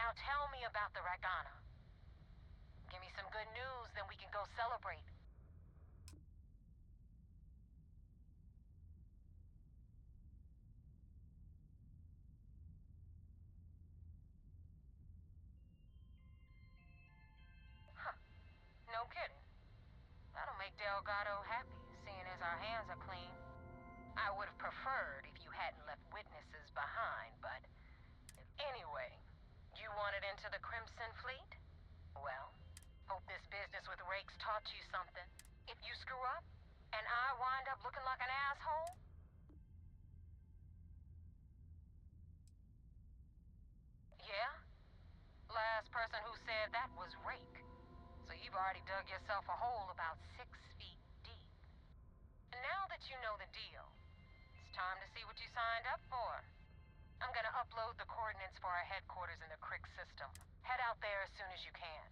Now tell me about the Ragana. Give me some good news, then we can go celebrate. Huh, no kidding. That'll make Delgado happy, seeing as our hands are clean. I would have preferred if you hadn't left witnesses behind, but... Anyway, you wanted into the Crimson Fleet? Well, hope this business with Rakes taught you something. If you screw up, and I wind up looking like an asshole... Yeah? Last person who said that was Rake. So you've already dug yourself a hole about 6 feet deep. And now that you know the deal, it's time to see what you signed up for. I'm gonna upload the coordinates for our headquarters in the Crick system. Head out there as soon as you can.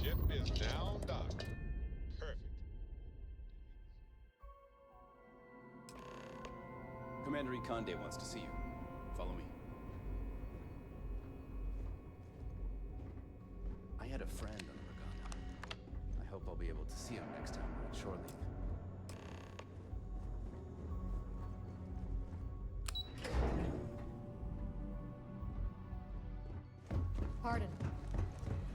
Ship is now docked. Perfect. Commander Ikande wants to see you. Follow me. I had a friend on the Ragana. I hope I'll be able to see him next time we're on shore leave. Pardon.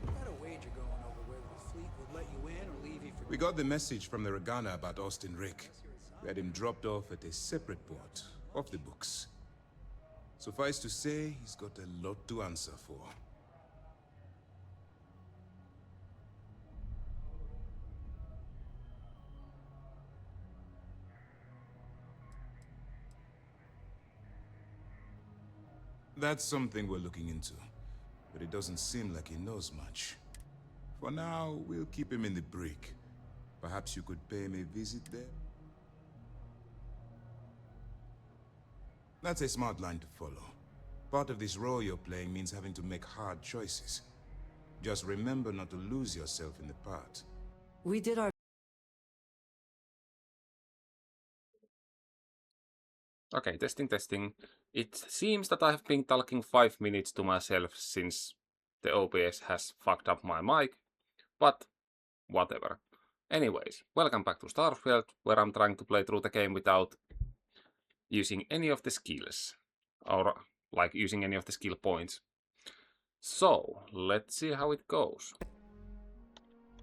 Got a wager going over whether the fleet would let you in or leave you for... We got the message from the Ragana about Austin Rick. We had him dropped off at a separate port, off the books. Suffice to say, he's got a lot to answer for. That's something we're looking into, but it doesn't seem like he knows much. For now, we'll keep him in the brig. Perhaps you could pay him a visit there? That's a smart line to follow. Part of this role you're playing means having to make hard choices. Just remember not to lose yourself in the part. We did our... Okay, testing. It seems that I have been talking 5 minutes to myself since the OBS has fucked up my mic, but whatever. Anyways, welcome back to Starfield, where I'm trying to play through the game without using any of the skills, or like using any of the skill points. So, let's see how it goes.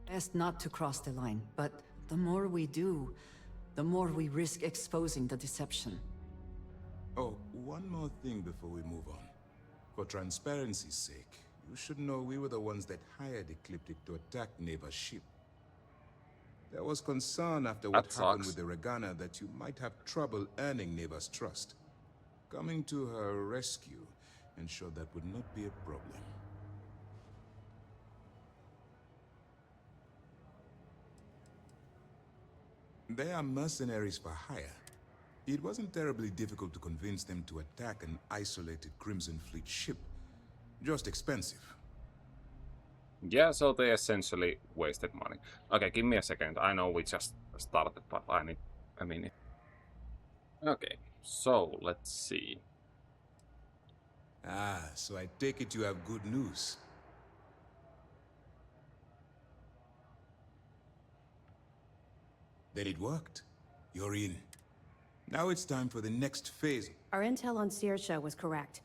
Best not to cross the line, but the more we do, the more we risk exposing the deception. Oh, one more thing before we move on. For transparency's sake, you should know we were the ones that hired Ecliptic to attack Neva's ship. There was concern after what happened with the Ragana that you might have trouble earning Neva's trust. Coming to her rescue ensured that would not be a problem. They are mercenaries for hire. It wasn't terribly difficult to convince them to attack an isolated Crimson Fleet ship. Just expensive. Yeah, so they essentially wasted money. Okay, give me a second. I know we just started, but I need a minute. Okay, so let's see. Ah, so I take it you have good news. Then it worked. You're in. Now it's time for the next phase. Our intel on Saoirse was correct.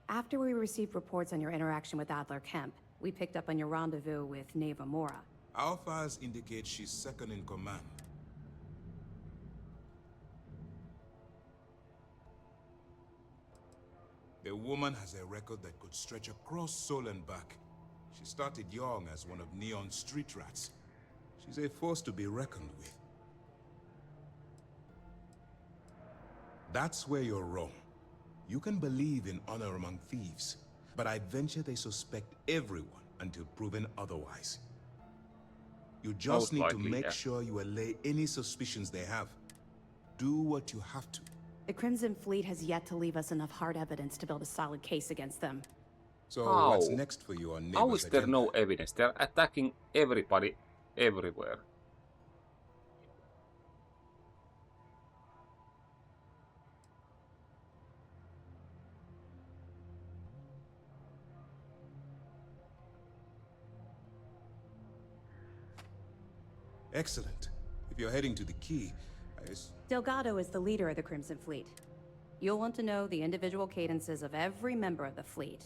After we received reports on your interaction with Adler Kemp, we picked up on your rendezvous with Neva Mora. Our files indicate she's second in command. The woman has a record that could stretch across Seoul and back. She started young as one of Neon's street rats. She's a force to be reckoned with. That's where you're wrong. You can believe in honor among thieves, but I venture they suspect everyone until proven otherwise. You just Most need to likely, make yeah. sure you allay any suspicions they have. Do what you have to. The Crimson Fleet has yet to leave us enough hard evidence to build a solid case against them. So How? what's next for you on How Neighbor's is there agenda? no evidence? They're attacking everybody, everywhere. Excellent. If you're heading to the key, Delgado is the leader of the Crimson Fleet. You'll want to know the individual cadences of every member of the fleet.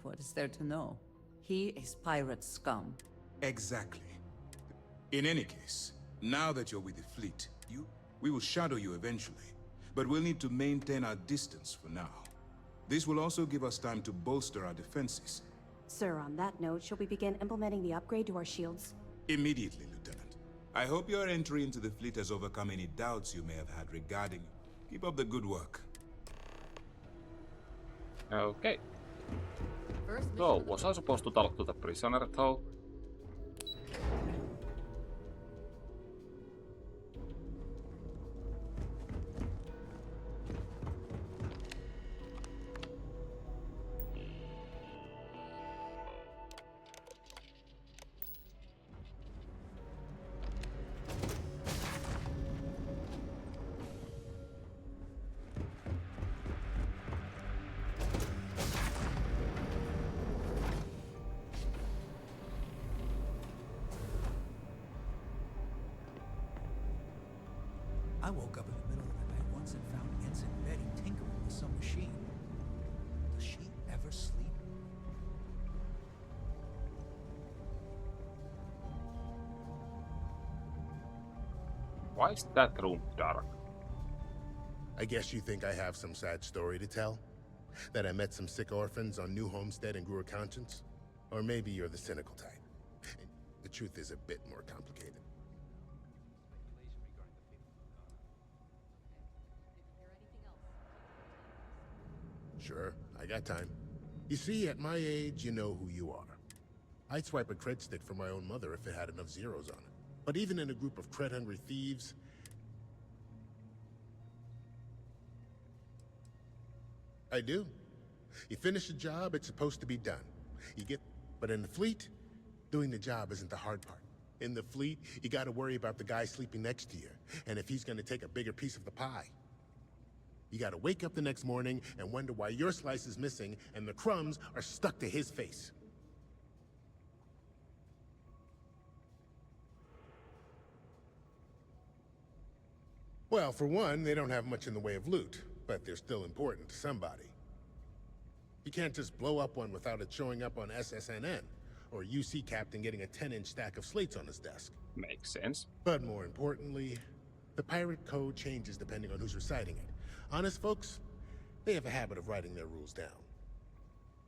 What is there to know? He is pirate scum. Exactly. In any case, now that you're with the fleet, we will shadow you eventually, but we'll need to maintain our distance for now. This will also give us time to bolster our defenses. Sir, on that note, shall we begin implementing the upgrade to our shields? Immediately, Lieutenant. I hope your entry into the fleet has overcome any doubts you may have had regarding you. Keep up the good work. Okay. So, was I supposed to talk to the prisoner though? I woke up in the middle of the night once and found Ensign Betty tinkering with some machine. Does she ever sleep? Why is that room dark? I guess you think I have some sad story to tell? That I met some sick orphans on New Homestead and grew a conscience? Or maybe you're the cynical type. And the truth is a bit more complicated. Sure, I got time. You see, at my age, you know who you are. I'd swipe a cred stick for my own mother if it had enough zeros on it. But even in a group of cred-hungry thieves, I do. You finish a job, it's supposed to be done. But in the fleet, doing the job isn't the hard part. In the fleet, you gotta worry about the guy sleeping next to you, and if he's gonna take a bigger piece of the pie. You gotta wake up the next morning and wonder why your slice is missing and the crumbs are stuck to his face. Well, for one, they don't have much in the way of loot, but they're still important to somebody. You can't just blow up one without it showing up on SSNN, or UC Captain getting a 10-inch stack of slates on his desk. Makes sense. But more importantly, the pirate code changes depending on who's reciting it. Honest folks, they have a habit of writing their rules down.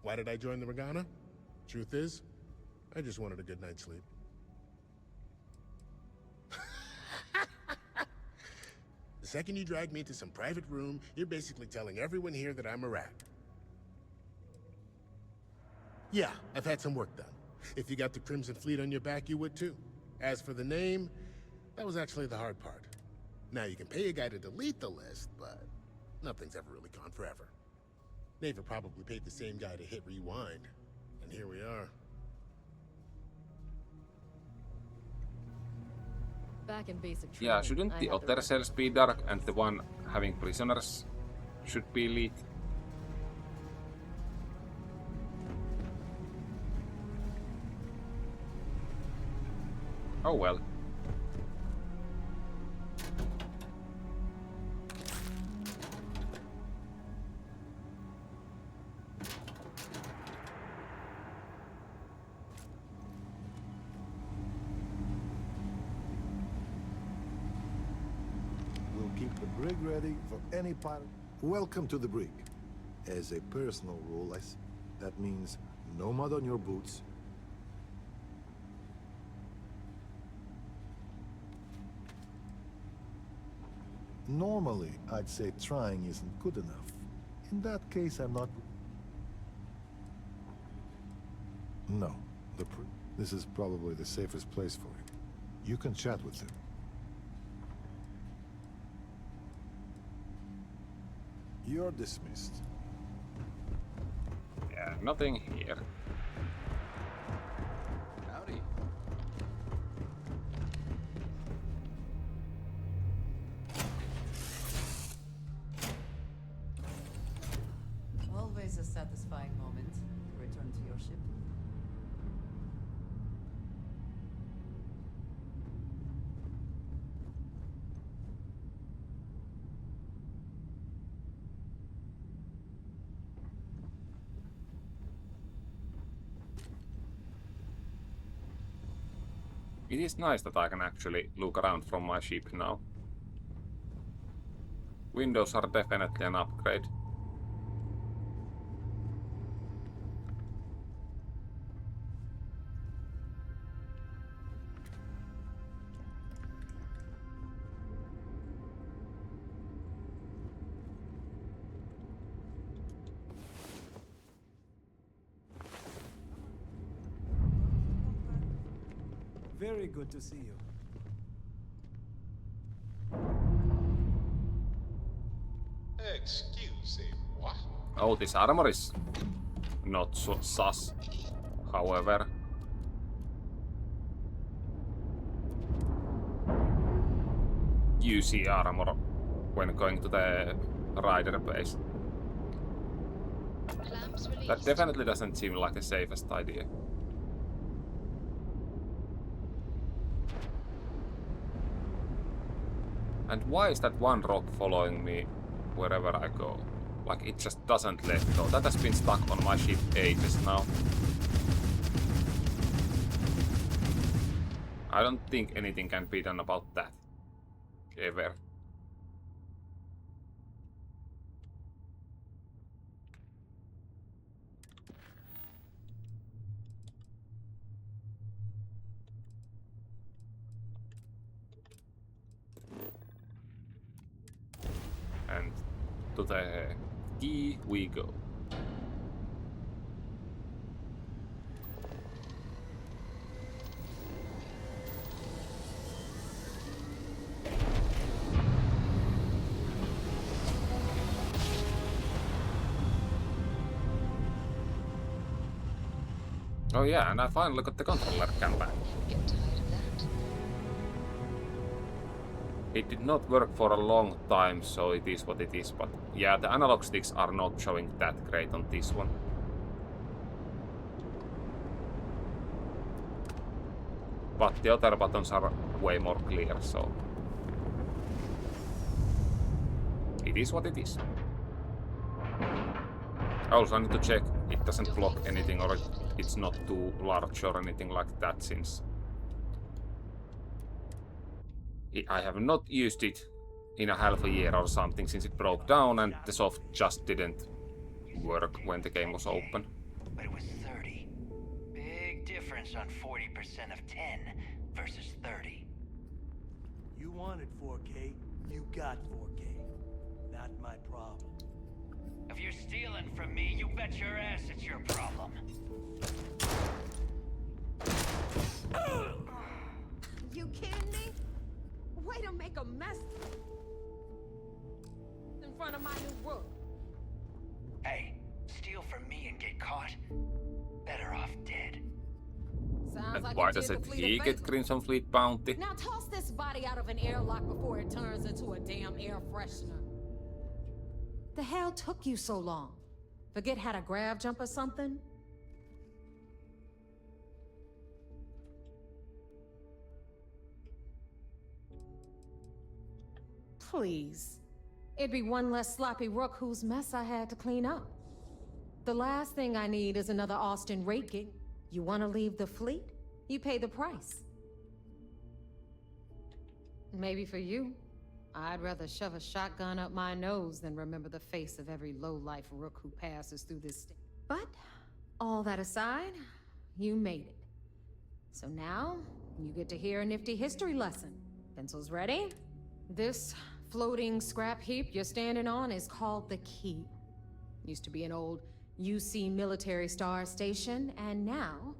Why did I join the Regana? Truth is, I just wanted a good night's sleep. The second you drag me into some private room, you're basically telling everyone here that I'm a rat. Yeah, I've had some work done. If you got the Crimson Fleet on your back, you would too. As for the name, that was actually the hard part. Now you can pay a guy to delete the list, but nothing's ever really gone forever. Neva probably paid the same guy to hit rewind, and here we are. Back in basic training, Yeah, shouldn't I the had other cells be dark and the one having prisoners should be lit? Oh well. Brig ready for any pilot. Welcome to the brig. As a personal rule, that means no mud on your boots. Normally, I'd say trying isn't good enough. In that case, I'm not... No, this is probably the safest place for you. You can chat with him. You're dismissed. Yeah, nothing here. Howdy. Always a satisfying moment to return to your ship. It is nice that I can actually look around from my ship now. Windows are definitely an upgrade. Very good to see you. Excusez-moi. Oh, this armor is not so sus. However, you see armor when going to the rider base. That definitely doesn't seem like the safest idea. And why is that one rock following me wherever I go? Like, it just doesn't let go. That has been stuck on my ship ages now. I don't think anything can be done about that. Ever. And to the key we go. Oh yeah, and I finally got the controller cam back. It did not work for a long time, so it is what it is, but yeah, the analog sticks are not showing that great on this one. But the other buttons are way more clear, so it is what it is. I also need to check it doesn't block anything or it's not too large or anything like that, since I have not used it in a half a year or something since it broke down and the soft just didn't work when the game was open. But it was 30. Big difference on 40% of 10 versus 30. You wanted 4K, you got 4K. Not my problem. If you're stealing from me, you bet your ass it's your problem. You kidding me? Way to make a mess in front of my new work. Hey, steal from me and get caught? Better off dead. Sounds And like why you did doesn't the fleet a he get favor. Crimson Fleet bounty? Now toss this body out of an airlock before it turns into a damn air freshener. The hell took you so long? Forget how to grav jump or something? Please. It'd be one less sloppy rook whose mess I had to clean up. The last thing I need is another Austin raking. You want to leave the fleet? You pay the price. Maybe for you, I'd rather shove a shotgun up my nose than remember the face of every low-life rook who passes through this state. But, all that aside, you made it. So now, you get to hear a nifty history lesson. Pencils ready? This floating scrap heap you're standing on is called the Key. Used to be an old UC military star station, and now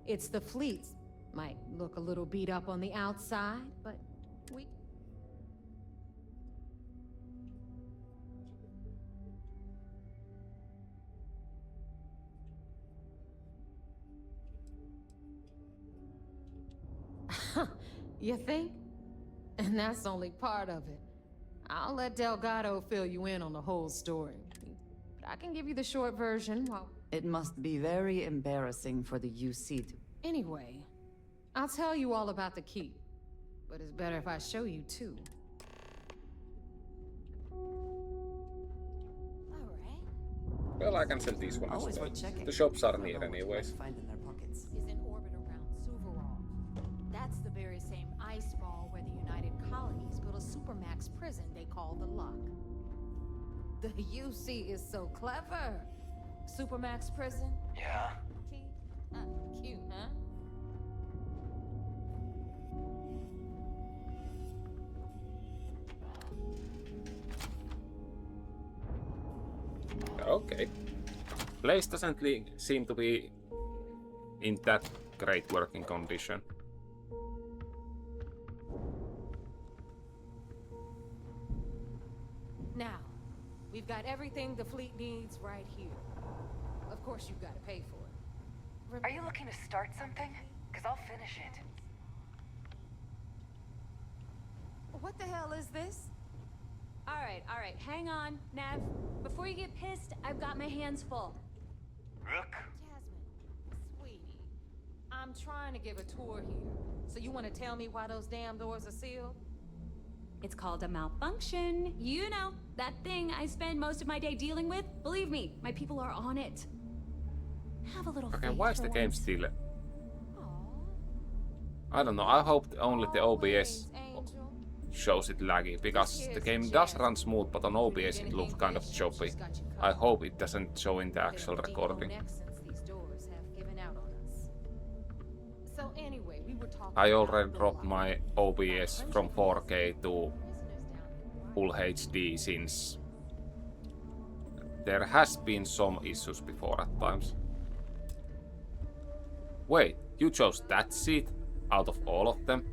it's the fleet's. Might look a little beat up on the outside, but we... You think? And that's only part of it. I'll let Delgado fill you in on the whole story. But I can give you the short version while... It must be very embarrassing for the UC to... Anyway, I'll tell you all about the key. But it's better if I show you too. Well, I can sell these ones Always as well. worth checking. The shops are Never near know what you anyways. might find in their pockets. Is in orbit around Suvorov. That's the very same ice ball where the United Colonies built a supermax prison they call the Lock. The UC is so clever. Supermax prison? Yeah. Key? Cute, huh? Okay. Place doesn't seem to be in that great working condition. Now, we've got everything the fleet needs right here. Of course, you've got to pay for it. Are you looking to start something? Because I'll finish it. What the hell is this? All right, hang on, Nav. Before you get pissed, I've got my hands full. Rook? Jasmine, sweetie, I'm trying to give a tour here. So you want to tell me why those damn doors are sealed? It's called a malfunction. You know, that thing I spend most of my day dealing with. Believe me, my people are on it. Have a little Okay, faith why is for the game once. still... I don't know, I hope only the OBS shows it laggy, because the game does run smooth, but on OBS it looks kind of choppy. I hope it doesn't show in the actual recording. So anyway, we were talking I already dropped my OBS from 4K to Full HD since there has been some issues before at times. Wait, you chose that seat out of all of them?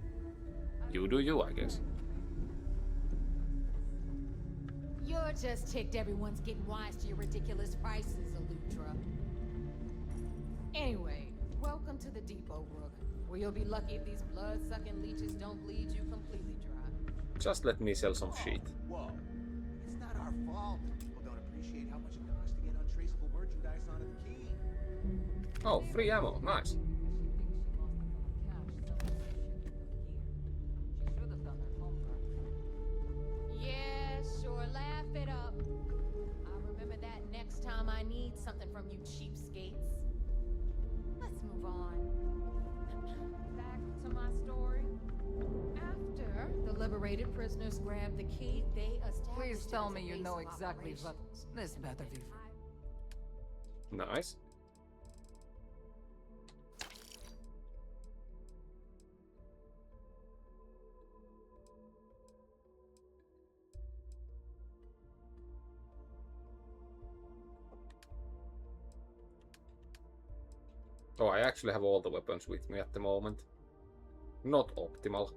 You do you, I guess. You're just ticked everyone's getting wise to your ridiculous prices, Elutra. Anyway, welcome to the depot, Rook, where you'll be lucky if these blood-sucking leeches don't bleed you completely dry. Just let me sell some shit. Whoa. It's not our fault that people don't appreciate how much it costs to get untraceable merchandise onto the key. Oh, free ammo, nice. Yeah, sure, laugh it up. I'll remember that next time I need something from you cheapskates. Let's move on. Back to my story. After the liberated prisoners grabbed the key, they established... Please it tell as a me you base know of exactly what operations. this better be. Nice. Oh, I actually have all the weapons with me at the moment. Not optimal.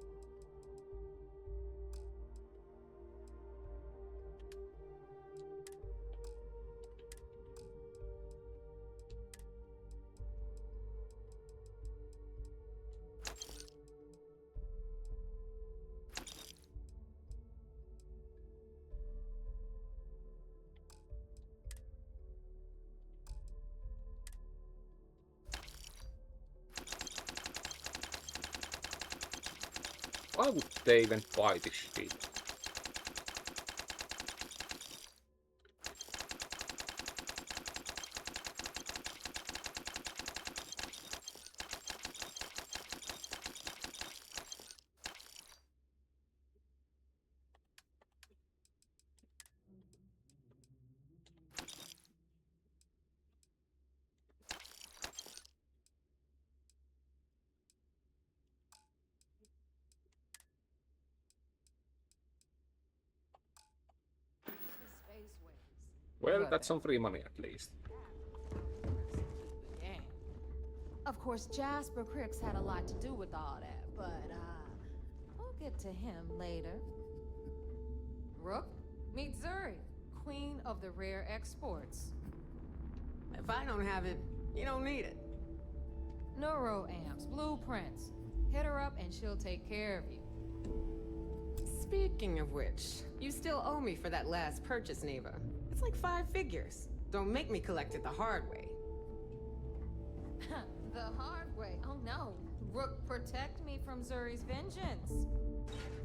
Why would they even buy this shit? Well, that's some free money at least. Yeah. Of course, Jasper Cricks had a lot to do with all that, but, we'll get to him later. Rook, meet Zuri, queen of the rare exports. If I don't have it, you don't need it. Neuroamps, blueprints. Hit her up and she'll take care of you. Speaking of which, you still owe me for that last purchase, Neva. It's like 5 figures. Don't make me collect it the hard way. The hard way? Oh no. Rook, protect me from Zuri's vengeance.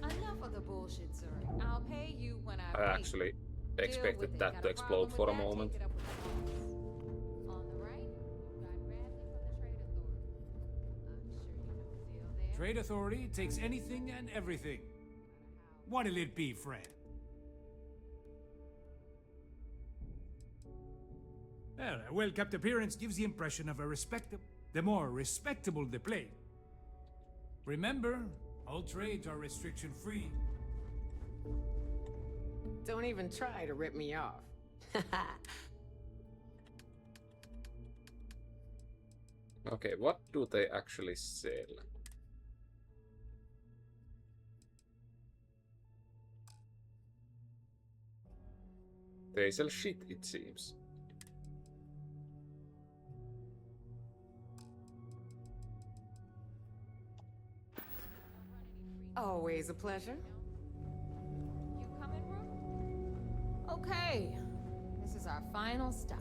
Enough of the bullshit, Zuri. I'll pay you when I I actually expected that to explode for a moment. On the right, you've got Bradley from the Trade Authority. I'm sure you know the deal there. Trade Authority takes anything and everything. What'll it be, friend? Well, a well-kept appearance gives the impression of a respectable... The more respectable the play. Remember, all trades are restriction-free. Don't even try to rip me off. Okay, what do they actually sell? They sell shit, it seems. Always a pleasure. You coming, Rook? Okay. This is our final stop.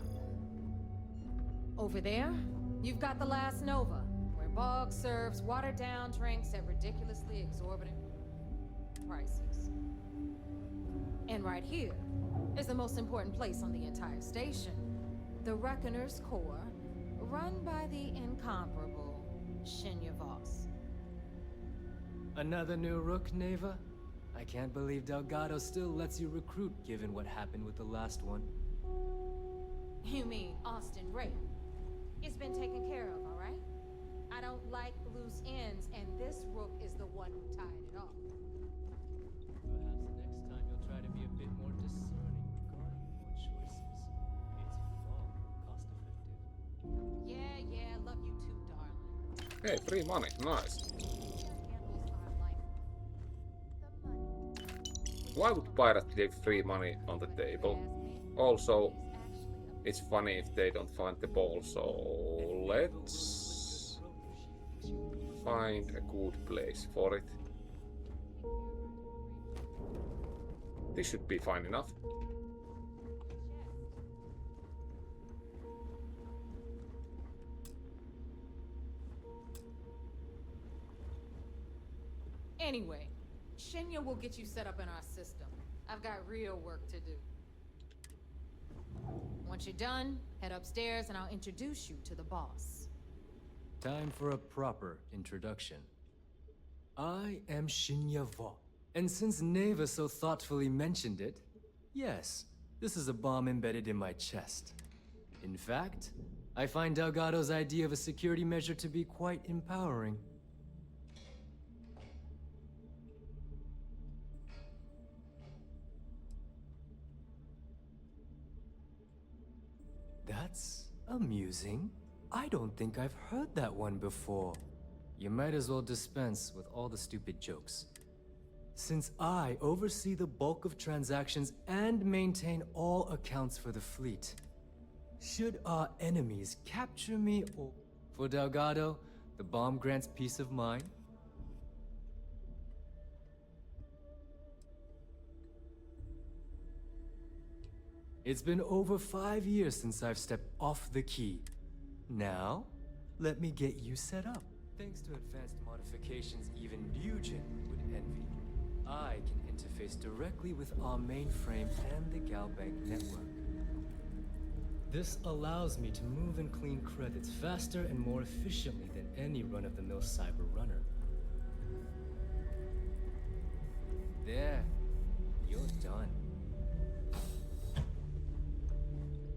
Over there, you've got the last Nova, where Bog serves watered-down drinks at ridiculously exorbitant prices. And right here is the most important place on the entire station, the Reckoner's Core, run by the incomparable Shinya Voss. Another new Rook, Neva? I can't believe Delgado still lets you recruit given what happened with the last one. You mean Austin Ray? It's been taken care of, all right? I don't like loose ends, and this Rook is the one who tied it off. Perhaps next time you'll try to be a bit more discerning regarding your choices. It's far more cost-effective. Yeah, love you too, darling. Hey, free money, nice. Why would Pirate leave free money on the table? Also, it's funny if they don't find the ball, so let's find a good place for it. This should be fine enough. Anyway, Shinya will get you set up in our system. I've got real work to do. Once you're done, head upstairs and I'll introduce you to the boss. Time for a proper introduction. I am Shinya Vo. And since Neva so thoughtfully mentioned it, yes, this is a bomb embedded in my chest. In fact, I find Delgado's idea of a security measure to be quite empowering. That's amusing. I don't think I've heard that one before. You might as well dispense with all the stupid jokes. Since I oversee the bulk of transactions and maintain all accounts for the fleet, should our enemies capture me or... For Delgado, the bomb grants peace of mind. It's been over 5 years since I've stepped off the key. Now, let me get you set up. Thanks to advanced modifications even Bugin would envy, I can interface directly with our mainframe and the Galbank network. This allows me to move and clean credits faster and more efficiently than any run-of-the-mill cyber runner. There, you're done.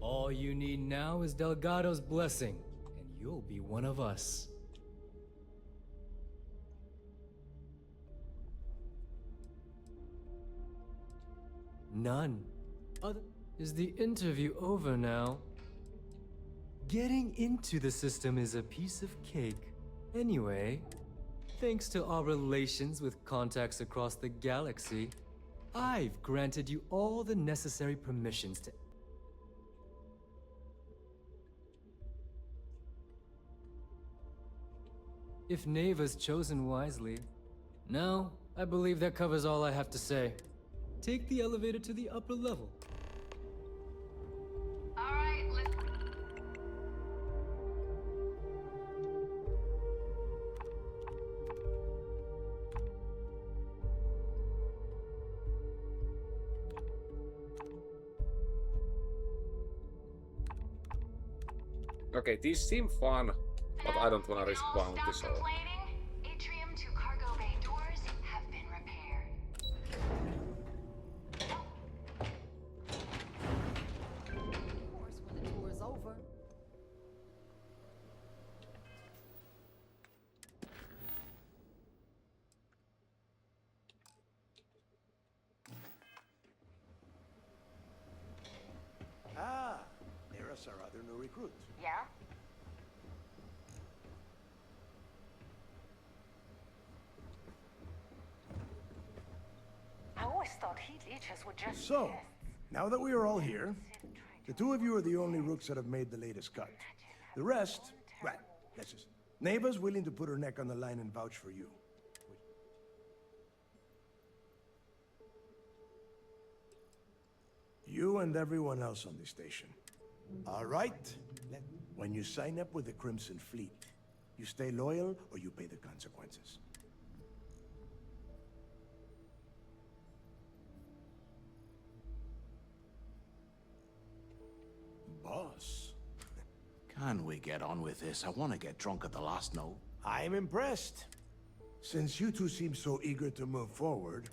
All you need now is Delgado's blessing, and you'll be one of us. None. Is the interview over now? Getting into the system is a piece of cake. Anyway, thanks to our relations with contacts across the galaxy, I've granted you all the necessary permissions to... If Neva's chosen wisely. Now, I believe that covers all I have to say. Take the elevator to the upper level. Alright, let's... Okay, these seem fun, but I don't wanna risk bounty, so... Atrium to cargo bay doors have been repaired. Of course, when the tour is over. Ah, there's our other new recruit. Yeah? I always thought heat leeches would just... So, now that we are all here, the two of you are the only rooks that have made the latest cut. The rest, well, that's just... Neva's willing to put her neck on the line and vouch for you. You and everyone else on the station. All right? When you sign up with the Crimson Fleet, you stay loyal or you pay the consequences. Boss. Can we get on with this? I want to get drunk at the last note. I'm impressed. Since you two seem so eager to move forward,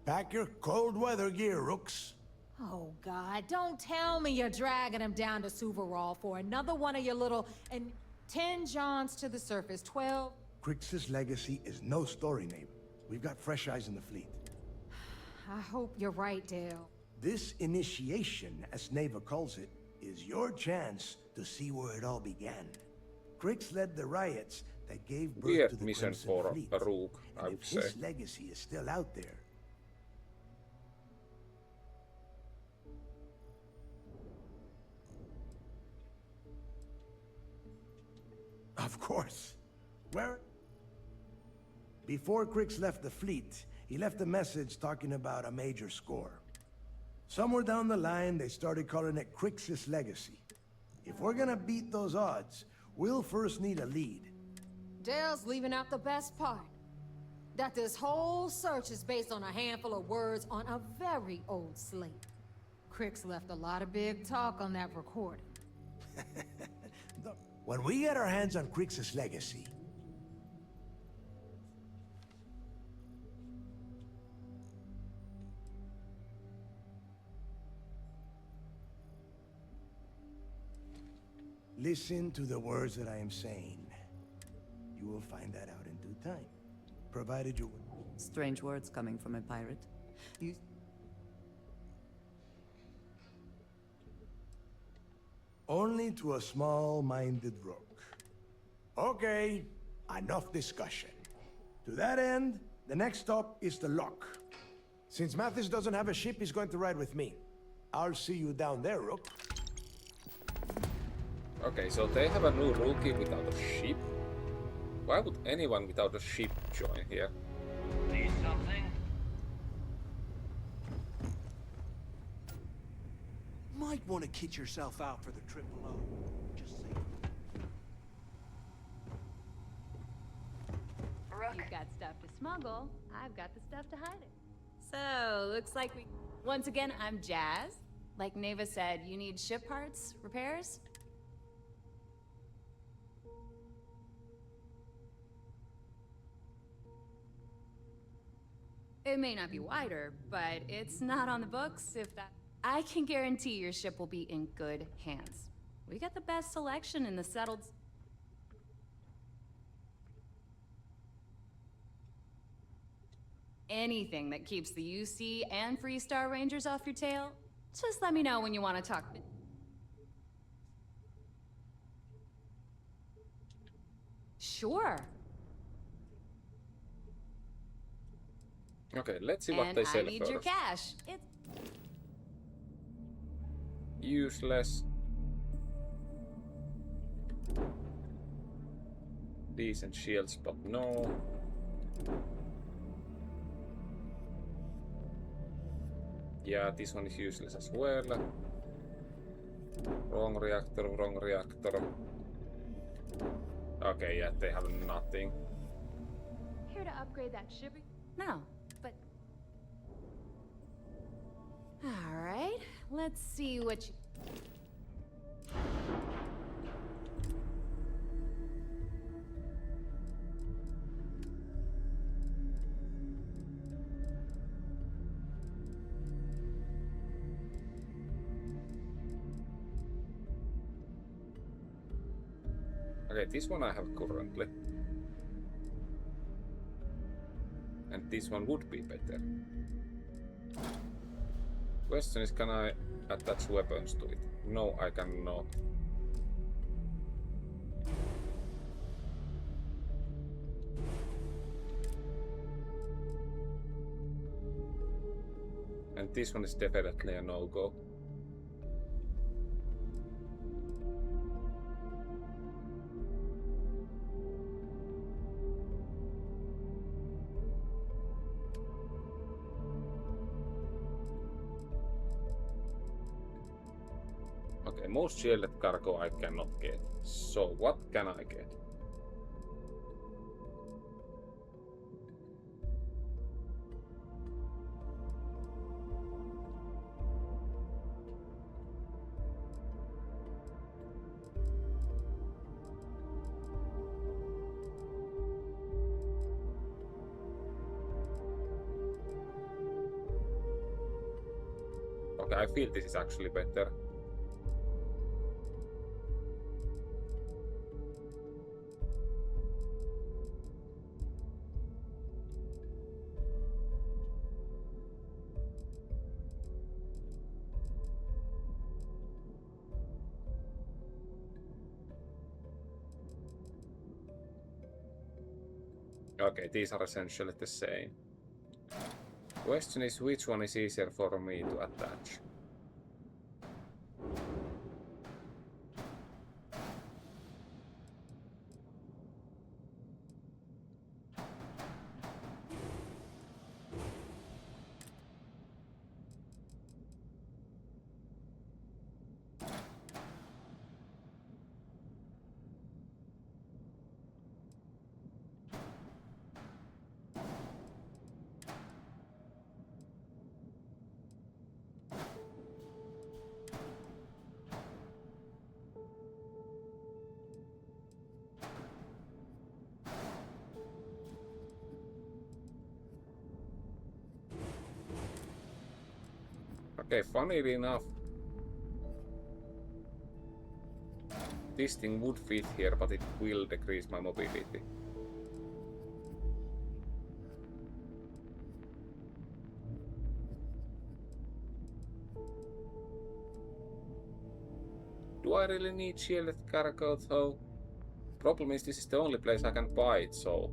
pack your cold weather gear, rooks. Oh, God, don't tell me you're dragging him down to Suvarall for another one of your little... and 10 Johns to the surface, 12... Crix's legacy is no story name. We've got fresh eyes in the fleet. I hope you're right, Dale. This initiation, as Neva calls it, is your chance to see where it all began. Crix led the riots that gave birth to Weird the mission Crimson for Fleet. a rook, I And would if say. his legacy is still out there, of course. Where? Before Crix left the fleet, he left a message talking about a major score. Somewhere down the line, they started calling it Crix's legacy. If we're gonna beat those odds, we'll first need a lead. Dale's leaving out the best part. That this whole search is based on a handful of words on a very old slate. Crix left a lot of big talk on that recording. When we get our hands on Crix's legacy, listen to the words that I am saying. You will find that out in due time, provided you... Strange words coming from a pirate. You... Only to a small-minded rook. Okay, enough discussion. To that end, the next stop is the lock. Since Mathis doesn't have a ship, he's going to ride with me. I'll see you down there, Rook. Okay, so they have a new rookie without a ship? Why would anyone without a ship join here? Need something? Might want to kit yourself out for the triple O. Just saying. You've got stuff to smuggle. I've got the stuff to hide it. So, looks like we... Once again, I'm Jazz. Like Neva said, you need ship parts, repairs? It may not be wider, but it's not on the books if that... I can guarantee your ship will be in good hands. We got the best selection in the settled... Anything that keeps the UC and Freestar Rangers off your tail, Just let me know when you want to talk. Sure. Okay, let's see what And they I sell need your first. cash. It's Useless. Decent shields, but no. Yeah, this one is useless as well. Wrong reactor, wrong reactor. Okay, yeah, they have nothing. here to upgrade that shipping. No, but all right. Let's see what you. Okay, this one I have currently. And this one would be better. Question is, can I attach weapons to it? No, I cannot. And this one is definitely a no-go. Okay, most shielded cargo I cannot get. So what can I get? Okay, I feel this is actually better. Okay, these are essentially the same. Question is, which one is easier for me to attach? Okay, funnily enough, this thing would fit here, but it will decrease my mobility. Do I really need shielded cargo though? Problem is, this is the only place I can buy it, so...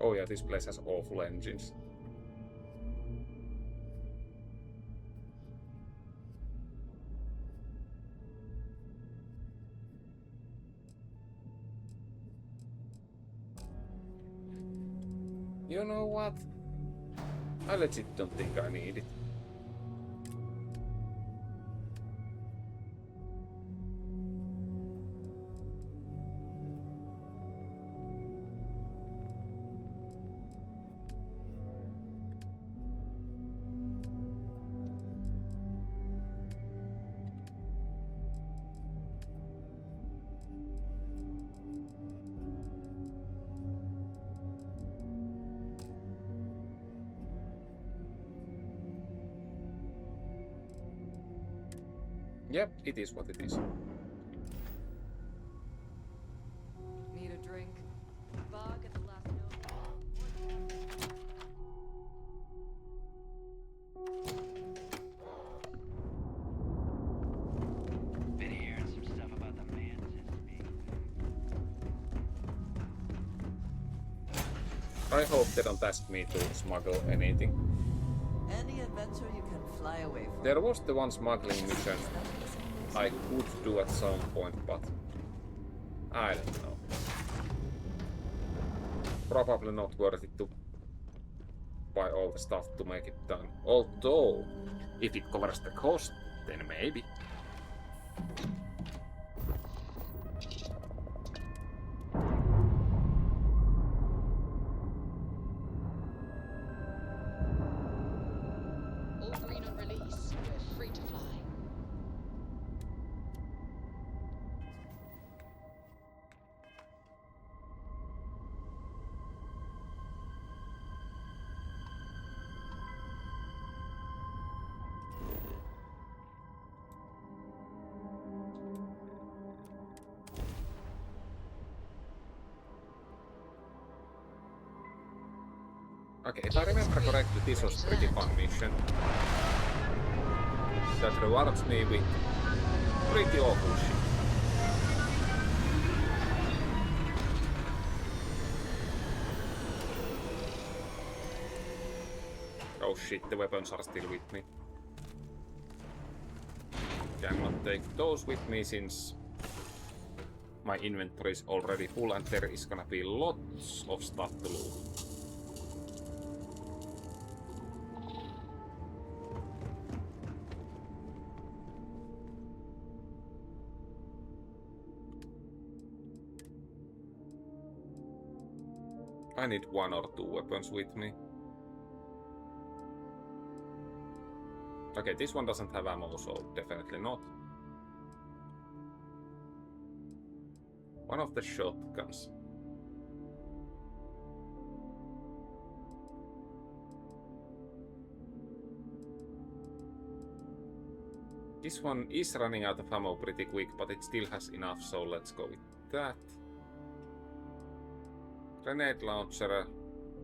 Oh yeah, this place has awful engines. You know what? I legit don't think I need it. Yep, it is what it is. Need a drink? Bog at the last note. Been hearing some stuff about the Mansons being... I hope they don't ask me to smuggle anything. Any adventure you can fly away from. There was the one smuggling mission I could do at some point, but I don't know. Probably not worth it to buy all the stuff to make it done. Although, if it covers the cost, then maybe. All green on release. We're free to fly. Okay, if I remember correctly, this was pretty fun mission. That rewards me with pretty awful shit. Oh shit, the weapons are still with me. Cannot take those with me since my inventory is already full and there is gonna be lots of stuff to loot. I need 1 or 2 weapons with me. Okay, this one doesn't have ammo, so definitely not. One of the shotguns. This one is running out of ammo pretty quick, but it still has enough, so let's go with that. Grenade launcher,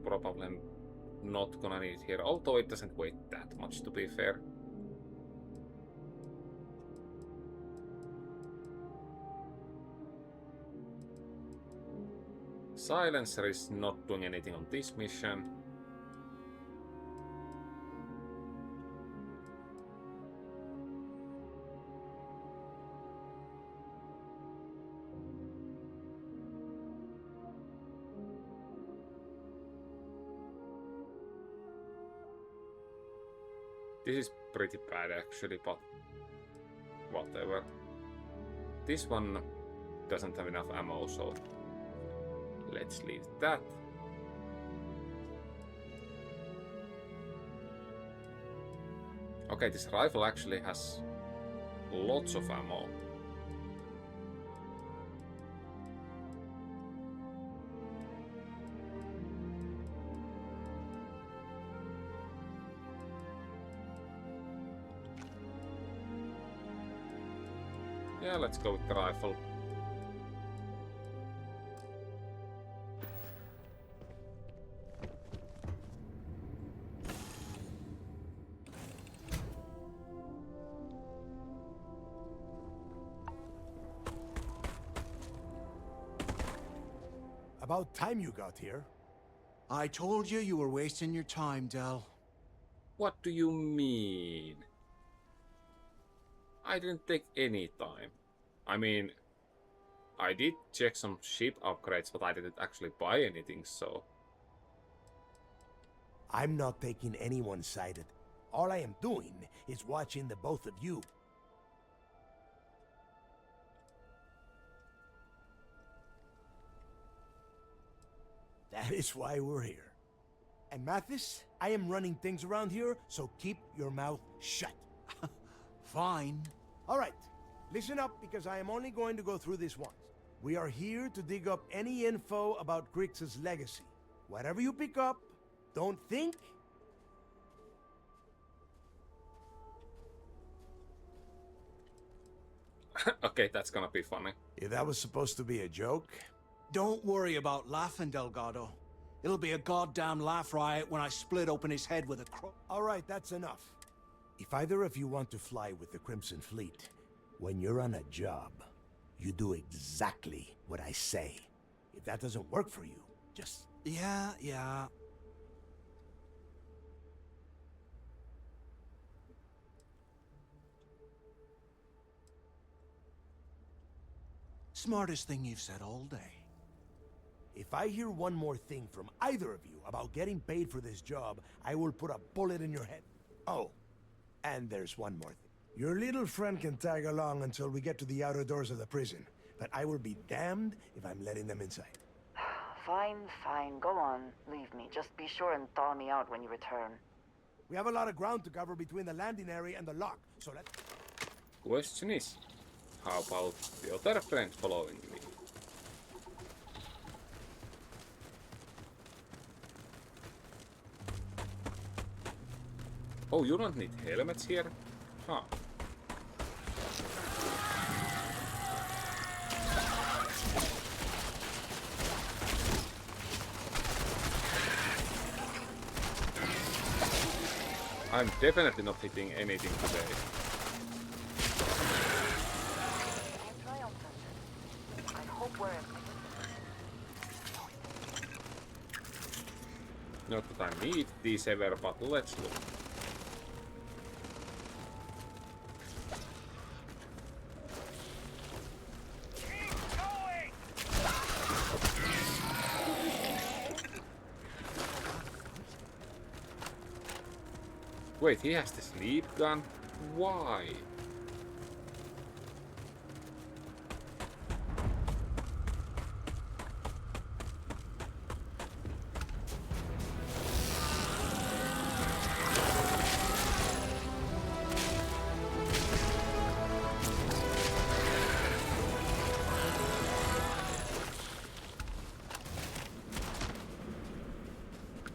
probably not gonna need here, although it doesn't weigh that much to be fair. Silencer is not doing anything on this mission. This is pretty bad actually, but whatever. This one doesn't have enough ammo, so let's leave that. Okay, this rifle actually has lots of ammo. Yeah, let's go with the rifle. About time you got here. I told you you were wasting your time, Del. What do you mean? I didn't take any time. I mean, I did check some ship upgrades, but I didn't actually buy anything, so... I'm not taking anyone's side. All I am doing is watching the both of you. That is why we're here. And Mathis, I am running things around here, so keep your mouth shut. Fine. All right, listen up because I am only going to go through this once. We are here to dig up any info about Grix's legacy. Whatever you pick up, don't think. Okay, that's gonna be funny. If that was supposed to be a joke... Don't worry about laughing, Delgado. It'll be a goddamn laugh riot when I split open his head with a All right, that's enough. If either of you want to fly with the Crimson Fleet, when you're on a job, you do exactly what I say. If that doesn't work for you, just... Yeah. Smartest thing you've said all day. If I hear one more thing from either of you about getting paid for this job, I will put a bullet in your head. Oh, and there's one more thing. Your little friend can tag along until we get to the outer doors of the prison, but I will be damned if I'm letting them inside. Fine, go on. Leave me. Just be sure and thaw me out when you return. We have a lot of ground to cover between the landing area and the lock, so let's... Question is, how about the other friend following me? Oh, you don't need helmets here? Huh. I'm definitely not hitting anything today. I hope we're... Not that I need these ever, but let's look. Wait, he has the sleep gun? Why?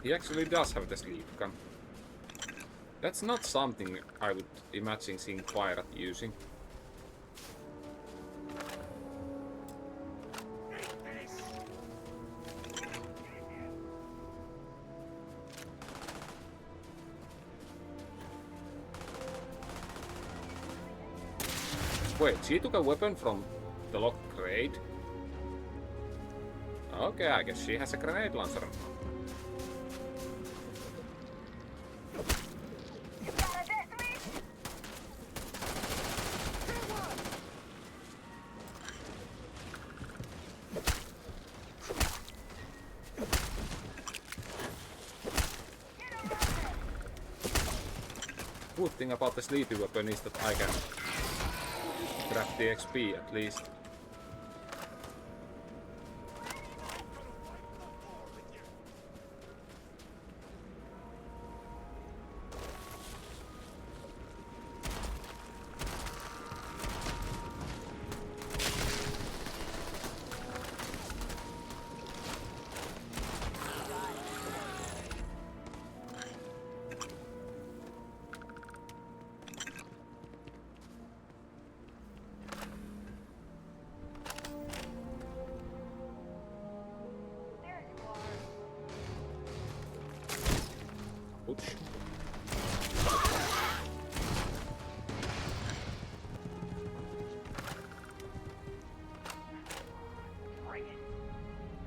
He actually does have the sleep gun. That's not something I would imagine seeing pirate using. Wait, she took a weapon from the locked crate? Okay, I guess she has a grenade launcher. Good thing about the sleepy weapon is that I can grab the XP at least.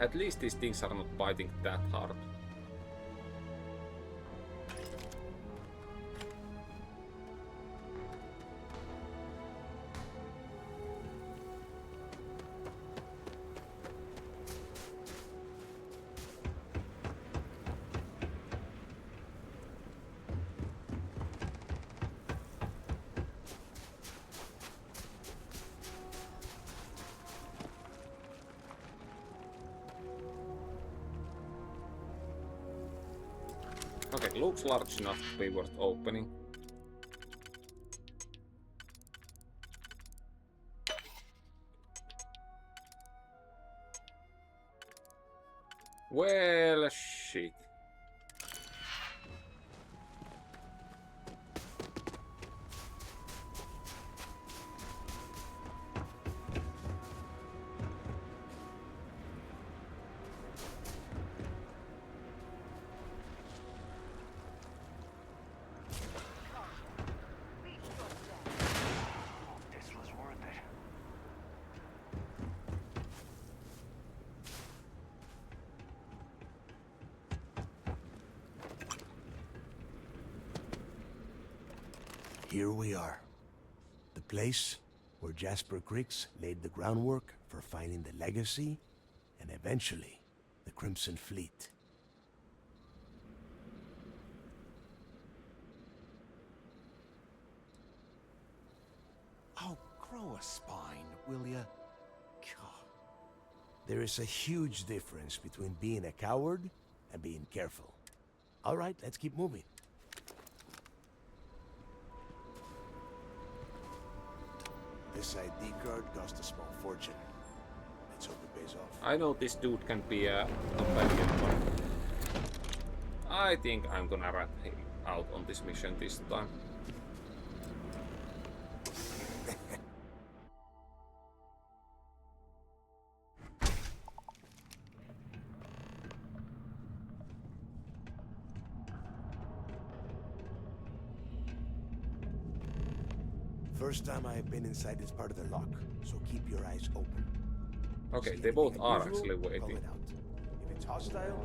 At least these things are not biting that hard. Okay, looks large enough to be worth opening. Well, shit. here we are. The place where Jasper Griggs laid the groundwork for finding the Legacy and eventually the Crimson Fleet. Oh, grow a spine, will ya? God. There is a huge difference between being a coward and being careful. All right, let's keep moving. This ID card cost a small fortune. Let's hope it pays off. I know this dude can be a companion, but I think I'm gonna rat him out on this mission this time. First time I've been inside this part of the lock, so keep your eyes open. Okay, See they both anything are unusual? actually Call waiting. it out. If it's hostile,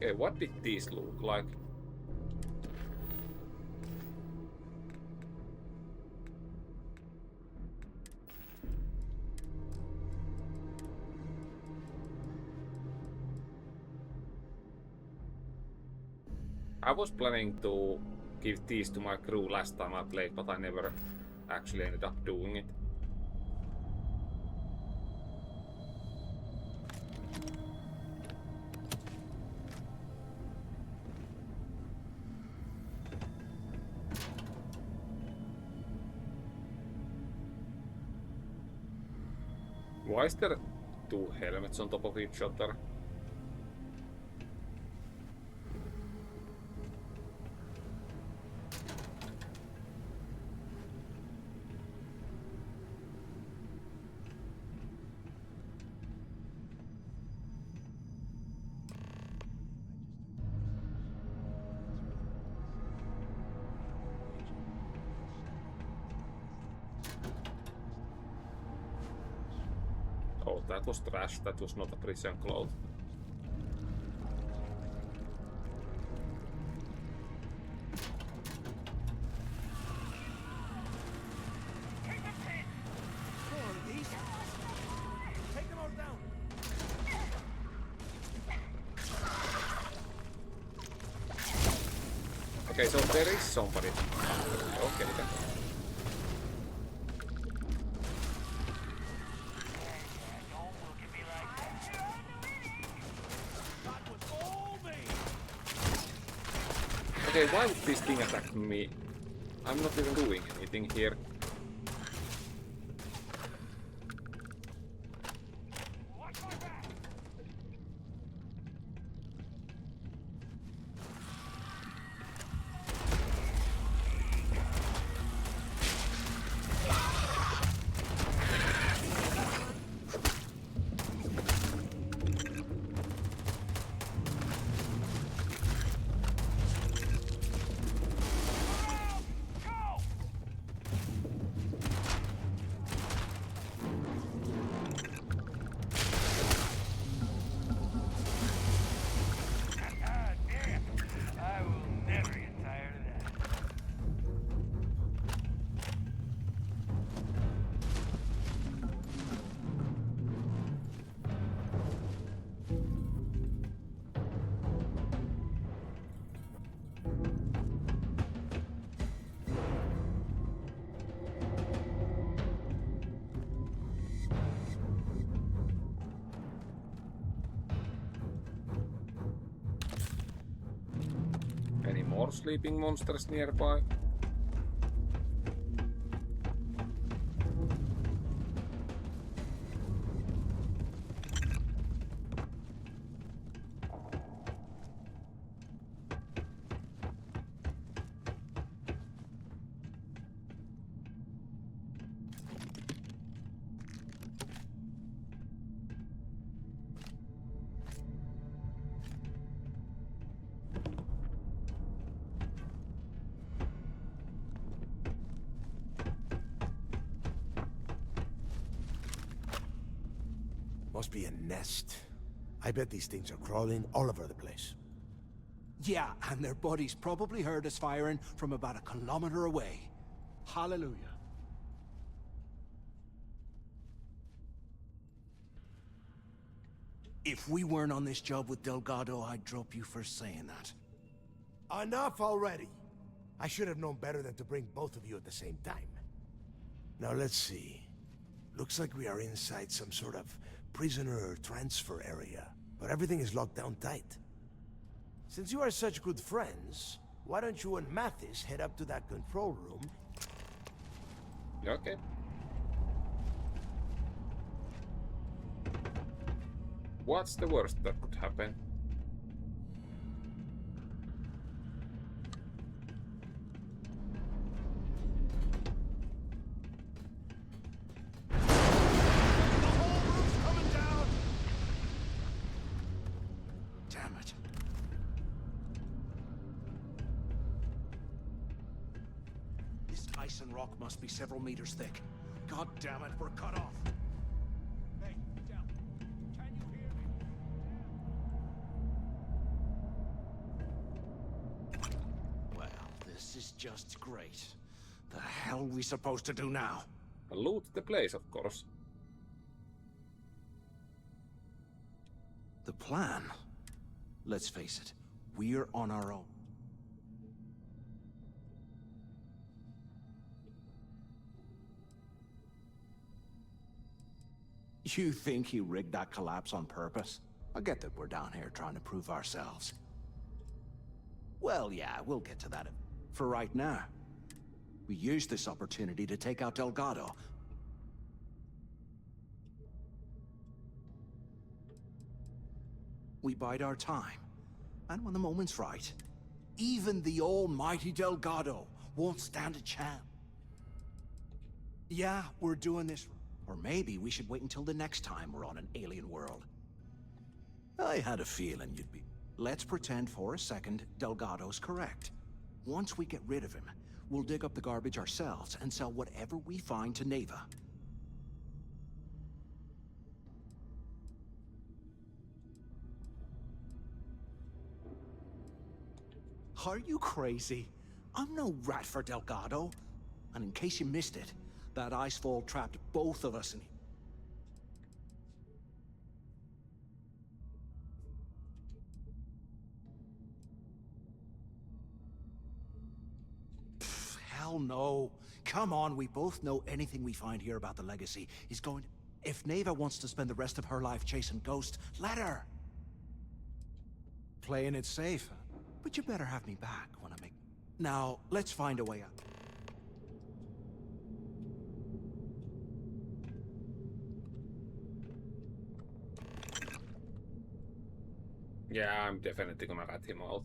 Okay, what did these look like? I was planning to give these to my crew last time I played, but I never actually ended up doing it. Why is there two helmets on top of each other? Oh, that was trash. That was not a prison cloth. Okay, so there is somebody. Okay, then. Okay, why would this thing attack me? I'm not even doing anything here. Any more sleeping monsters nearby? Must be a nest. I bet these things are crawling all over the place. Yeah, and their buddies probably heard us firing from about a kilometer away. Hallelujah. If we weren't on this job with Delgado, I'd drop you for saying that. Enough already! I should have known better than to bring both of you at the same time. Now let's see. Looks like we are inside some sort of prisoner transfer area, but everything is locked down tight. Since you are such good friends, why don't you and Mathis head up to that control room? Okay. What's the worst that could happen? Damn it. This ice and rock must be several meters thick. God damn it, we're cut off. Hey, Del, can you hear me? Well, this is just great. The hell are we supposed to do now? Loot the place, of course. The plan? Let's face it, we're on our own. You think he rigged that collapse on purpose? I get that we're down here trying to prove ourselves. Well, yeah, we'll get to that. For right now, we use this opportunity to take out Delgado. We bide our time. And when the moment's right, even the almighty Delgado won't stand a chance. Yeah, we're doing this. Or maybe we should wait until the next time we're on an alien world. I had a feeling you'd be... Let's pretend for a second Delgado's correct. Once we get rid of him, we'll dig up the garbage ourselves and sell whatever we find to Neva. Are you crazy? I'm no rat for Delgado. And in case you missed it, that icefall trapped both of us in... Pfft, hell no. Come on, we both know anything we find here about the Legacy is going... If Neva wants to spend the rest of her life chasing ghosts, let her. Playing it safe. But you better have me back when I make... Now, let's find a way out. Yeah, I'm definitely gonna rat him out.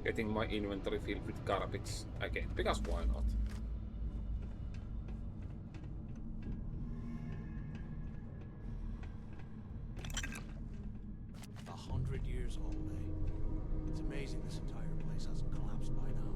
Getting my inventory filled with garbage again, because why not? A 100 years old, eh? It's amazing this entire place hasn't collapsed by now.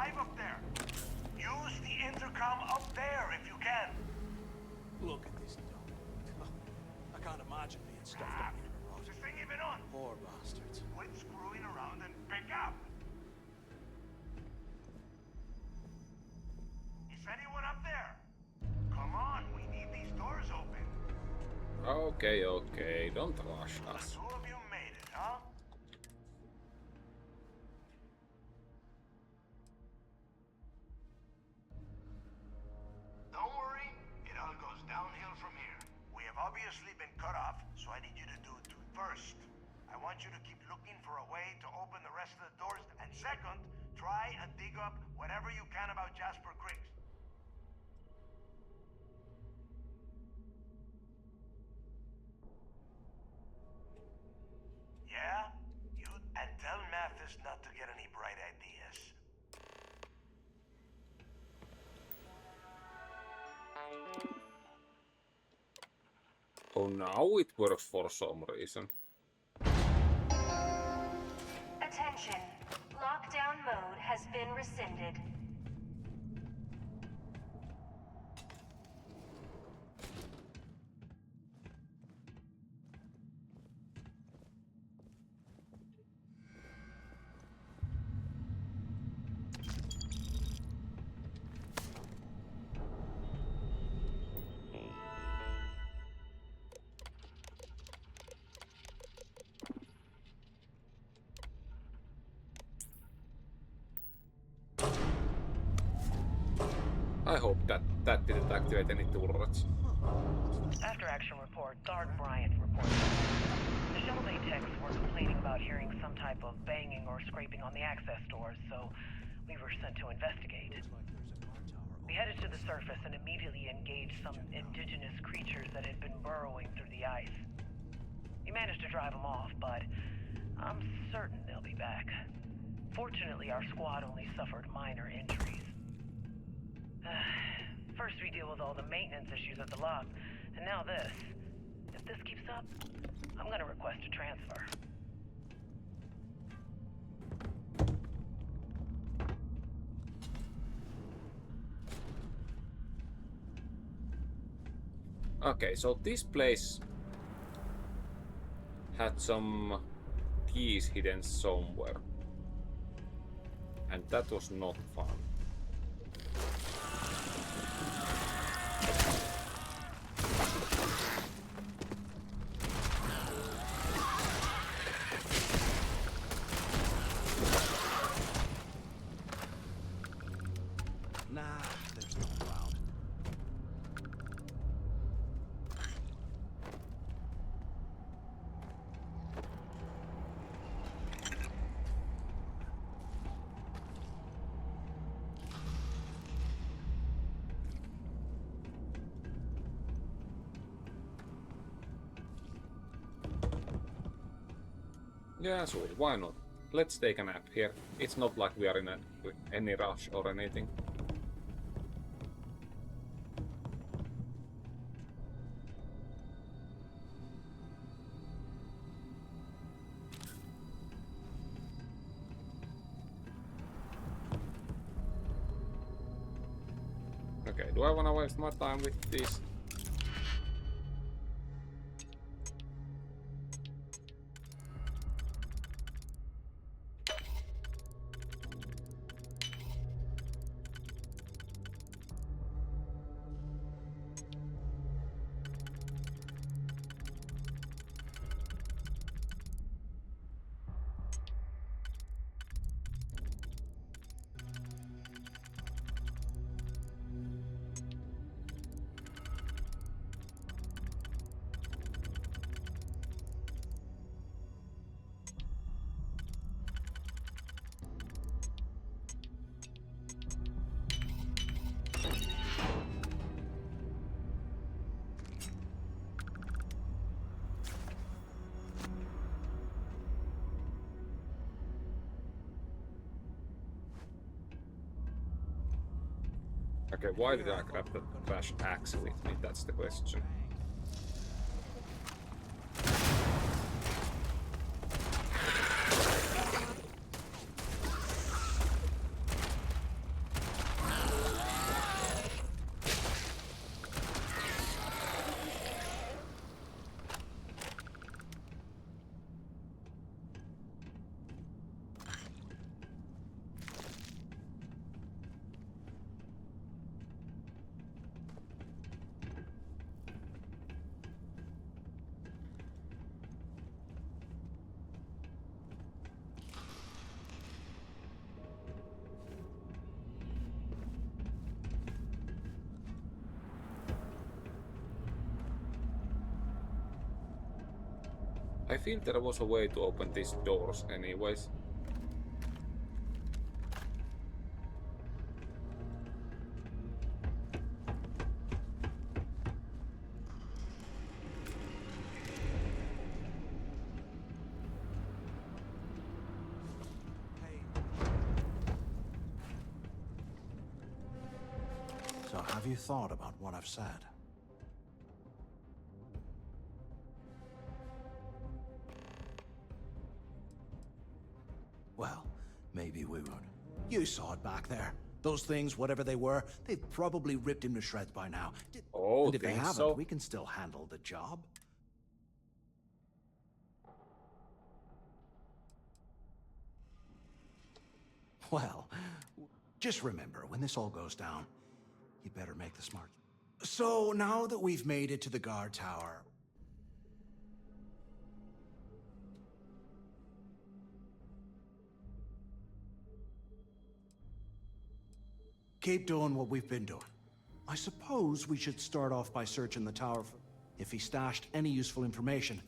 alive up there. Use the intercom up there if you can. Look at this dome. I can't imagine being stuffed up here. Is this thing even on? Poor bastards. Quit screwing around and pick up. Is anyone up there? Come on, we need these doors open. Okay, okay, don't rush us. Two of you made it, huh? Don't worry, it all goes downhill from here. We have obviously been cut off, so I need you to do two first. I want you to keep looking for a way to open the rest of the doors, and second, try and dig up whatever you can about Jasper Creek. Yeah? And tell Mathis not to get any bright ideas. Oh, now it works for some reason. Attention. Lockdown mode has been rescinded. I hope that didn't activate any turrets. After action report, Guard Bryant reported. The shuttle bay techs were complaining about hearing some type of banging or scraping on the access doors, so we were sent to investigate. We headed to the surface and immediately engaged some indigenous creatures that had been burrowing through the ice. We managed to drive them off, but I'm certain they'll be back. Fortunately, our squad only suffered minor injuries. First we deal with all the maintenance issues at the lock, and now this. If this keeps up, I'm gonna request a transfer. Okay, so this place had some keys hidden somewhere. And that was not fun. Nah, there's no cloud. Yeah, sure, why not? Let's take a nap here. It's not like we are in any rush or anything. Okay, do I wanna waste my time with this? Okay, why did I grab the trash axe with me? That's the question. I feel there was a way to open these doors anyways. So have you thought about what I've said? Well, maybe we would. You saw it back there. Those things, whatever they were, they've probably ripped him to shreds by now. And if they haven't, we can still handle the job. Well, just remember, when this all goes down, you better make the smart. So, now that we've made it to the guard tower... Keep doing what we've been doing. I suppose we should start off by searching the tower for if he stashed any useful information.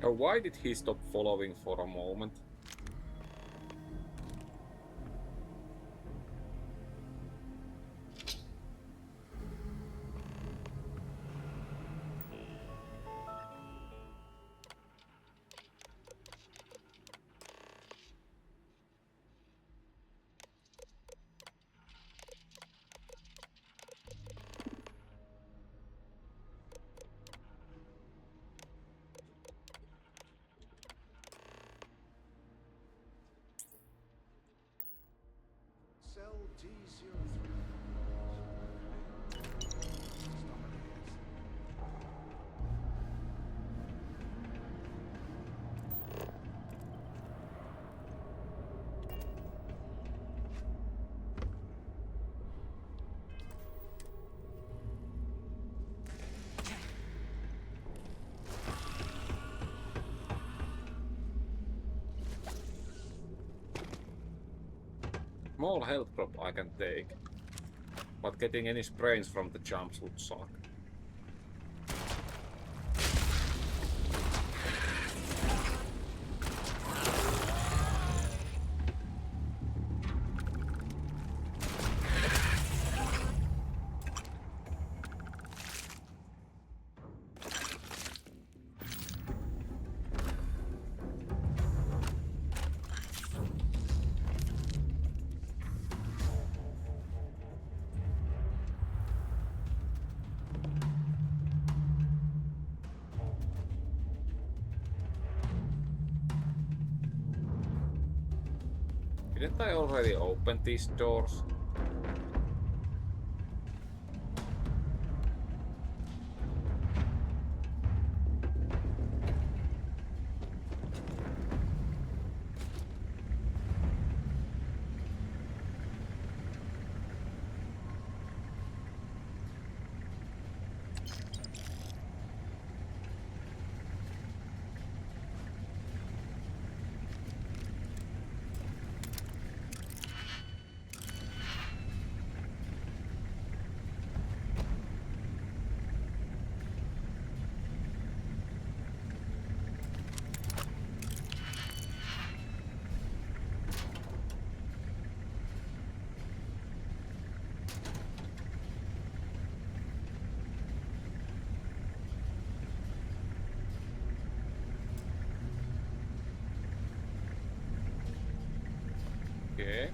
Now, why did he stop following for a moment? Cell T03. Small health drop I can take, but getting any sprains from the jumps would suck. Didn't I already open these doors? Okay.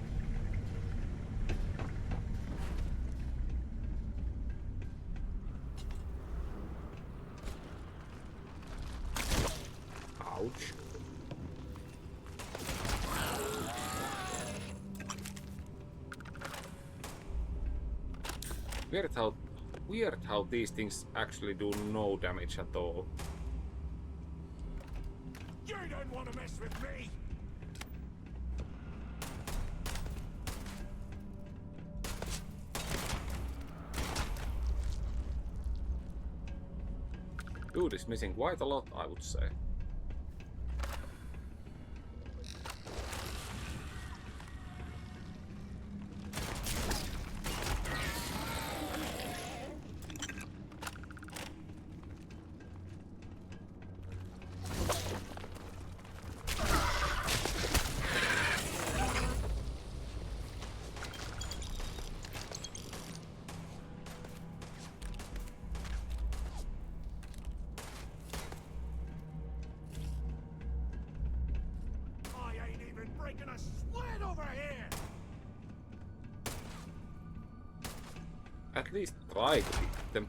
Ouch. Weird how these things actually do no damage at all. You don't want to mess with me! Dude is missing quite a lot, I would say. been breaking a sweat over here! At least try to beat them.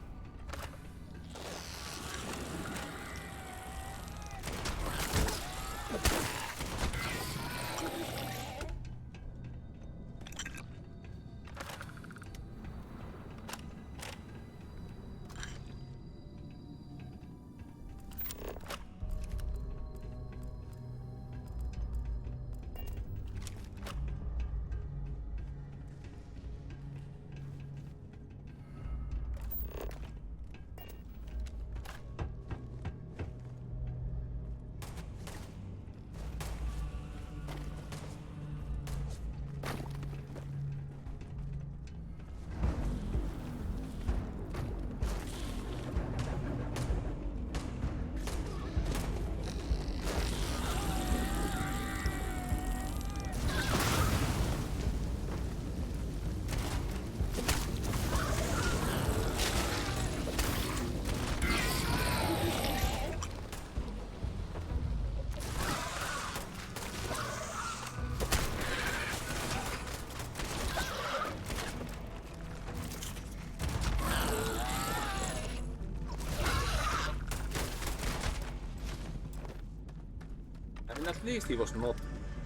I mean, at least he was not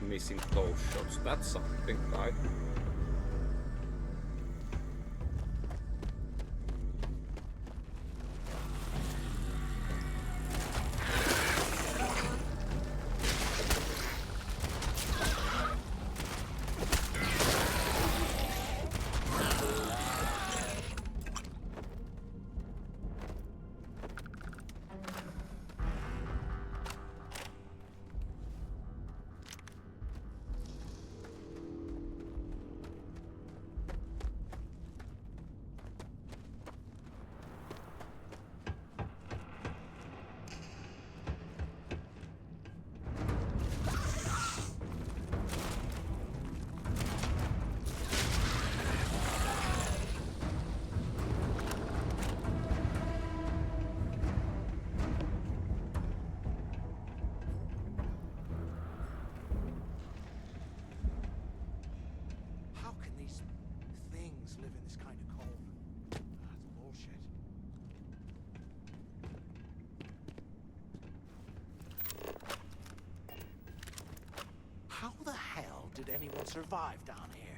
missing those shots. That's something, right? How can these things live in this kind of cold? That's bullshit. How the hell did anyone survive down here?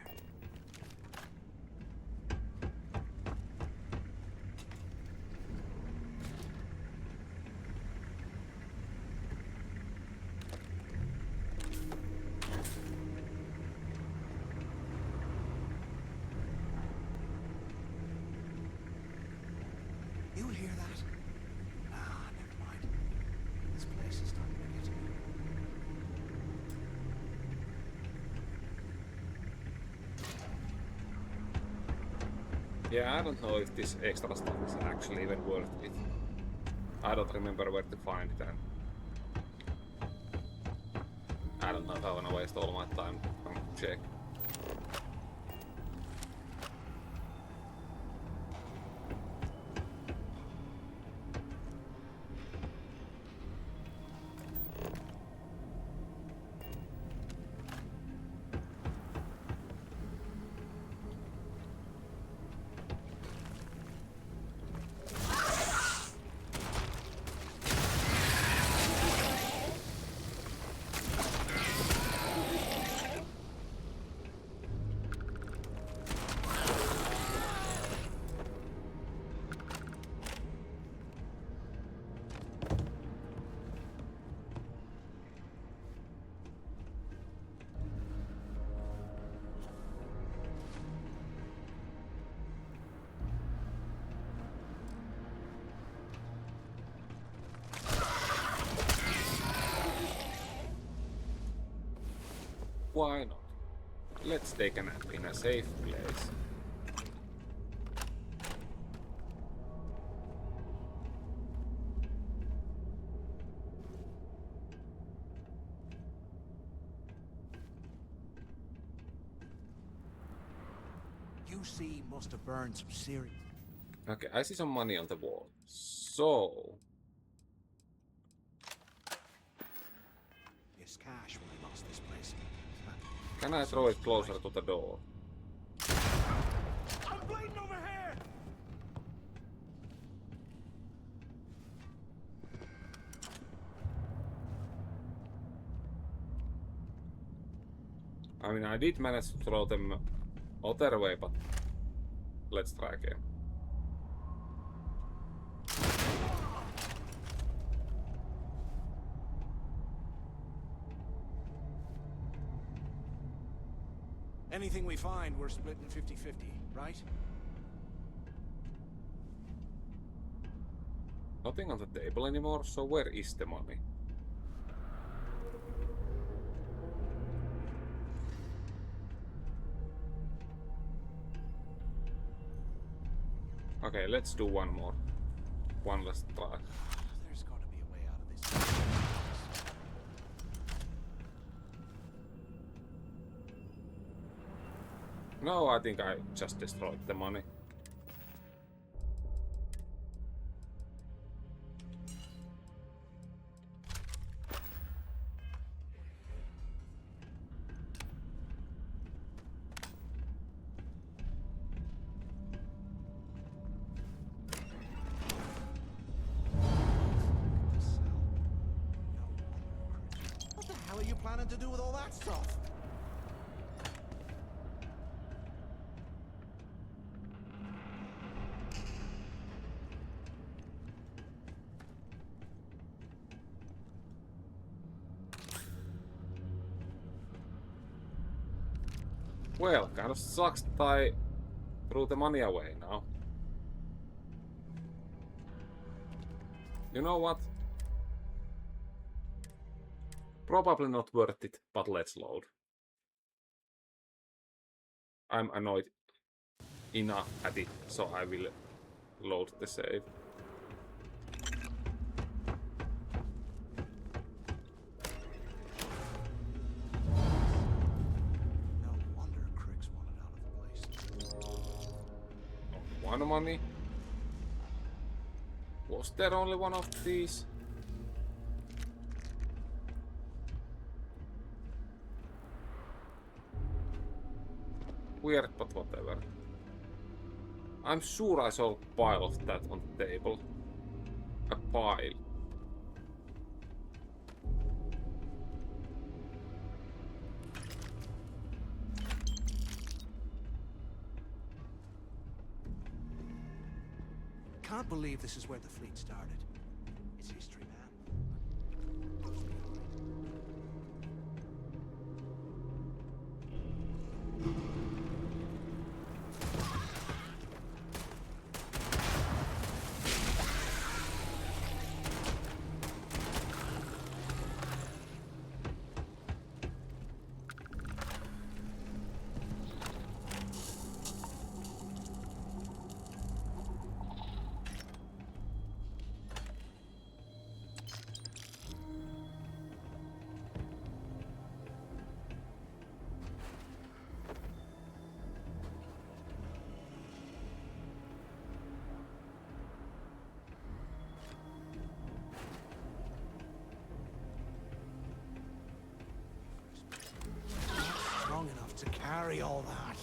You hear that? Ah, never mind. This place is starting to get to me. Yeah, I don't know if this extra stuff is actually even worth it. I don't remember where to find it, and I don't know if I wanna waste all my time on check. Why not? Let's take a nap in a safe place. QC must have burned some serious. Okay, I see some money on the wall. So Yes, cash when I lost this place. Can I throw it closer to the door? I'm bleeding over here! I mean, I did manage to throw them other way, but let's try again. Anything we find, we're splitting 50-50, right? Nothing on the table anymore, so where is the money? Okay, let's do one more. One last try. There's gotta be a way out of this. No, I think I just destroyed the money. What the hell are you planning to do with all that stuff? Well, kind of sucks that I threw the money away now. You know what? Probably not worth it, but let's load. I'm annoyed enough at it, so I will load the save. One money. Was there only one of these? Weird, but whatever. I'm sure I saw a pile of that on the table. A pile. Can't believe this is where the fleet started. It's history, man. Blows me away. Strong enough to carry all that.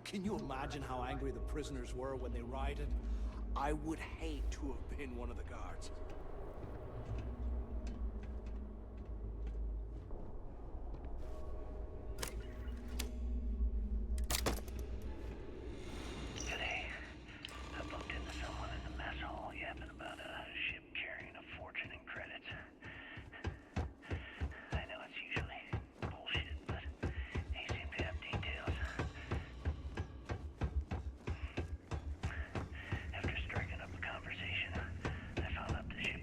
Can you imagine how angry the prisoners were when they rioted? I would hate to have been one of the guards. Today, I bumped into someone in the mess hall yapping about a ship carrying a fortune in credits. I know it's usually bullshit, but he seemed to have details. After striking up a conversation, I found out the ship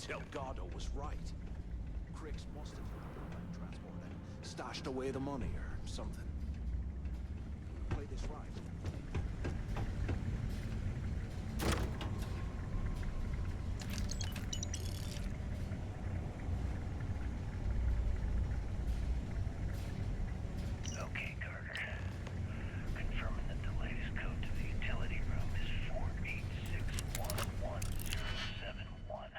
Delgado was right. Crix must have taken the transport and stashed away the money or something. Play this right. Okay, Carter. Confirming that the latest code to the utility room is 4861171.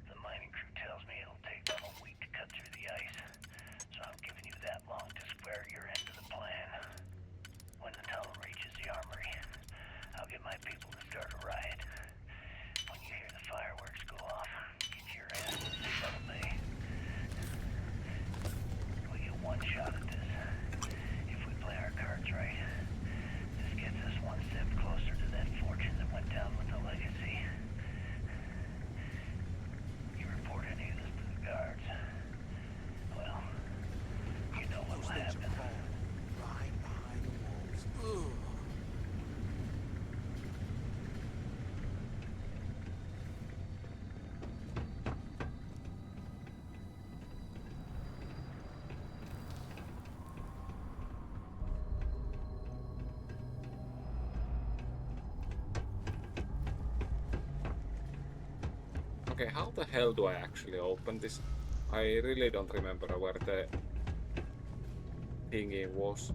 The mining crew tells me it'll take them a week to cut through the ice, so I'm giving you that long to square your end of the plan. When the tunnel reaches the armory, I'll get my people to start a riot. When you hear the fireworks go off, get your ass to the shuttle bay. We get one shot at this. If we play our cards right, this gets us one step closer to that fortune that went down with the legacy. You report any of this to the guards, well, you know what'll happen. Right behind the walls. Ugh. Okay, how the hell do I actually open this? I really don't remember where the thingy was.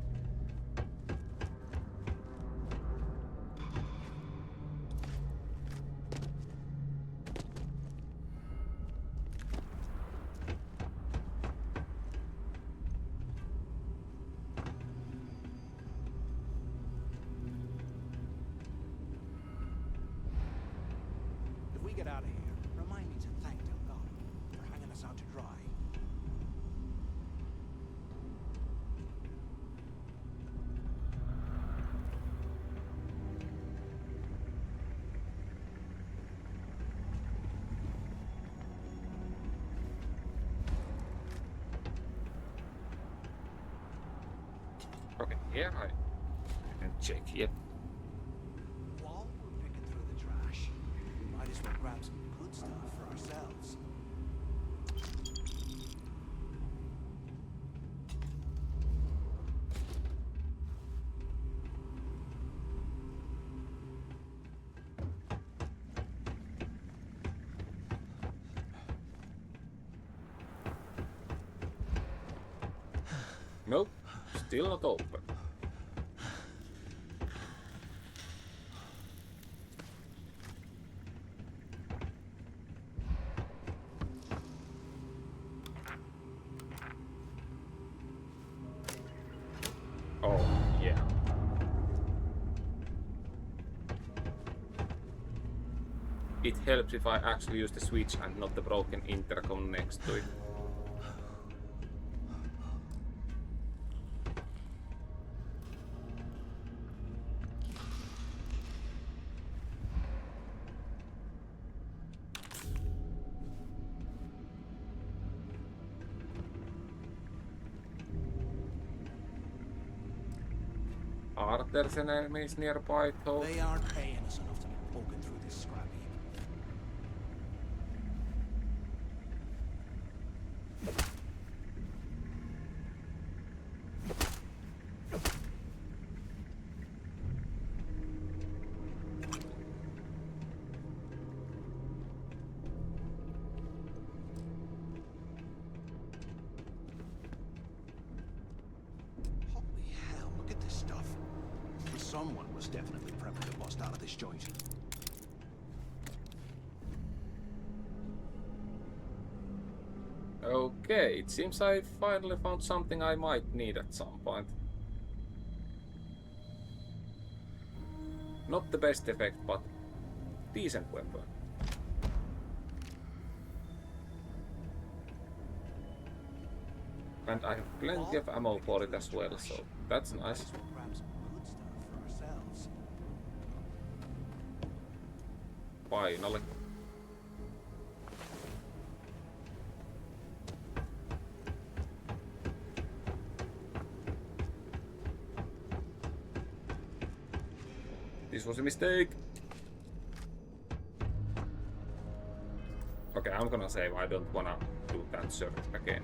If we get out of here, remind me to thank Delgado for hanging us out to dry. Okay, here I can check. Yep. While we're picking through the trash, we might as well grab some good stuff for ourselves. Nope, still not open. Oh, yeah. It helps if I actually use the switch and not the broken intercom next to it. Are there enemies nearby though? They aren't paying us enough to be poking through this scrap heap. Holy hell, look at this stuff. Someone was definitely prepping to bust out of this joint. Okay, it seems I finally found something I might need at some point. Not the best effect, but decent weapon. And I have plenty of ammo for it as well, so that's nice. Finally. This was a mistake. Okay, I'm gonna save. I don't wanna do that circuit again.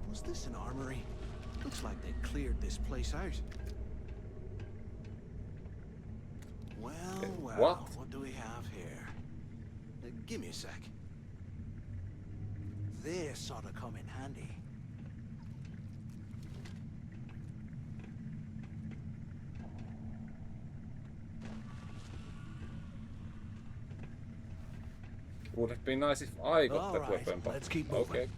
Was this an armory? Looks like they cleared this place out. Well, well, what do we have here? Give me a sec. This ought to come in handy. Would have been nice if I got that weapon, but let's keep moving. Okay.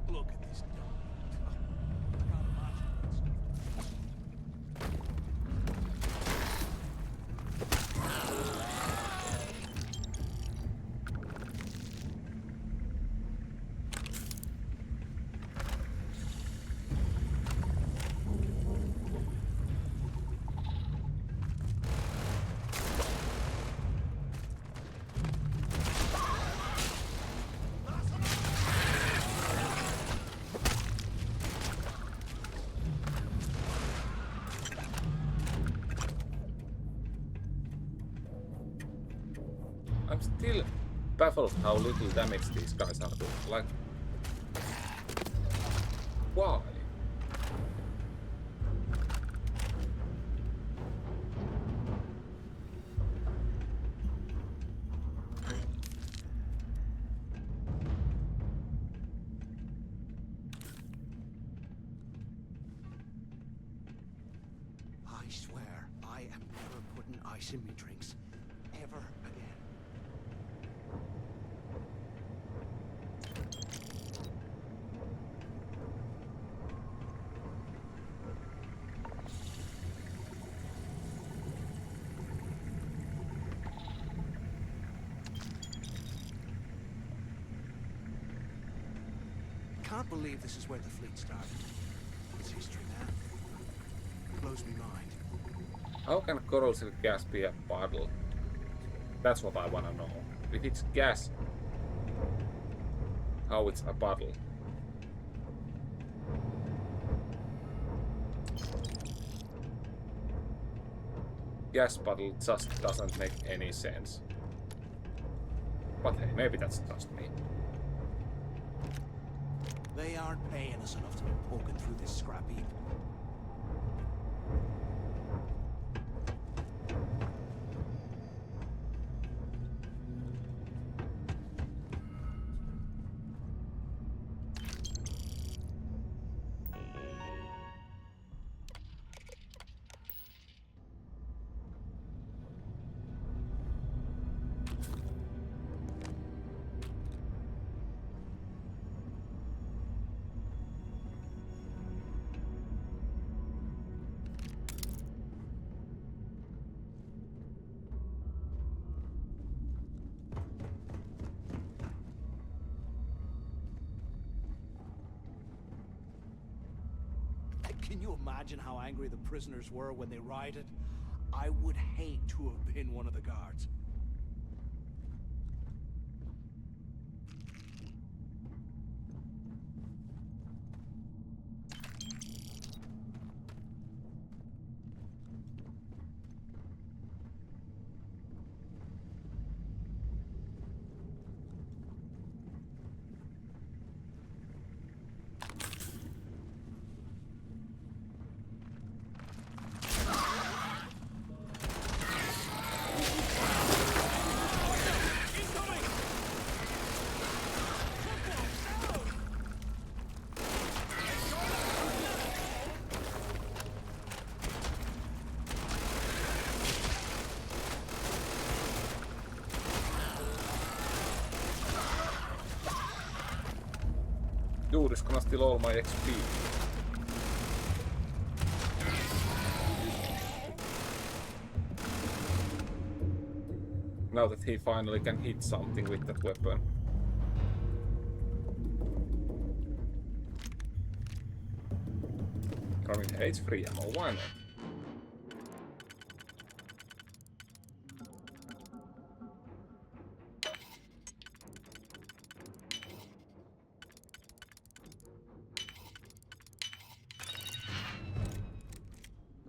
Look at this. I'm still baffled how little damage these guys are doing. Like, why? I swear, I am never putting ice in me drinks. Ever again. Can't believe this is where the fleet started. It's history now. Blows me mind. How can corrosive gas be a puddle? That's what I wanna know. If it's gas, how it's a puddle? Gas puddle just doesn't make any sense. But hey, maybe that's just me. They aren't paying us enough to be poking through this scrap heap. Can you imagine how angry the prisoners were when they rioted? I would hate to have been one of the guards. Dude is gonna steal all my XP. Now that he finally can hit something with that weapon. I mean, hey, it's free ammo, why not?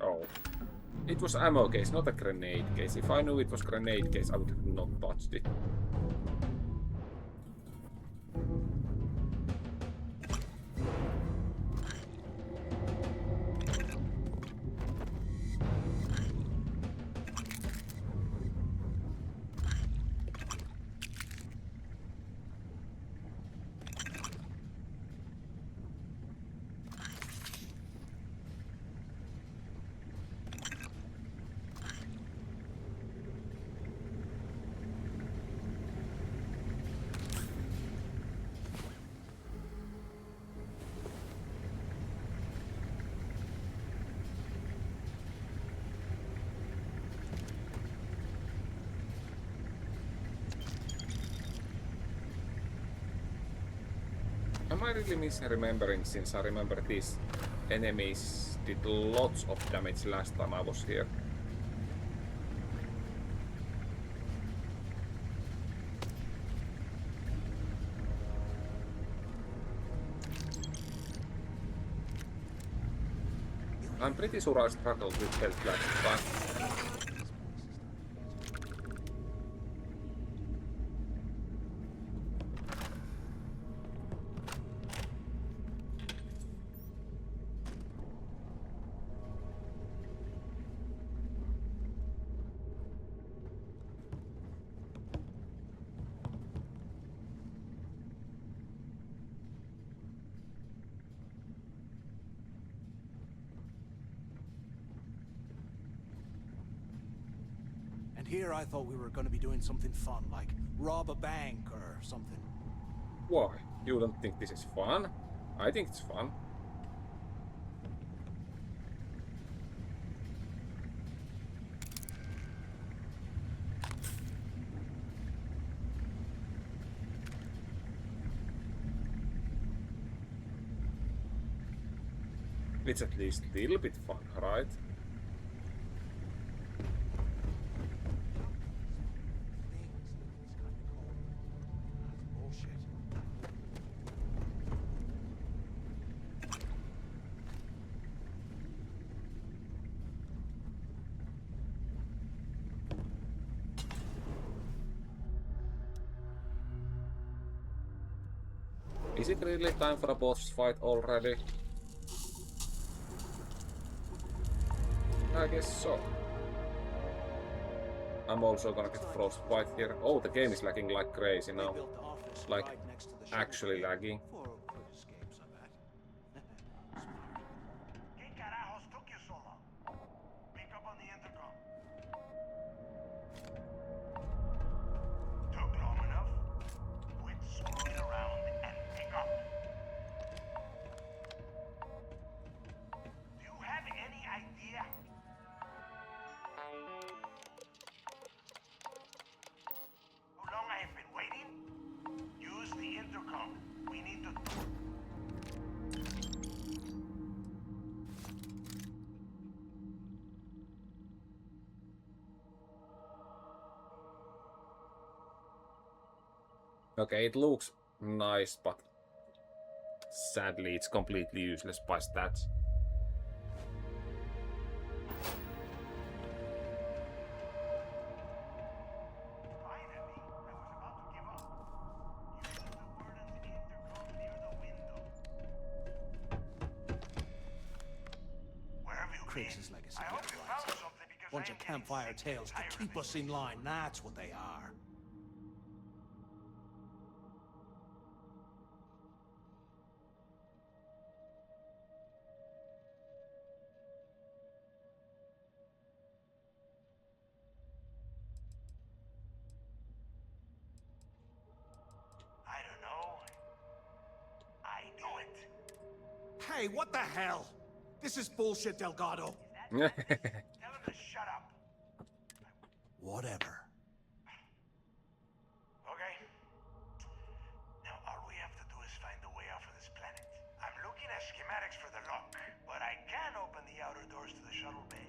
Oh. It was ammo case, not a grenade case. If I knew it was grenade case, I would have not touched it. Am I really misremembering, since I remember these enemies did lots of damage last time I was here? I'm pretty sure I struggled with health last time. Here I thought we were going to be doing something fun, like rob a bank or something. Why? You don't think this is fun? I think it's fun. It's at least a little bit fun, right? Is it really time for a boss fight already? I guess so. I'm also gonna get frostbite here. Oh, the game is lagging like crazy now. Like, actually lagging. Okay, it looks nice, but sadly it's completely useless by stats. Crix's legacy get it right. Bunch of campfire tales to keep us in line, that's what they are. Hey, what the hell? This is bullshit, Delgado. Tell him to shut up. Whatever. Okay. Now all we have to do is find a way off of this planet. I'm looking at schematics for the lock, but I can open the outer doors to the shuttle bay.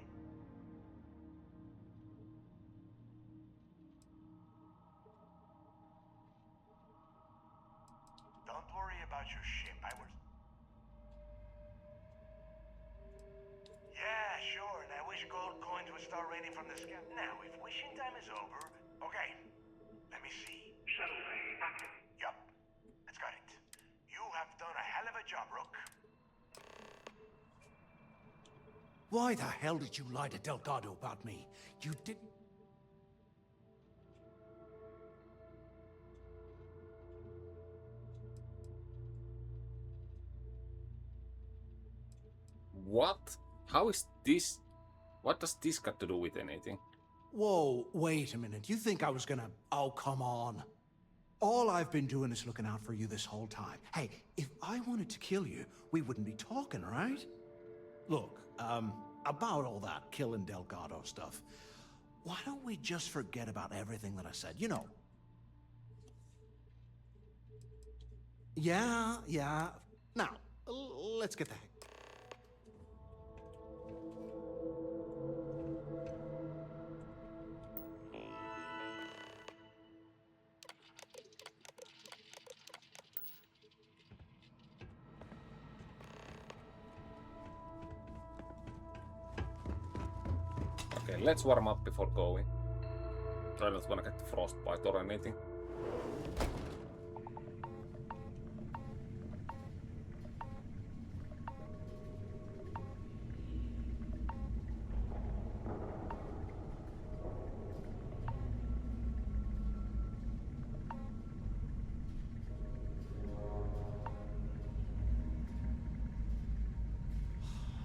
Don't worry about your ship. Yeah, sure, and I wish gold coins would start raining from the sky. Now, if wishing time is over... Okay, let me see. Shuttle bay active. Yup, that's got it. You have done a hell of a job, Rook. Why the hell did you lie to Delgado about me? You didn't... What? How is this? What does this got to do with anything? Whoa, wait a minute. You think I was gonna... Oh, come on. All I've been doing is looking out for you this whole time. Hey, if I wanted to kill you, we wouldn't be talking, right? Look, about all that killing Delgado stuff, why don't we just forget about everything that I said? You know. Yeah. Now, let's get the hang. Okay, let's warm up before going. I don't wanna get frostbite or anything.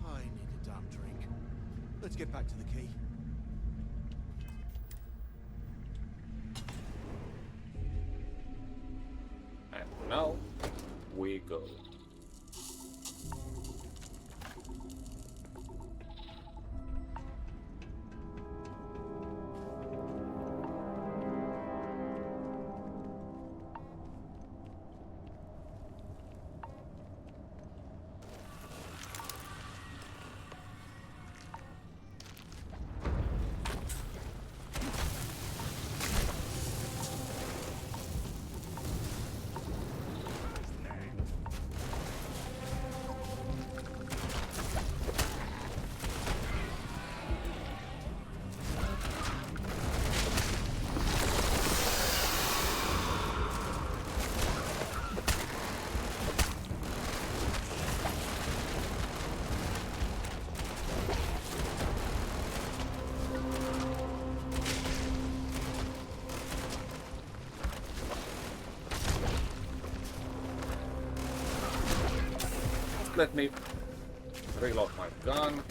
I need a damn drink. Let's get back to the key. And now we go. Let me reload my gun.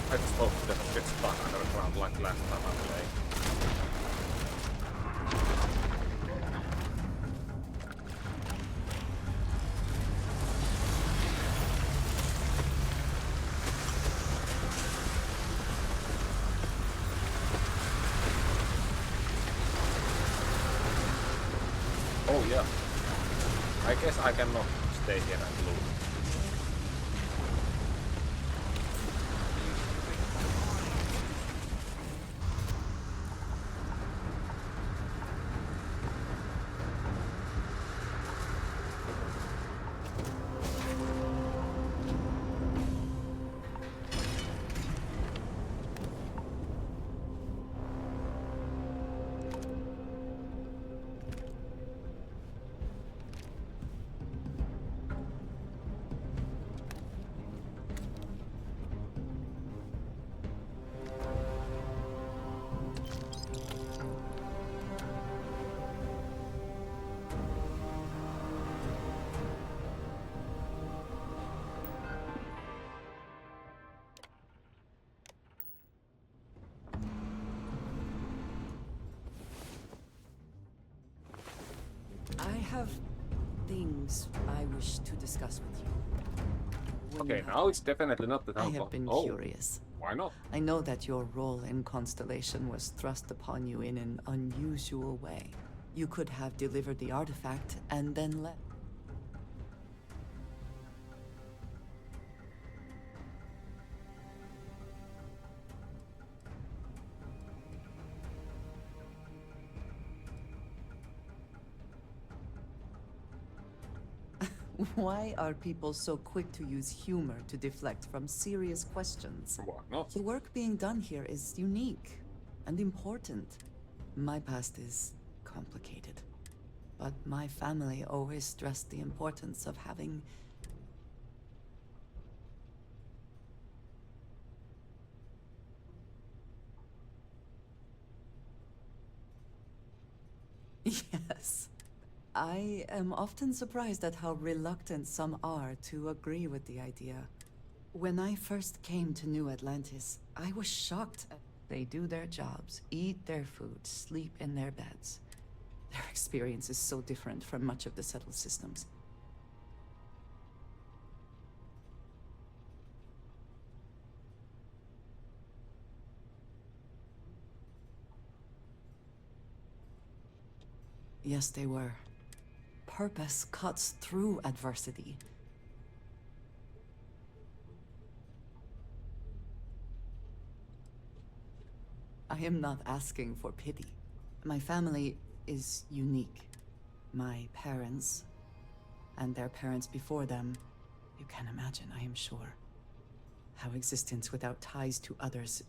I just hope it doesn't get stuck underground like last time I played. Oh yeah. I guess I cannot stay here and loot. wish to discuss with you. Okay, now it's definitely not the I temple. have been Oh, curious. why not? I know that your role in Constellation was thrust upon you in an unusual way. You could have delivered the artifact and then left. Why are people so quick to use humor to deflect from serious questions? Why not? The work being done here is unique and important. My past is complicated, but my family always stressed the importance of having... Yes. I am often surprised at how reluctant some are to agree with the idea. When I first came to New Atlantis, I was shocked. They do their jobs, eat their food, sleep in their beds. Their experience is so different from much of the settled systems. Yes, they were. Purpose cuts through adversity. I am not asking for pity. My family is unique. My parents, and their parents before them, you can imagine, I am sure, how existence without ties to others.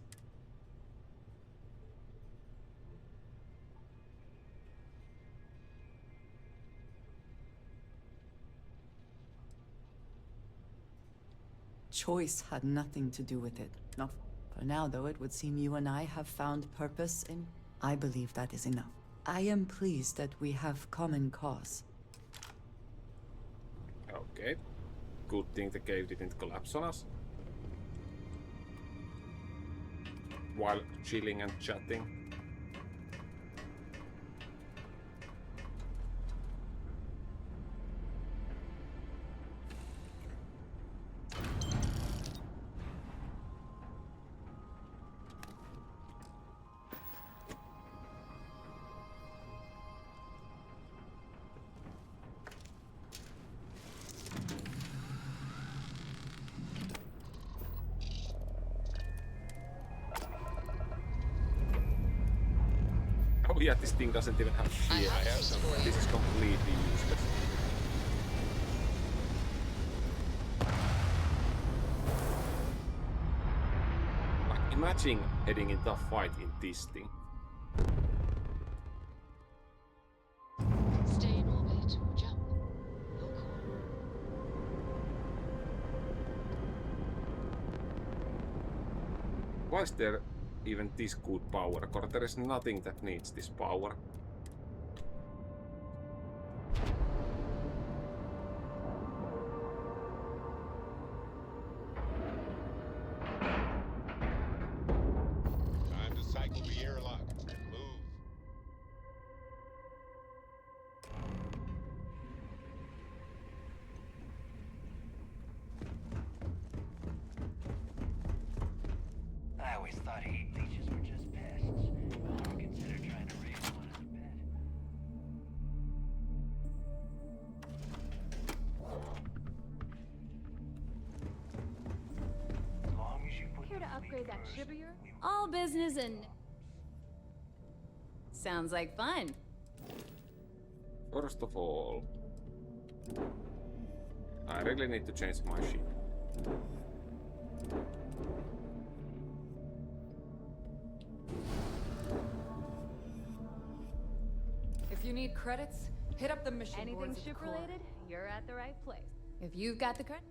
Choice had nothing to do with it. Not for now, though. It would seem you and I have found purpose in... I believe that is enough. I am pleased that we have common cause. Okay. Good thing the cave didn't collapse on us. While chilling and chatting. Oh yeah, this thing doesn't even have shield. I have some. This is completely useless. Like, imagine heading into a fight in this thing. Stay in orbit or jump. Your call. Why is there even this good power core? There is nothing that needs this power. Time to cycle the airlock and move. I always thought hate leeches were just pests. Never considered trying to raise one as a pet. As long as you put Here the to upgrade that first, shibboleth? we will- All business and... Sounds like fun. First of all, I really need to change my ship. If you need credits, hit up the mission Anything boards at the ship core. related, you're at the right place. If you've got the credit,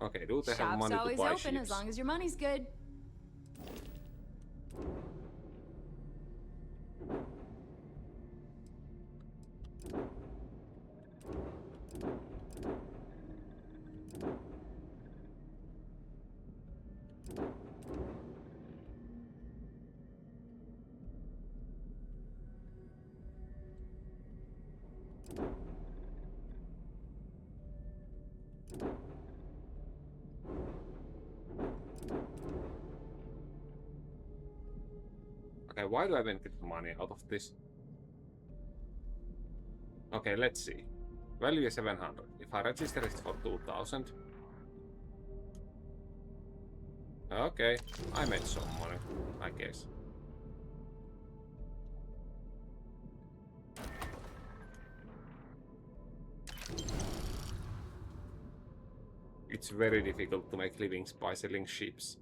Okay, do they have Shop's money to always buy open ships? as long as your money's good. Okay, why do I even get money out of this? Okay, let's see. Value is 700. If I register it for 2000. Okay, I made some money, I guess. It's very difficult to make livings by selling ships.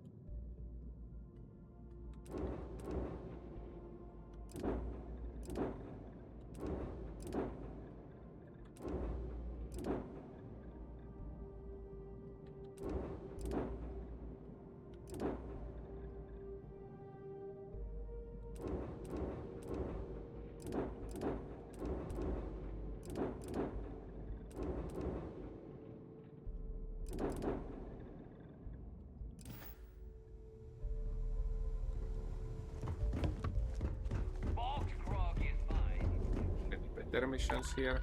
Any better missions here?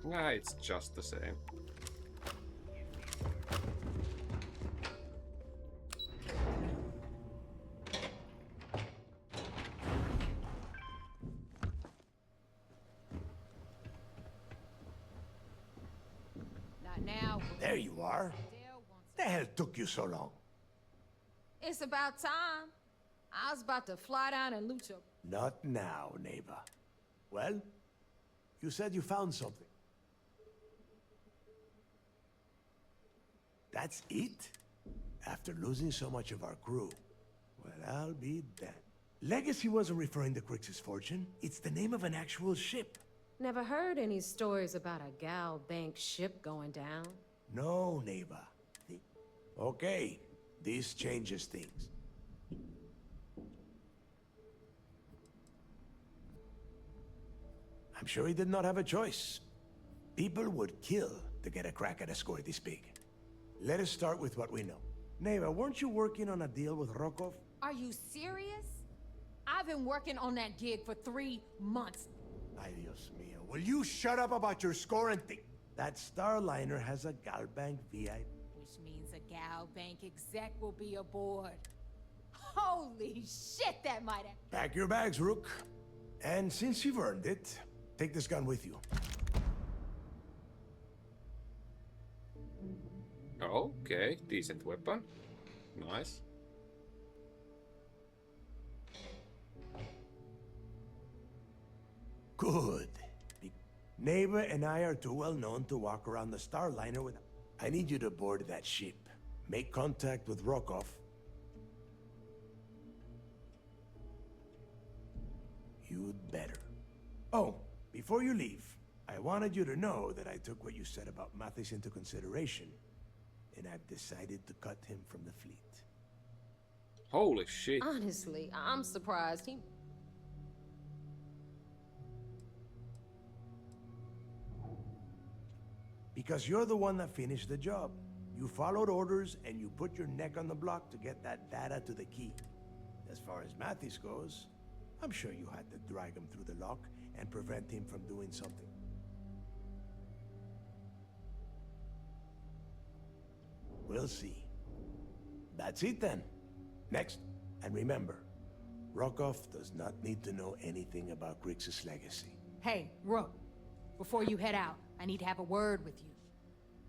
Nah, it's just the same. Not now. There you are. The hell took you so long? It's about time. I was about to fly down and loot your... Not now, neighbor. Well, you said you found something. That's it? After losing so much of our crew? Well, I'll be damned. Legacy wasn't referring to Crix's fortune. It's the name of an actual ship. Never heard any stories about a gal bank ship going down. No, neighbor. Okay, this changes things. I'm sure he did not have a choice. People would kill to get a crack at a score this big. Let us start with what we know. Neighbor, weren't you working on a deal with Rokov? Are you serious? I've been working on that gig for 3 months. Ay, Dios mío. Will you shut up about your score and think? That Starliner has a Galbank VIP. Which means a gal bank exec will be aboard. Holy shit, that might have... Pack your bags, Rook. And since you've earned it, take this gun with you. Okay, decent weapon. Nice. Good. Neighbor and I are too well known to walk around the Starliner without... I need you to board that ship. Make contact with Rokov. You'd better. Oh, before you leave, I wanted you to know that I took what you said about Mathis into consideration, and I've decided to cut him from the fleet. Holy shit. Honestly, I'm surprised he... Because you're the one that finished the job. You followed orders and you put your neck on the block to get that data to the key. As far as Mathis goes, I'm sure you had to drag him through the lock and prevent him from doing something. We'll see. That's it then. Next. And remember, Rokov does not need to know anything about Grix's legacy. Hey, Rook, before you head out, I need to have a word with you.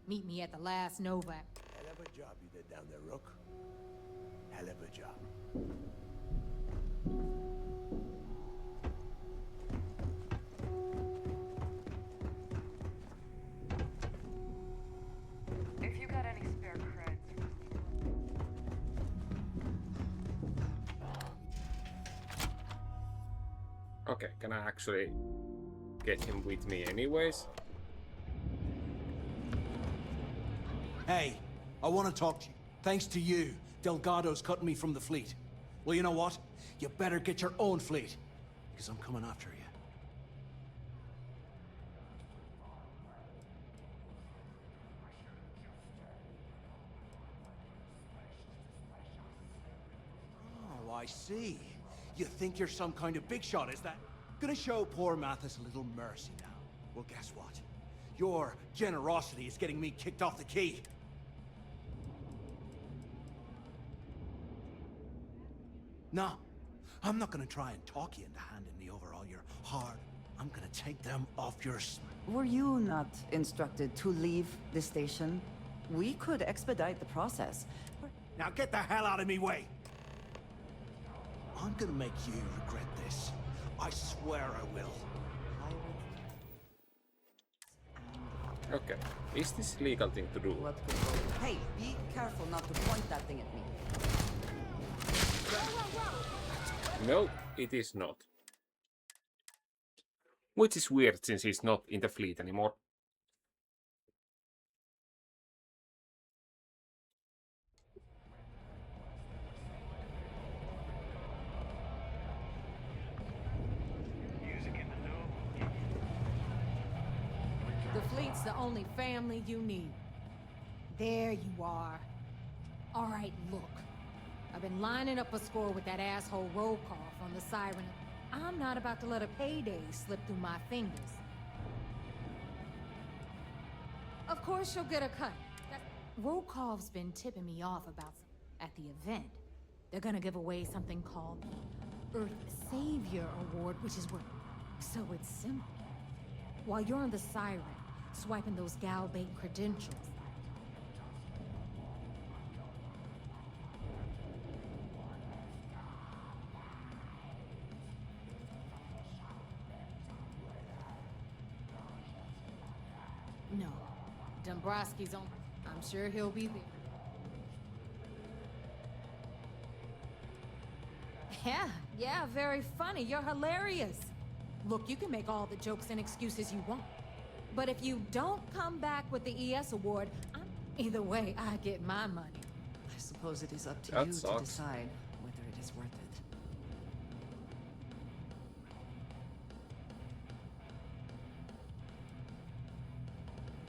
Meet me at the last Nova. Hell of a job you did down there, Rook. Hell of a job. If you got any spare creds. Okay, can I actually get him with me anyways? Hey, I want to talk to you. Thanks to you, Delgado's cutting me from the fleet. Well, you know what? You better get your own fleet, because I'm coming after you. Oh, I see. You think you're some kind of big shot, is that? Gonna show poor Mathis a little mercy now. Well, guess what? Your generosity is getting me kicked off the key. No, I'm not gonna try and talk you into handing me over all your hard. I'm gonna take them off your... Were you not instructed to leave the station? We could expedite the process. Now get the hell out of me way! I'm gonna make you regret this. I swear I will. Okay, is this legal thing to do? Hey, be careful not to point that thing at me. No, it is not. Which is weird since he's not in the fleet anymore. The fleet's the only family you need. There you are. All right, look. I've been lining up a score with that asshole Rokoff on the Siren. I'm not about to let a payday slip through my fingers. Of course you'll get a cut. Rokoff's been tipping me off about at the event. They're gonna give away something called the Earth Savior Award, which is worth. So it's simple. While you're on the Siren, swiping those gal bait credentials. No. Dombrowski's on. I'm sure he'll be there. Yeah, very funny. You're hilarious. Look, you can make all the jokes and excuses you want. But if you don't come back with the ES award, either way, I get my money. I suppose it is up to That you sucks. to decide whether it is worth it.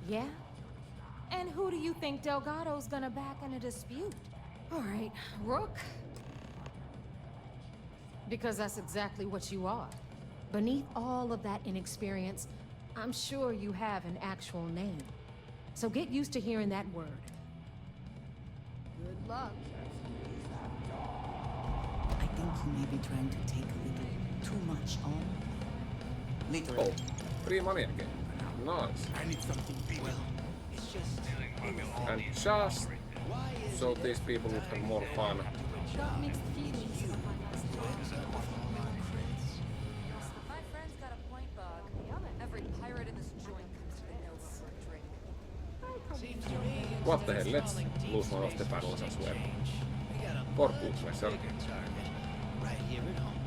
Yeah? And who do you think Delgado's gonna back in a dispute? All right, Rook. Because that's exactly what you are. Beneath all of that inexperience, I'm sure you have an actual name. So get used to hearing that word. Good luck. I think you may be trying to take a little too much on. Literally. Oh, free money again. Nice. I need something big. Well, it's just... And just so these people would have more fun. Mixed feelings about my last my friend's got a point, Bug. Every pirate in this joint comes to the Nova for a drink. What the hell, let's lose one of the battles as well. For good measure. Right here at home.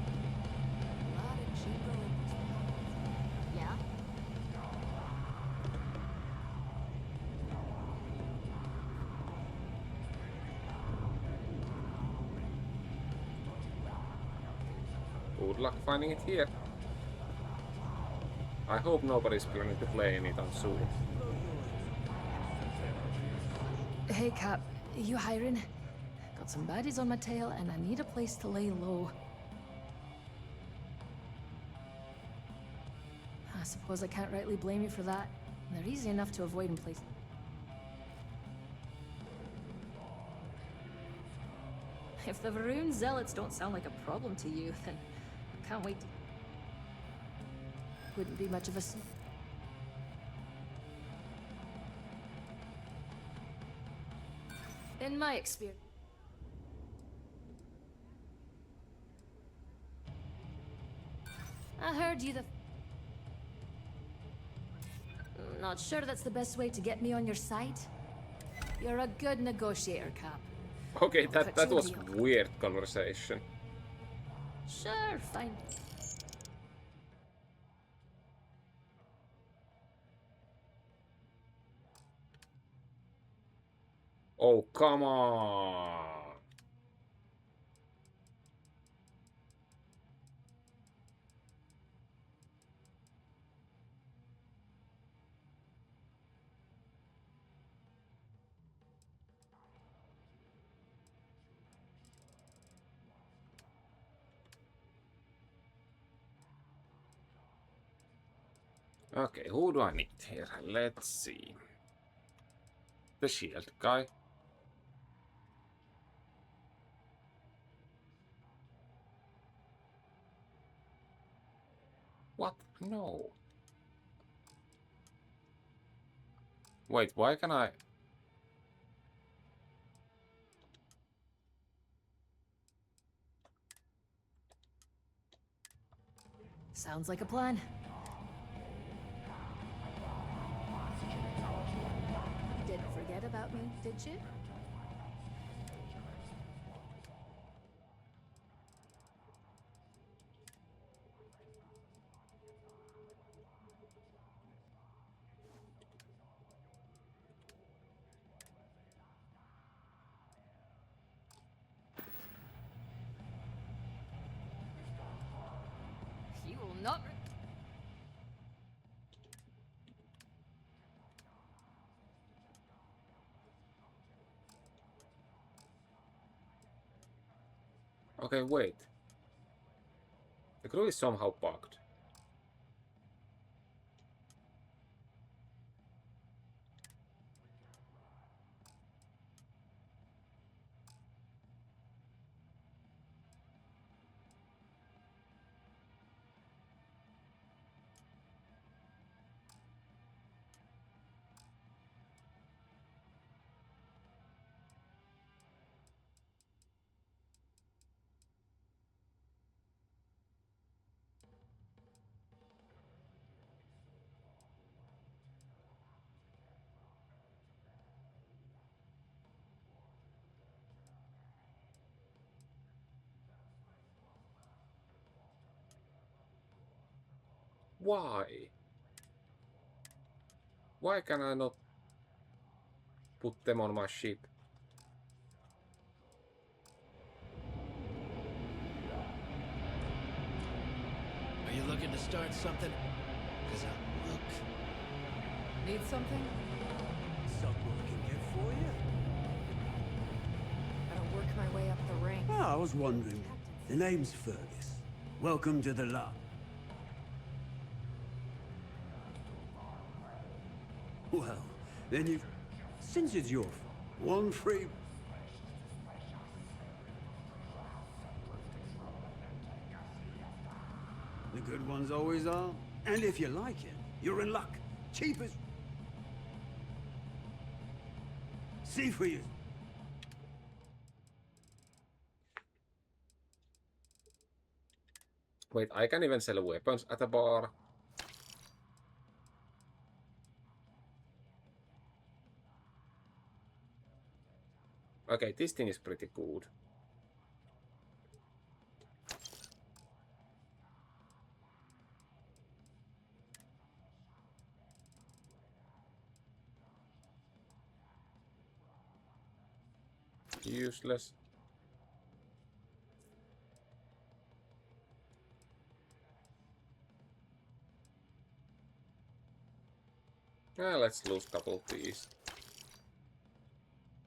Yeah? Good luck finding it here. I hope nobody's planning to play anytime soon. Hey, Cap. You hiring? Got some baddies on my tail, and I need a place to lay low. I suppose I can't rightly blame you for that. They're easy enough to avoid in places. If the Varun Zealots don't sound like a problem to you, then I can't wait to... Wouldn't be much of a... In my experience... I heard you the... Not sure that's the best way to get me on your side. You're a good negotiator, Cap. Okay, that was weird conversation. Sure, fine. Oh, come on! Okay, who do I need here? Let's see. The shield guy. No. Wait, why can I... Sounds like a plan. Didn't forget about me, did you? You will not. Okay, wait. The crew is somehow bugged. Why? Why can I not put them on my ship? Are you looking to start something? Because look. Need something? Something we can get for you? Gotta work my way up the ranks. Ah, I was wondering. The name's Fergus. Welcome to the lot. Well, then you... Since it's your fault, one free... The good ones always are. And if you like it, you're in luck. Cheap as... See for you. Wait, I can even sell weapons at a bar. Okay, this thing is pretty good. Useless. Let's lose a couple of these.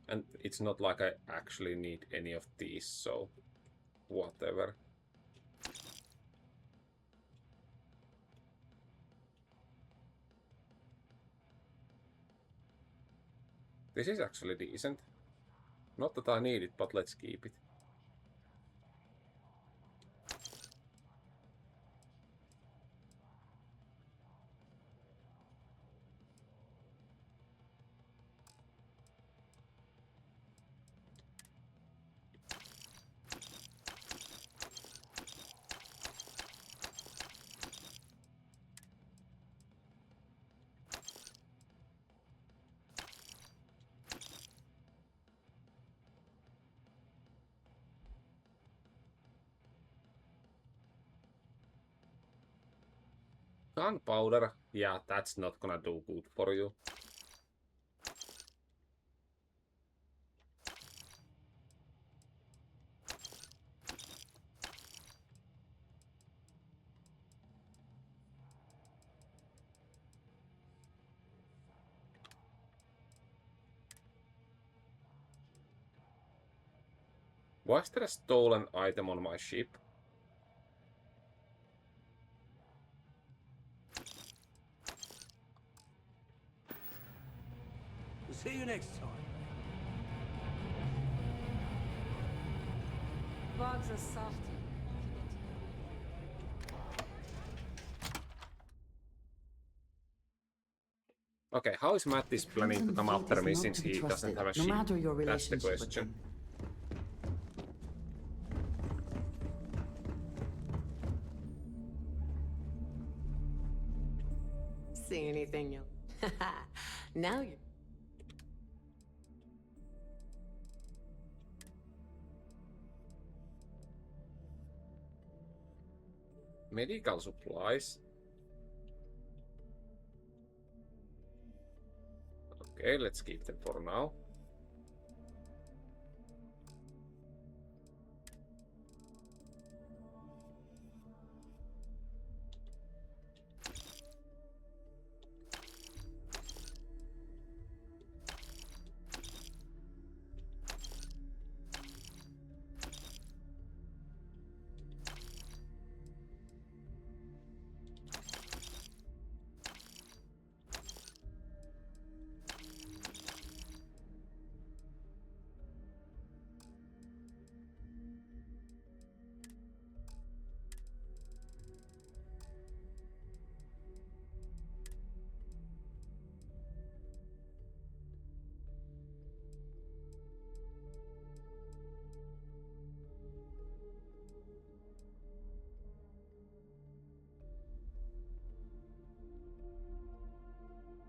And it's not like I actually need any of these, so whatever. This is actually decent. Not that I need it, but let's keep it. Gunpowder, yeah, that's not gonna do good for you. Was there a stolen item on my ship? See you next time. Bugs are soft. Okay, how is Mattis planning to come after me since he doesn't have a shield? No matter your That's the relationship with question. them. See anything you... Now you... Medical supplies. Okay, let's keep them for now.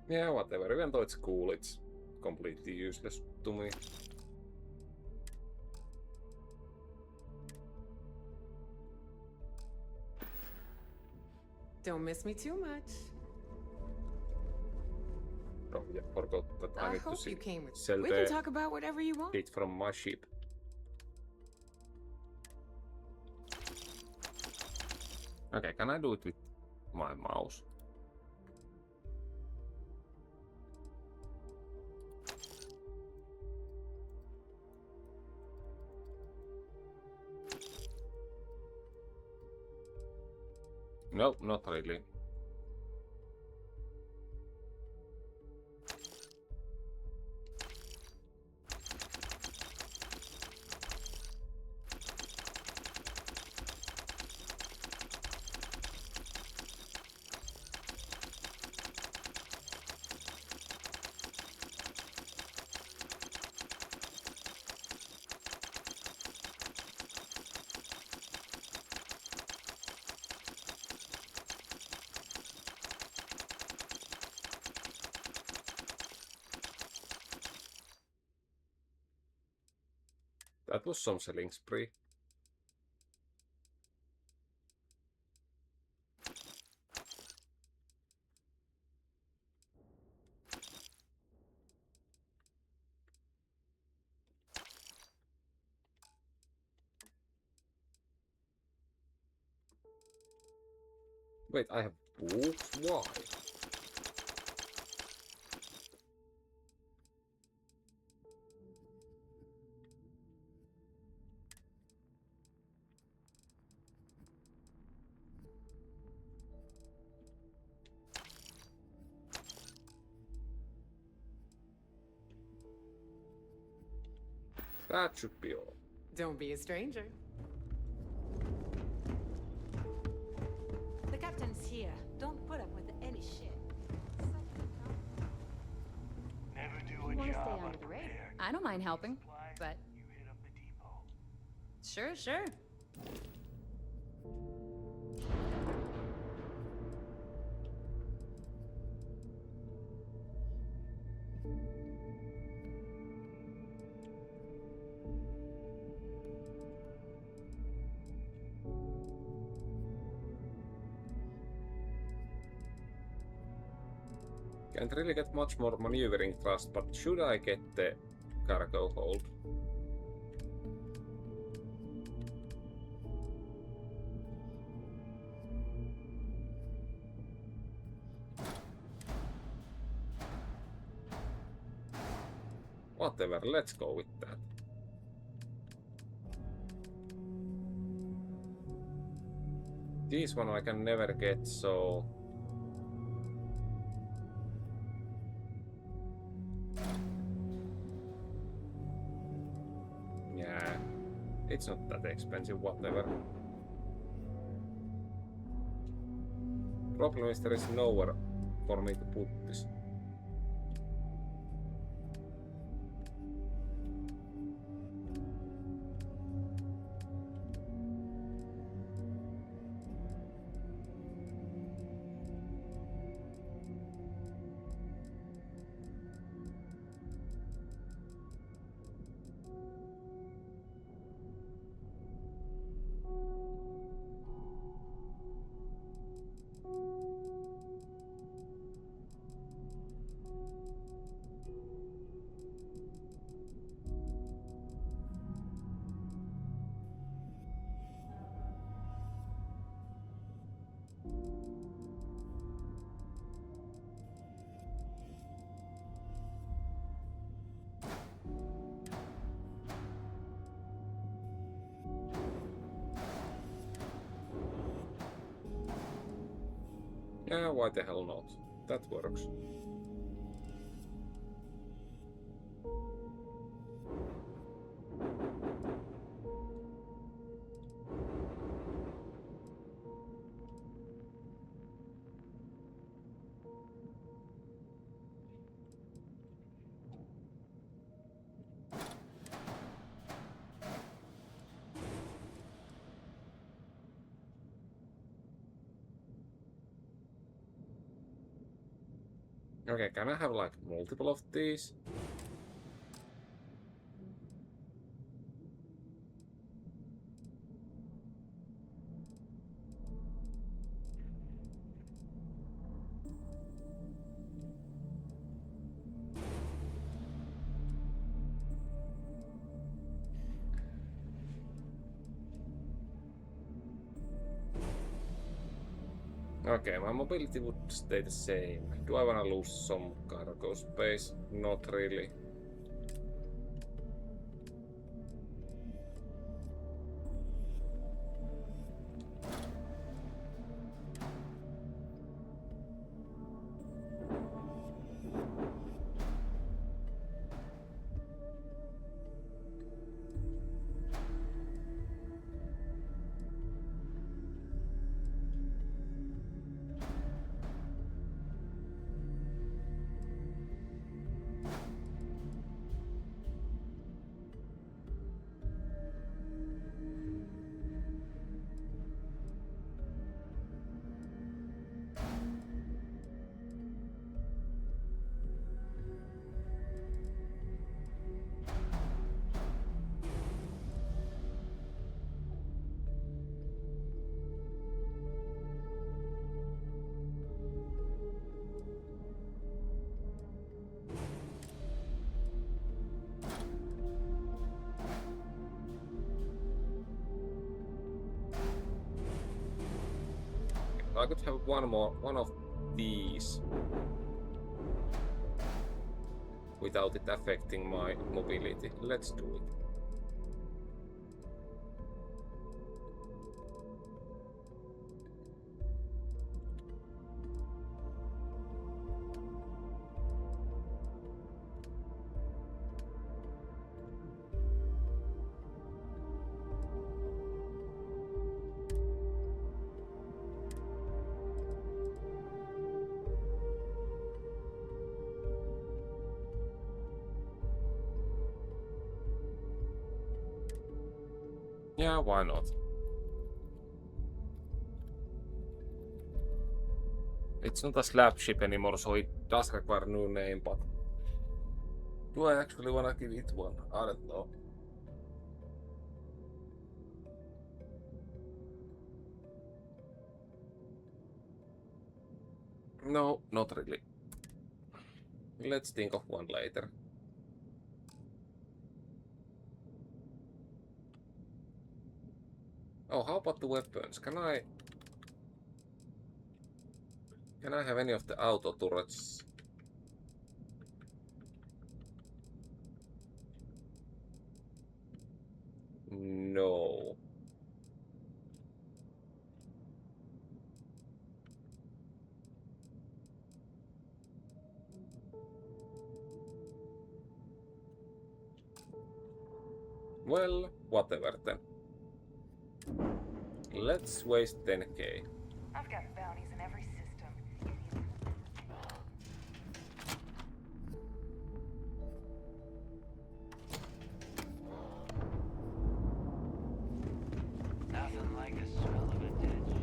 Yeah, whatever. Even though it's cool, it's completely useless to me. Don't miss me too much. Oh yeah, forgot that I need to hope you came with... sell We can talk about whatever you want. it from my ship. Okay, can I do it with my mouse? Nope, not really. That was some selling spree. Wait, I have books? Why? That should be all. Don't be a stranger. The captain's here. Don't put up with any shit. Never do You a want to stay job under the radar? unprepared. I don't mind helping, but... You hit up the depot. Sure. Can't really get much more maneuvering thrust, but should I get the cargo hold? Whatever, let's go with that. This one I can never get, so... Yeah, it's not that expensive, whatever. Problem is there is nowhere for me to put this. Yeah, why the hell not? That works. Okay, can I have like multiple of these? Okay, my mobility would stay the same. Do I wanna lose some cargo space? Not really. I could have one of these without it affecting my mobility. Let's do it. Yeah, why not? It's not a slab ship anymore, so it does require new name, but do I actually wanna give it one? I don't know. No, not really. Let's think of one later. Oh, how about the weapons? Can I have any of the auto turrets? No. Well, whatever then. Let's waste 10k. I've got bounties in every system. Nothing like the smell of a dead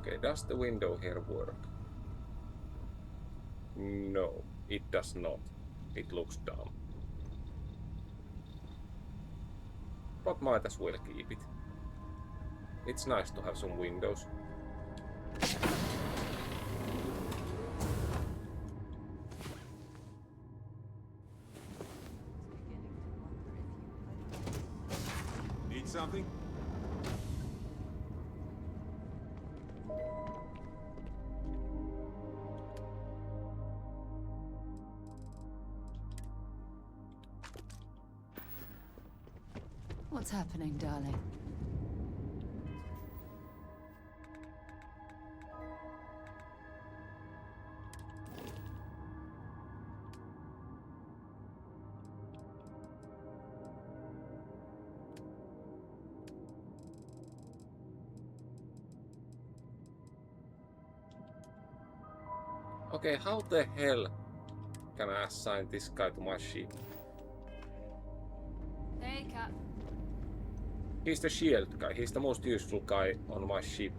Okay, does the window here work? No, it does not. It looks dumb. But might as well keep it. It's nice to have some windows. Need something? What's happening, darling? Okay, how the hell can I assign this guy to my ship? Hey, Cap. He's the shield guy. He's the most useful guy on my ship.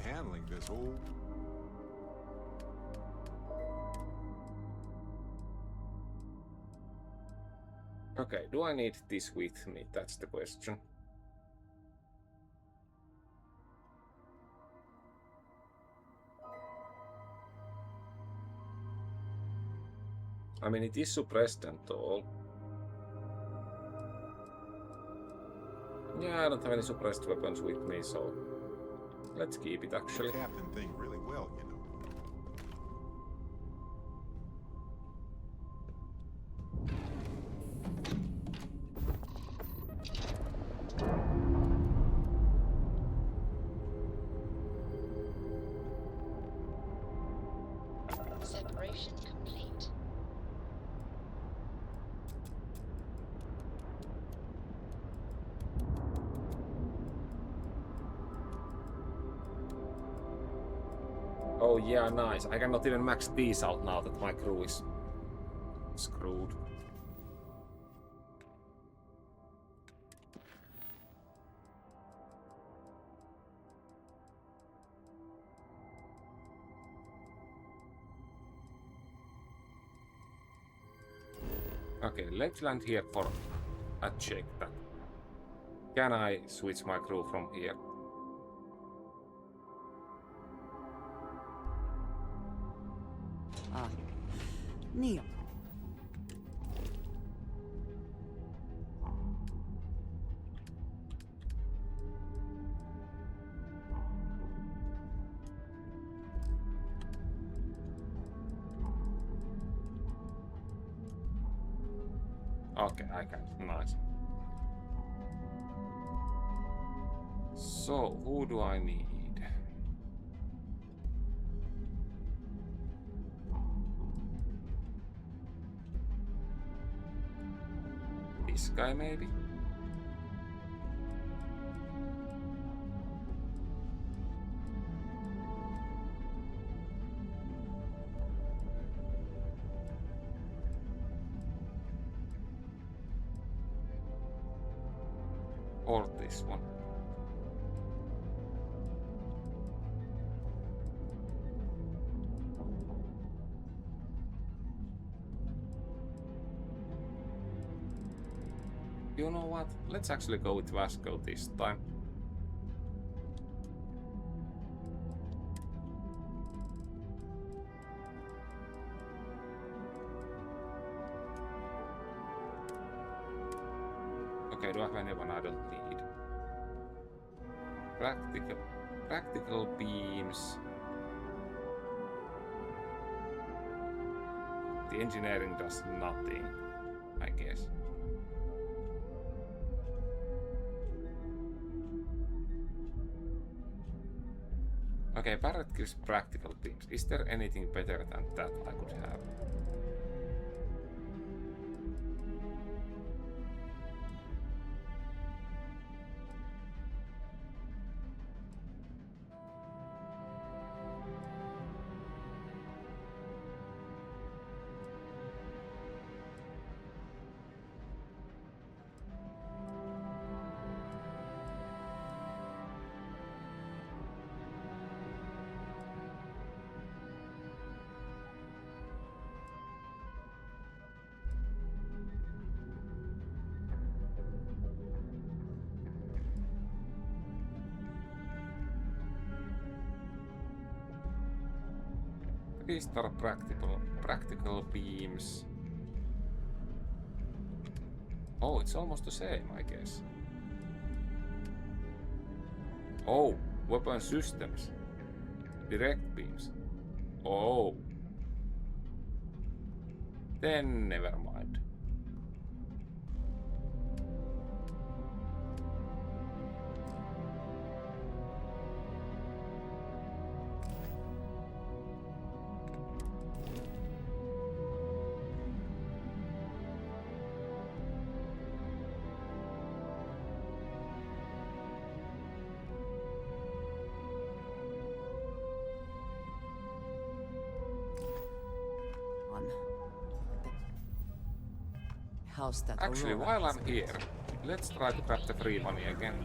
Handling this whole... Okay, do I need this with me? That's the question. I mean, it is suppressed and all. Yeah, I don't have any suppressed weapons with me, so let's keep it actually. The captain thing really well, you know. Separation complete. Oh yeah, nice. I cannot even max these out now that my crew is screwed. Okay, let's land here for a check that. Can I switch my crew from here? Ah. Neil. Okay, I can. Nice. So, who do I need? This guy, maybe? Or this one. You know what? Let's actually go with Vasco this time. Okay, do I have anyone I don't need? Practical beams. The engineering does nothing, I guess. Okay, Barrett gives practical beams. Is there anything better than that I could have? These are practical beams. Oh, it's almost the same, I guess. Oh, weapon systems. Direct beams. Oh. Then never mind. House that Actually, Aurora while has I'm here, let's try to grab the free money again.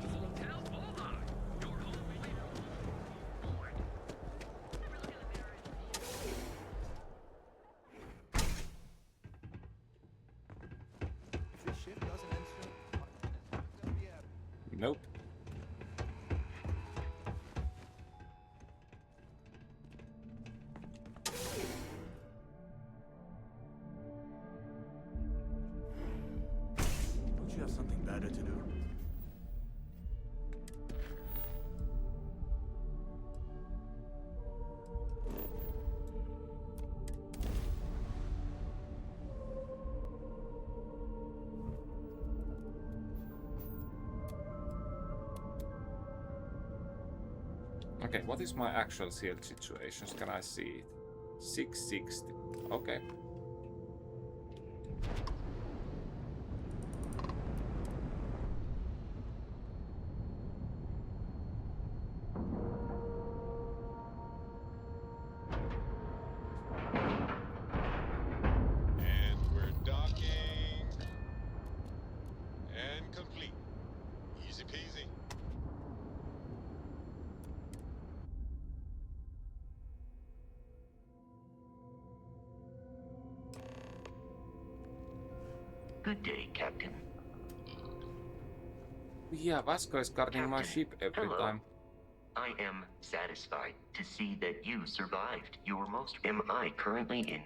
Nope. Don't you have something better to do? Okay, what is my actual shield situations? Can I see it? 660. Okay. And we're docking. And complete. Easy peasy. Good day, Captain. Yeah, Vasco is guarding my ship every Hello. time. I am satisfied to see that you survived your most... Am I currently in?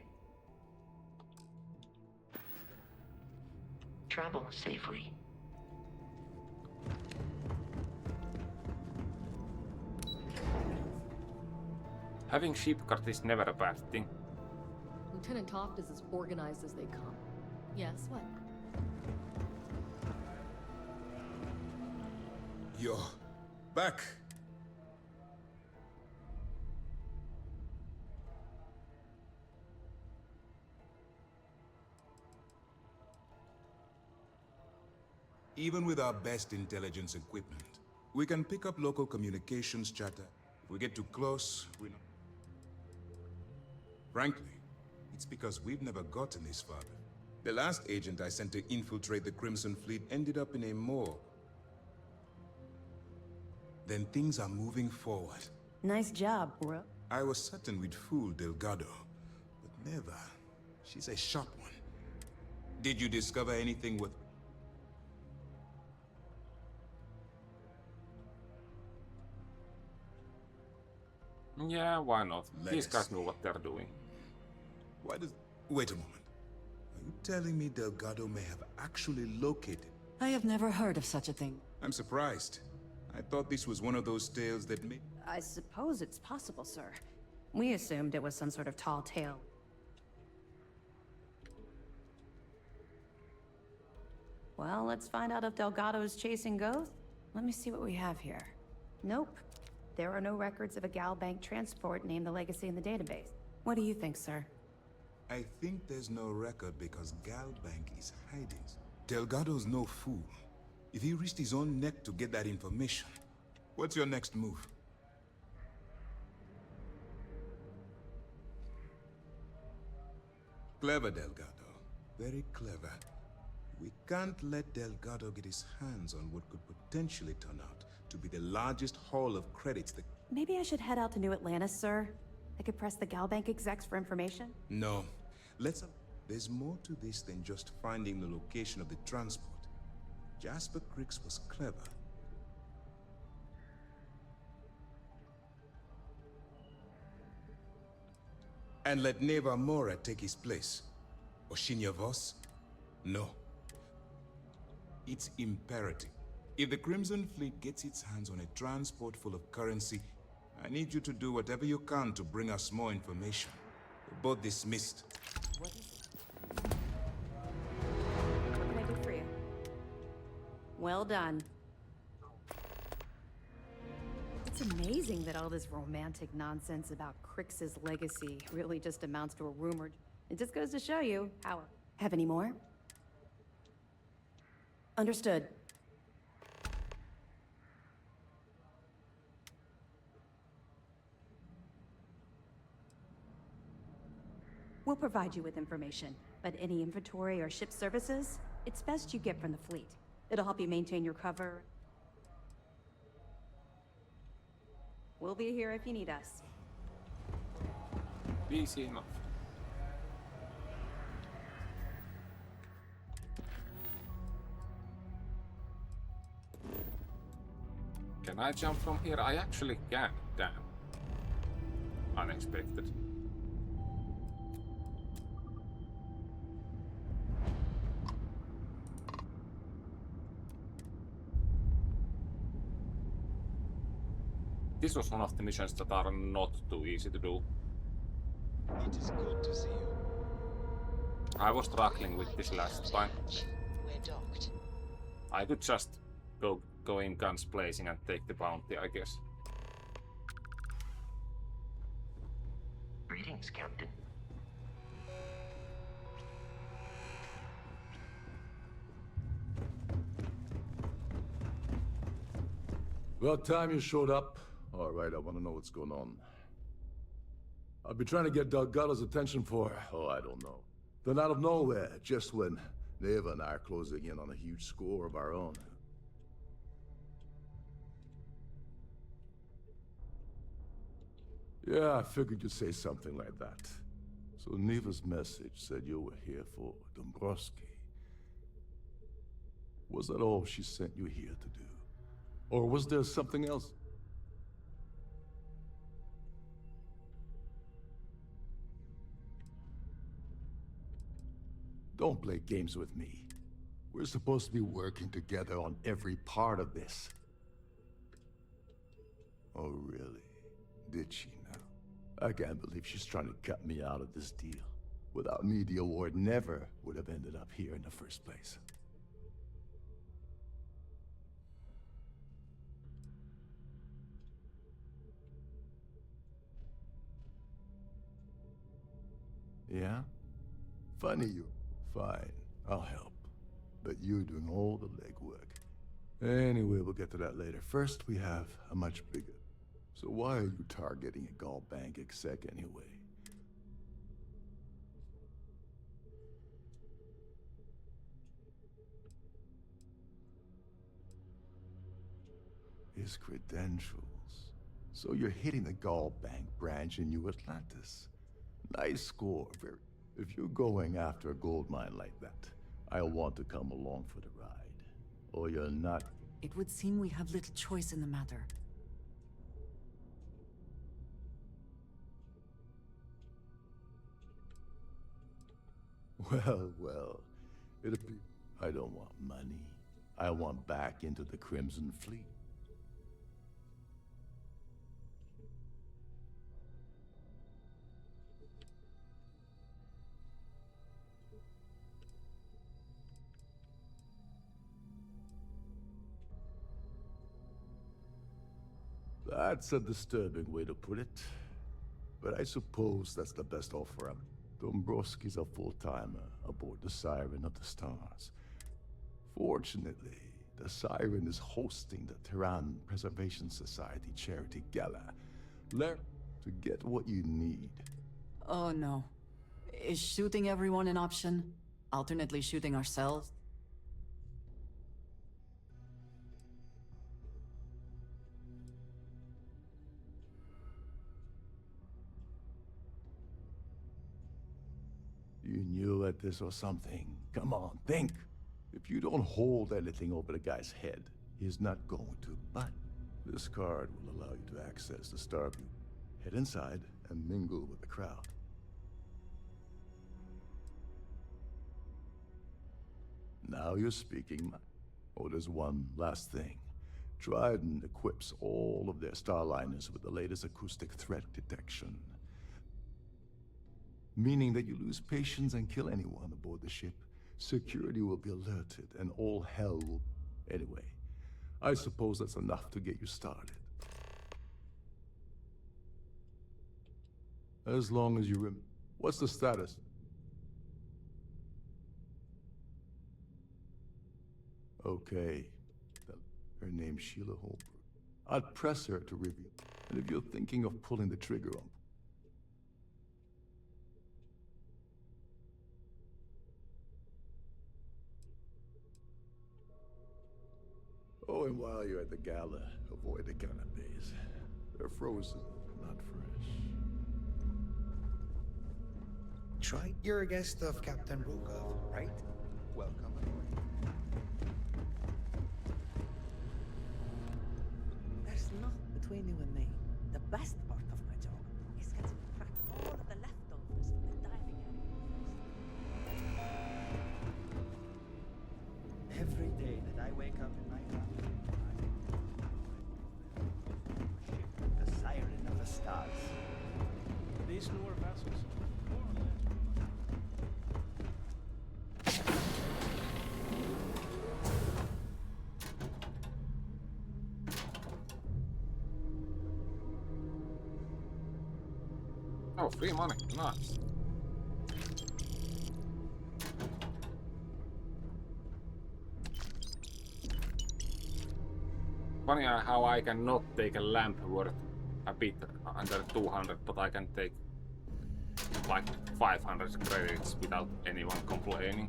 Travel safely. Having ship guard is never a bad thing. Lieutenant Toft is as organized as they come. Yes, what? You're back. Even with our best intelligence equipment, we can pick up local communications chatter. If we get too close, we know. Frankly, it's because we've never gotten this far. The last agent I sent to infiltrate the Crimson Fleet ended up in a morgue. Then things are moving forward. Nice job, bro. I was certain we'd fool Delgado, but never. She's a sharp one. Did you discover anything with... Yeah, why not? These Let's guys know what they're doing. Why does... Wait a moment. Are you telling me Delgado may have actually located... I have never heard of such a thing. I'm surprised. I thought this was one of those tales that made... I suppose it's possible, sir. We assumed it was some sort of tall tale. Well, let's find out if Delgado's chasing ghosts. Let me see what we have here. Nope. There are no records of a Gal Bank transport named the Legacy in the database. What do you think, sir? I think there's no record because Gal Bank is hiding. Delgado's no fool. If he risked his own neck to get that information, what's your next move? Clever, Delgado. Very clever. We can't let Delgado get his hands on what could potentially turn out to be the largest haul of credits that... Maybe I should head out to New Atlantis, sir. I could press the Gal Bank execs for information. No. Let's... There's more to this than just finding the location of the transport. Jasper Cricks was clever. And let Neva Mora take his place. Oshinya Voss? No. It's imperative. If the Crimson Fleet gets its hands on a transport full of currency, I need you to do whatever you can to bring us more information. We're both dismissed. What can I do for you? Well done. It's amazing that all this romantic nonsense about Crix's legacy really just amounts to a rumor. It just goes to show you how... Have any more? Understood. We'll provide you with information, but any inventory or ship services, it's best you get from the fleet. It'll help you maintain your cover. We'll be here if you need us. Easy enough. Can I jump from here? I actually can. Damn. Unexpected. This was one of the missions that are not too easy to do. It is good to see you. I was struggling with this last time. We're docked. I could just go in guns blazing and take the bounty, I guess. Greetings, Captain. About time you showed up. All right, I want to know what's going on. I've been trying to get Delgado's attention for, I don't know. Then out of nowhere, just when Neva and I are closing in on a huge score of our own. Yeah, I figured you'd say something like that. So Neva's message said you were here for Dombrowski. Was that all she sent you here to do? Or was there something else? Don't play games with me. We're supposed to be working together on every part of this. Oh, really? Did she now? I can't believe she's trying to cut me out of this deal. Without me, the award never would have ended up here in the first place. Yeah? Funny you. Fine, I'll help. But you're doing all the legwork. Anyway, we'll get to that later. First, we have a much bigger... So why are you targeting a Gall Bank exec anyway? His credentials. So you're hitting the Gall Bank branch in New Atlantis. Nice score, very... If you're going after a gold mine like that, I'll want to come along for the ride. Or you're not... It would seem we have little choice in the matter. Well, it'd be... I don't want money. I want back into the Crimson Fleet. That's a disturbing way to put it. But I suppose that's the best offer. Dombrowski's a full-timer aboard the Siren of the Stars. Fortunately, the Siren is hosting the Tehran Preservation Society charity gala. Learn to get what you need. Oh no. Is shooting everyone an option? Alternately shooting ourselves? You knew at this or something. Come on, think. If you don't hold anything over the guy's head, he's not going to. But this card will allow you to access the Starfield. Head inside and mingle with the crowd. Now you're speaking. Oh, there's one last thing. Trident equips all of their starliners with the latest acoustic threat detection. Meaning that you lose patience and kill anyone aboard the ship, security will be alerted and all hell will... Anyway, I suppose that's enough to get you started. As long as you What's the status? Okay. Her name's Sheila Holbrook. I'd press her to reveal. And if you're thinking of pulling the trigger on... Oh, and while you're at the gala, avoid the canapes. They're frozen, not fresh. Try. You're a guest of Captain Rokov, right? Welcome aboard. There's naught between you and me. The best part of my job is getting to crack all of the leftovers from the diving area. Every day that I wake up in my family, the siren of the stars. These newer vessels, more or less. Oh, free money. Nice. Funny how I cannot take a lamp worth a bit under 200, but I can take like 500 credits without anyone complaining.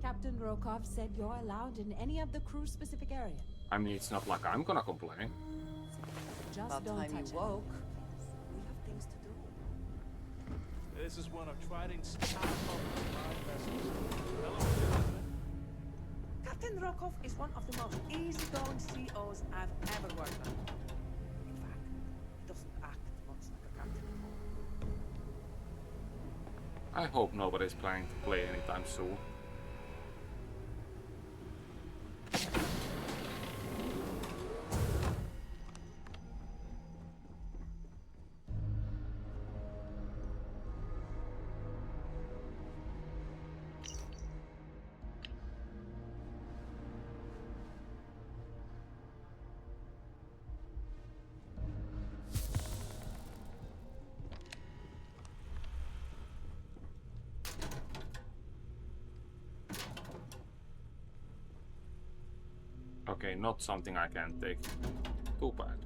Captain Rokov said you're allowed in any of the crew-specific areas. I mean, it's not like I'm gonna complain. Just About don't time touch you woke. We have things to do. This is one of Trident's top vessels. Hello, isn't it? Captain Rokov is one of the most easygoing COs I've ever worked on. In fact, he doesn't act much like a captain anymore. I hope nobody's planning to play anytime soon. Okay, not something I can take. Too bad.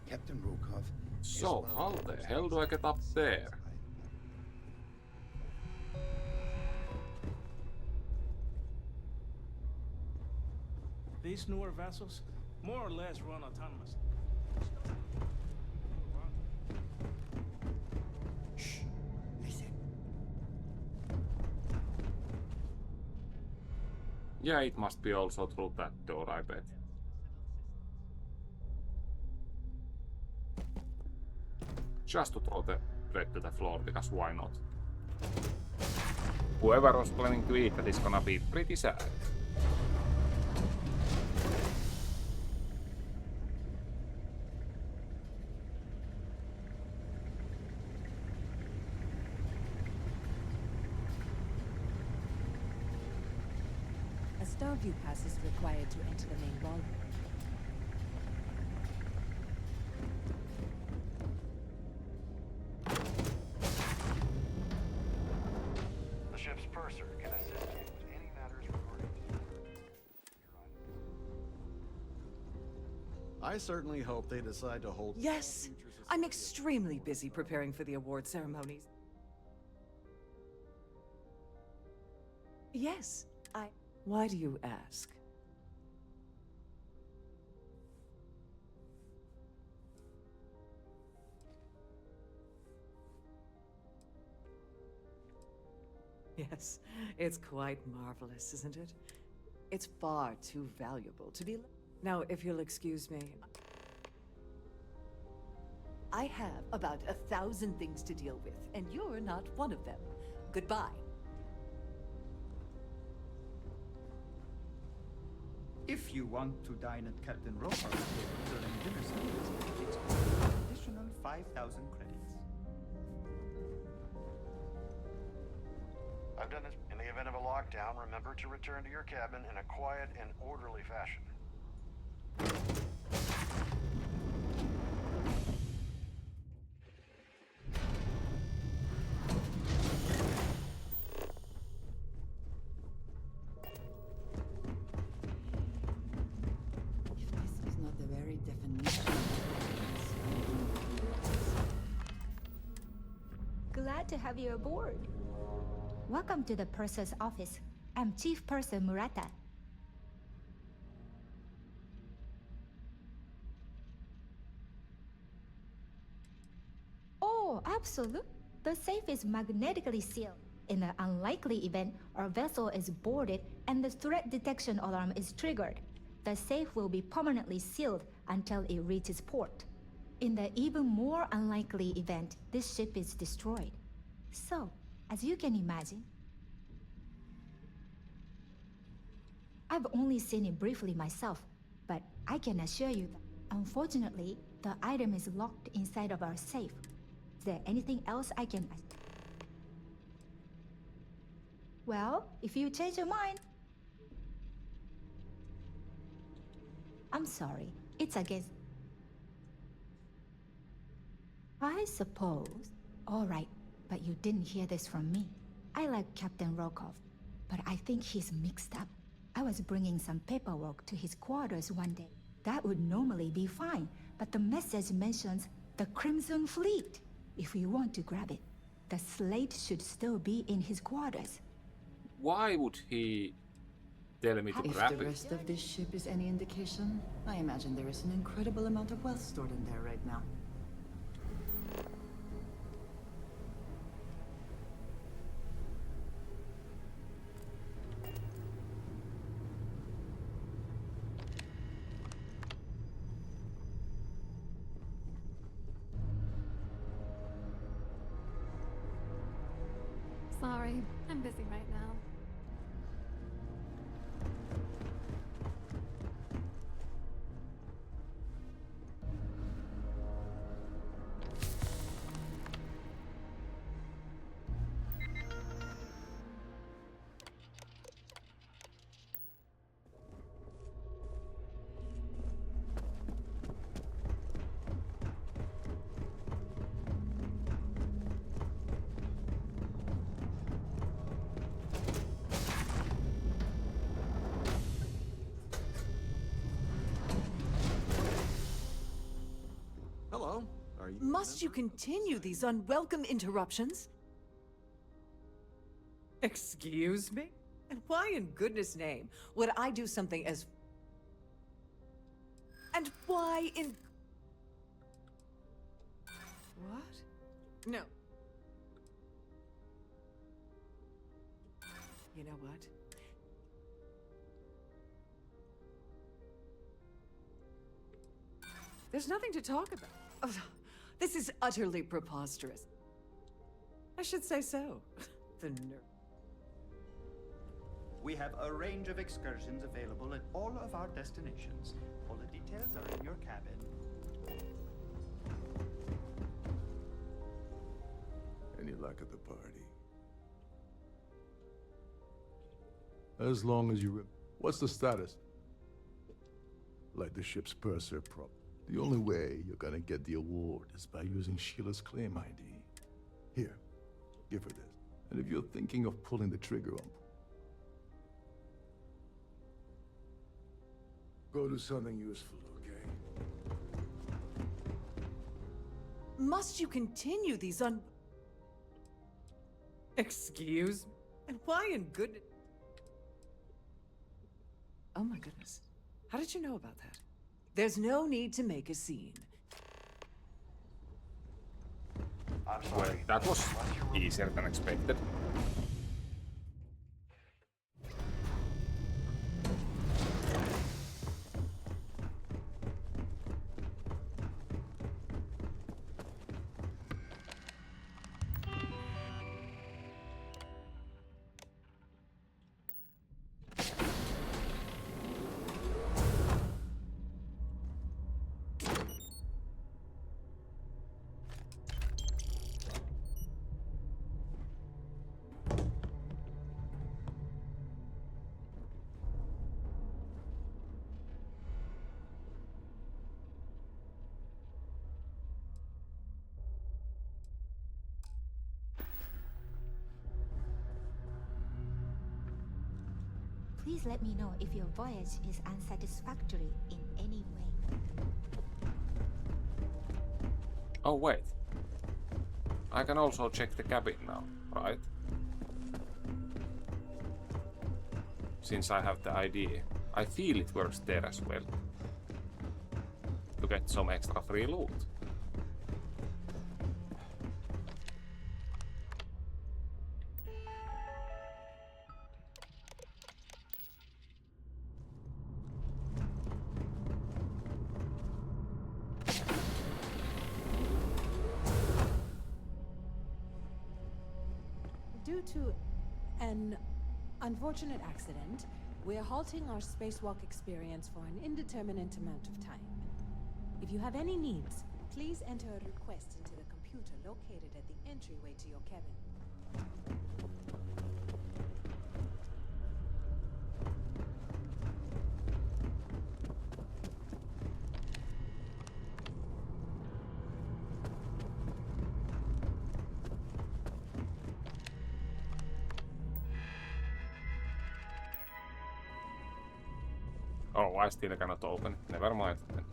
Captain Rokov. So, how the hell do I get up there? These newer vessels, more or less, run autonomously. Shh. Listen. Yeah, it must be also through that door, I bet. Just to throw the bread to the floor, because why not? Whoever was planning to eat that is gonna be pretty sad. A Starview pass is required to enter the main ballroom. The ship's purser can assist you with any matters regarding I certainly hope they decide to hold... Yes! I'm extremely busy preparing for the award ceremonies. Yes, Why do you ask? Yes, it's quite marvelous, isn't it? It's far too valuable to be... Now, if you'll excuse me... I have about 1,000 things to deal with, and you're not one of them. Goodbye. If you want to dine at Captain Rokar's table during dinner service, it's an additional 5,000 credits. I've done this. In the event of a lockdown, remember to return to your cabin in a quiet and orderly fashion. This is not the very definition. Glad to have you aboard. Welcome to the Purser's office. I'm Chief Purser Murata. Oh, absolutely. The safe is magnetically sealed. In the unlikely event our vessel is boarded and the threat detection alarm is triggered, the safe will be permanently sealed until it reaches port. In the even more unlikely event this ship is destroyed. So, as you can imagine, I've only seen it briefly myself, but I can assure you that, unfortunately, the item is locked inside of our safe. Is there anything else I can... Well, if you change your mind... I'm sorry, it's against... I suppose... All right, but you didn't hear this from me. I like Captain Rokov, but I think he's mixed up. I was bringing some paperwork to his quarters one day. That would normally be fine, but the message mentions the Crimson Fleet. If you want to grab it, the slate should still be in his quarters. Why would he tell me to If grab the it? rest of this ship is any indication, I imagine there is an incredible amount of wealth stored in there right now. Sorry, I'm busy right now. Hello. Are you... Must you continue these unwelcome interruptions? Excuse me? And why in goodness name would I do something as... And why in... What? No. You know what? There's nothing to talk about. Oh, this is utterly preposterous. I should say so. The nerve. We have a range of excursions available at all of our destinations. All the details are in your cabin. Any luck at the party? As long as you... What's the status? Like the ship's purser prop. The only way you're gonna get the award is by using Sheila's claim ID. Here, give her this. And if you're thinking of pulling the trigger on... Go do something useful, okay? must you continue these Excuse? And why in good... Oh my goodness. How did you know about that? There's no need to make a scene. Well, that was easier than expected. Please let me know if your voyage is unsatisfactory in any way. Oh wait. I can also check the cabin now, right? Since I have the ID, I feel it works there as well. To get some extra free loot. Due to an unfortunate accident, we're halting our spacewalk experience for an indeterminate amount of time. If you have any needs, please enter a request into the computer located at the entryway to your cabin. Oh, I still cannot open it. Never mind then.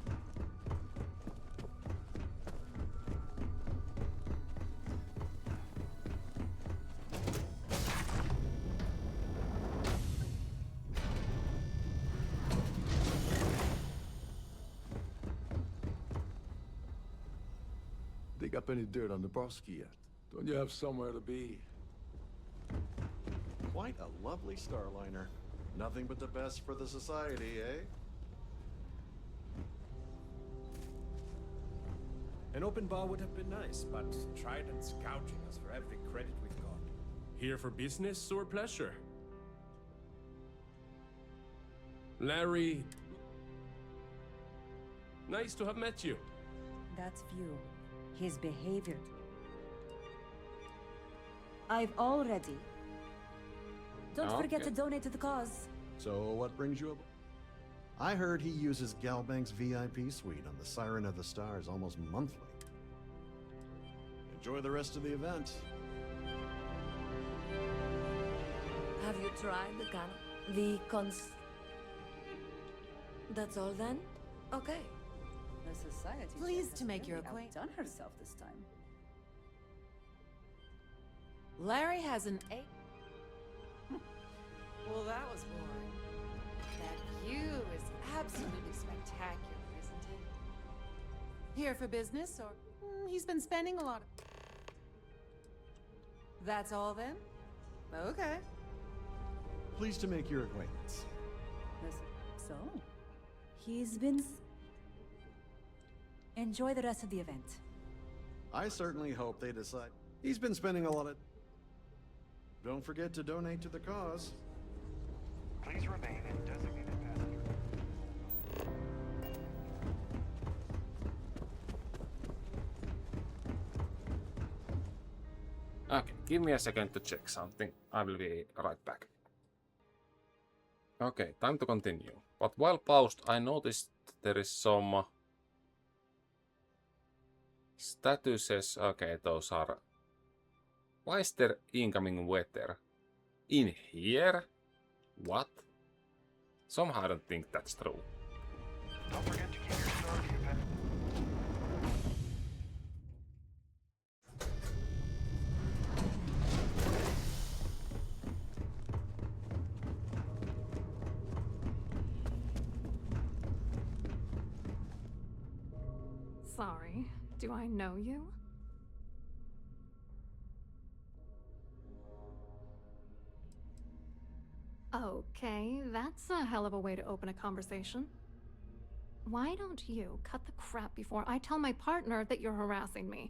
Dig up any dirt on the Broski yet? Don't you have somewhere to be? Quite a lovely Starliner. Nothing but the best for the society, eh? An open bar would have been nice, but Trident's gouging us for every credit we've got. Here for business or pleasure? Larry... Nice to have met you. That's few. His behavior. I've already. Don't forget to donate to the cause. So what brings you up? I heard he uses Galbank's VIP suite on the Siren of the Stars almost monthly. Enjoy the rest of the event. Have you tried the cons... That's all then? Okay. The society. Pleased to make your acquaintance. Done herself this time. Larry has an A. Well, that was boring. That view is absolutely spectacular, isn't it? Here for business, or he's been spending a lot of... That's all then? Okay. Pleased to make your acquaintance. So, he's been... Enjoy the rest of the event. I certainly hope they decide. He's been spending a lot of... Don't forget to donate to the cause. Please remain in designated passenger. Okay, give me a second to check something. I will be right back. Okay, time to continue. But while paused, I noticed there is some statuses. Okay, those are... Why is there incoming weather? In here? What? Somehow I don't think that's true. Don't forget to keep your story Sorry, do I know you? Okay, that's a hell of a way to open a conversation. Why don't you cut the crap before I tell my partner that you're harassing me?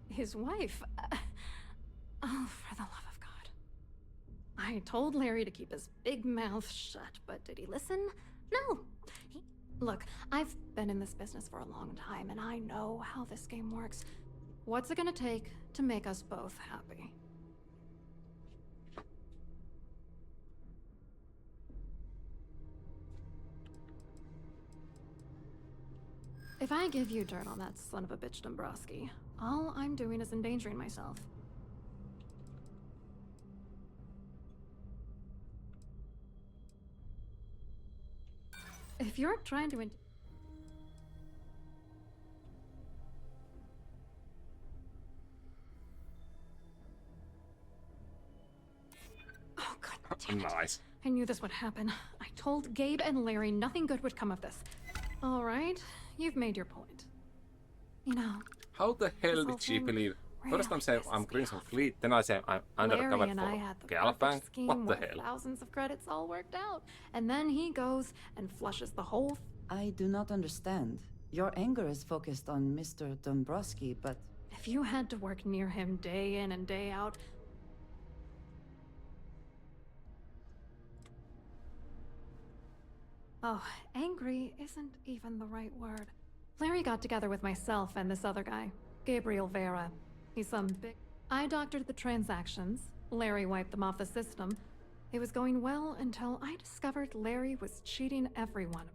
His wife? Oh, for the love of God. I told Larry to keep his big mouth shut, but did he listen? No. Look, I've been in this business for a long time, and I know how this game works. What's it gonna take to make us both happy? If I give you dirt on that son of a bitch Dombrowski, all I'm doing is endangering myself. If you're trying to Oh, God damn it. Nice. I knew this would happen. I told Gabe and Larry nothing good would come of this. All right, you've made your point. You know, How the hell did she believe? First I'm saying I'm Crimson Fleet, then I say I'm undercover Larry and I had for the Galbank. perfect scheme What the where hell? thousands of credits all worked out, and then he goes and flushes the whole. I do not understand. Your anger is focused on Mr. Dombrowski, but If you had to work near him day in and day out. Oh, angry isn't even the right word. Larry got together with myself and this other guy, Gabriel Vera. He's some big. I doctored the transactions. Larry wiped them off the system. It was going well until I discovered Larry was cheating everyone.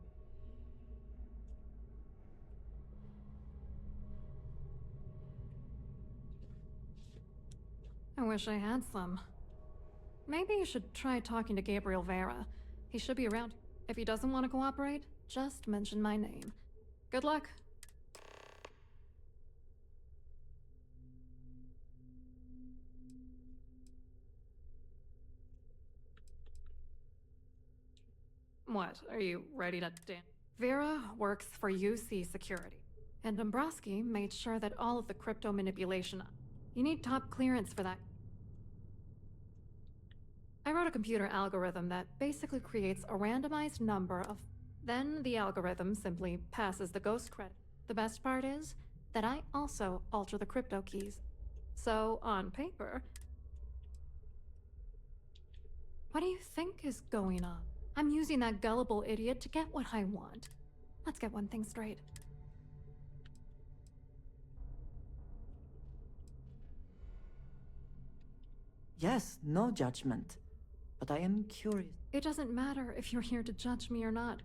I wish I had some. Maybe you should try talking to Gabriel Vera. He should be around. If he doesn't want to cooperate, just mention my name. Good luck. What, are you ready to dance? Vera works for UC Security, and Dombrowski made sure that all of the crypto manipulation. You need top clearance for that. I wrote a computer algorithm that basically creates a randomized number of. Then the algorithm simply passes the ghost credit. The best part is that I also alter the crypto keys. So, on paper. What do you think is going on? I'm using that gullible idiot to get what I want. Let's get one thing straight. yes, no judgment. But I am curious. It doesn't matter if you're here to judge me or not.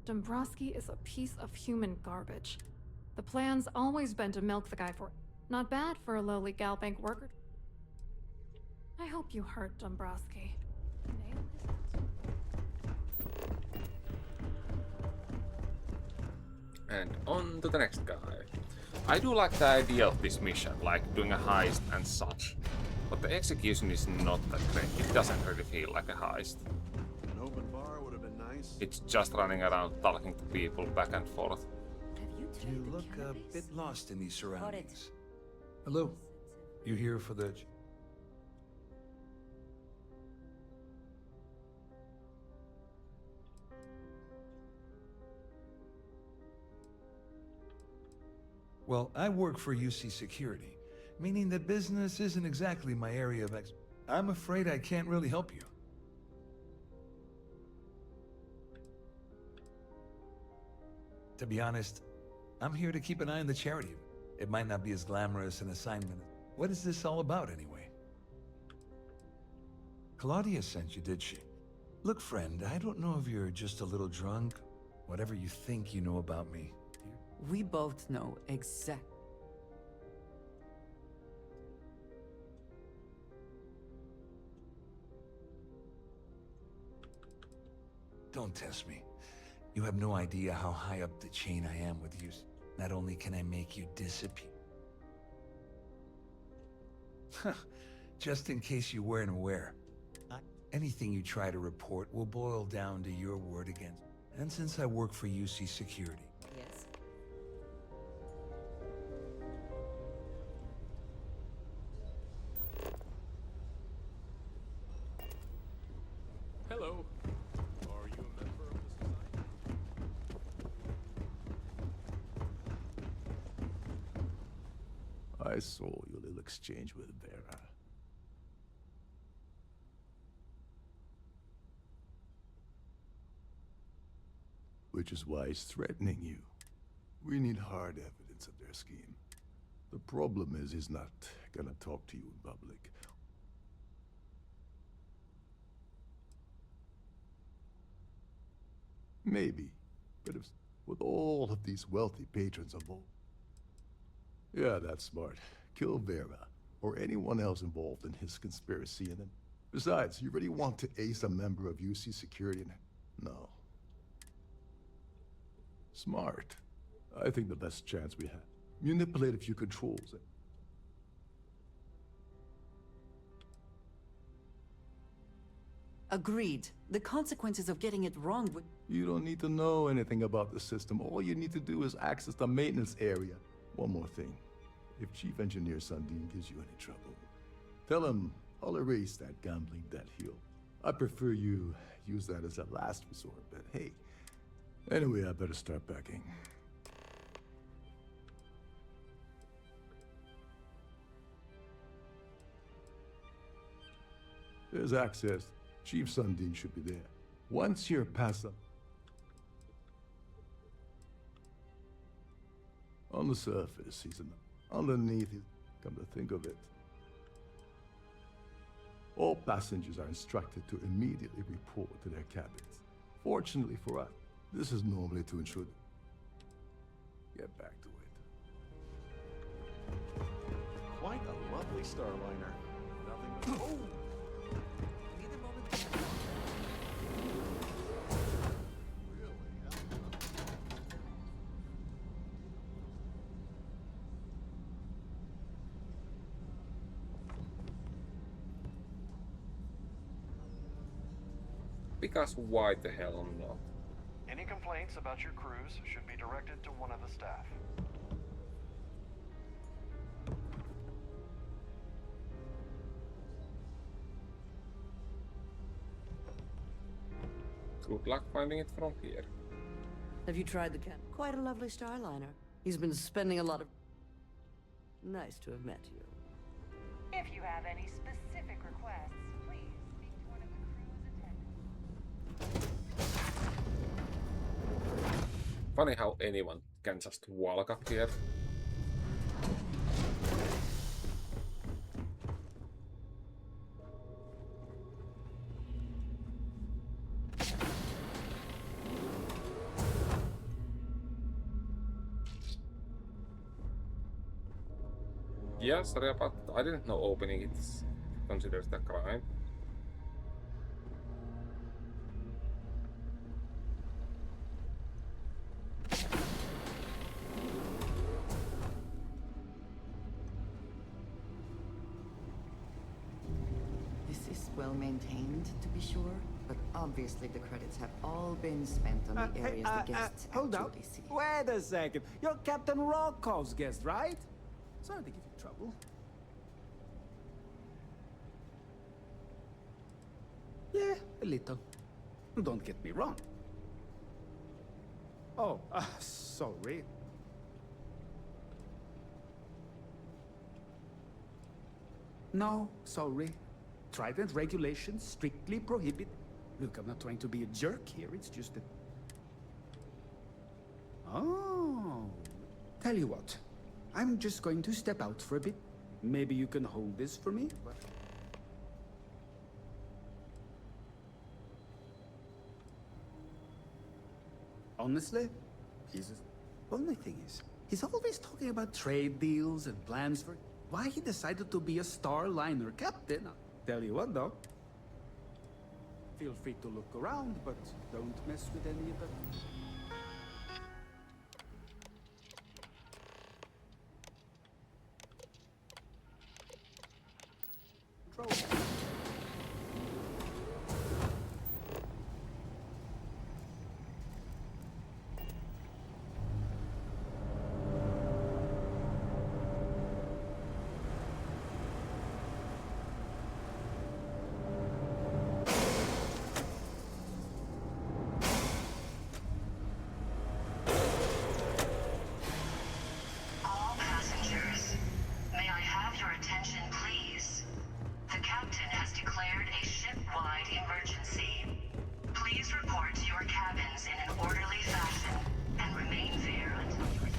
Dombrowski is a piece of human garbage. The plan's always been to milk the guy for. Not bad for a lowly Galbank worker. I hope you hurt Dombrowski. And on to the next guy. I do like the idea of this mission, like doing a heist and such. But the execution is not that great. It doesn't really feel like a heist. An open bar would have been nice. It's just running around talking to people back and forth. You look a bit lost in these surroundings. Hello. You here for the... Well, I work for UC Security, meaning that business isn't exactly my area of I'm afraid I can't really help you. To be honest, I'm here to keep an eye on the charity. It might not be as glamorous an assignment. What is this all about, anyway? Claudia sent you, did she? Look, friend, I don't know if you're just a little drunk. Whatever you think you know about me. We both know exact. Don't test me. You have no idea how high up the chain I am with you. Not only can I make you disappear... Just in case you weren't aware, anything you try to report will boil down to your word against. And since I work for UC Security... Yes? Hello. Are you a member of the society? I saw your little exchange with Vera. Which is why he's threatening you. We need hard evidence of their scheme. The problem is he's not gonna talk to you in public. Maybe, but if, with all of these wealthy patrons involved... Yeah, that's smart. Kill Vera, or anyone else involved in his conspiracy, and then... Besides, you really want to ace a member of UC Security and... No. Smart. I think the best chance we have. Manipulate a few controls. Agreed. The consequences of getting it wrong would... You don't need to know anything about the system. All you need to do is access the maintenance area. One more thing. If Chief Engineer Sundin gives you any trouble, tell him I'll erase that gambling debt he'll. I prefer you use that as a last resort, but hey. Anyway, I better start packing. There's access. Chief Sundin should be there. Once you're past them. On the surface, he's underneath. Come to think of it. All passengers are instructed to immediately report to their cabins. Fortunately for us, this is normally to ensure that... Get back to it. Quite a lovely Starliner. Nothing but... Oh! Because why the hell not? Any complaints about your crews should be directed to one of the staff. Good luck finding it from here. Have you tried the can? Quite a lovely Starliner. He's been spending a lot of... Nice to have met you. If you have any specific requests, please speak to one of the crew's attendants. Funny how anyone can just walk up here. Yeah, sorry, but I didn't know opening it considers a crime. This is well maintained, to be sure, but obviously the credits have all been spent on the areas the guests hold up. actually see. Wait a second. You're Captain Rokov's guest, right? Sorry to give you trouble. Yeah, a little. Don't get me wrong. Oh, sorry. No, sorry. Trident regulations strictly prohibit... Look, I'm not trying to be a jerk here, it's just that... Oh. Tell you what. I'm just going to step out for a bit. Maybe you can hold this for me? Honestly, only thing is, he's always talking about trade deals and plans for... Why he decided to be a Starliner captain? I'll tell you what, though. Feel free to look around, but don't mess with any of the... All passengers, may I have your attention, please? The captain has declared a ship-wide emergency. Please report to your cabins in an orderly fashion and remain there until you receive.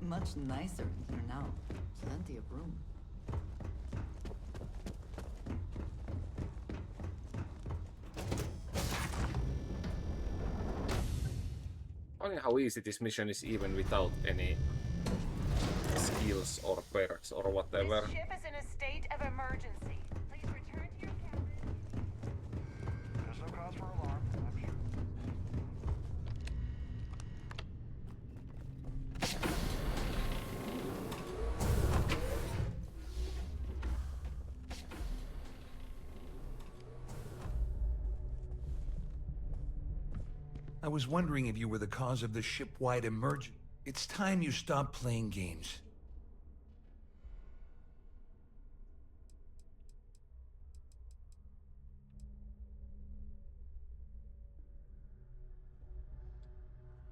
Much nicer in here now. Plenty of room. Funny how easy this mission is even without any skills or perks or whatever. This ship is in a state of emergency. Please return to your cabin. There's no cause for alarm, I'm sure. I was wondering if you were the cause of the ship-wide emergency. It's time you stop playing games.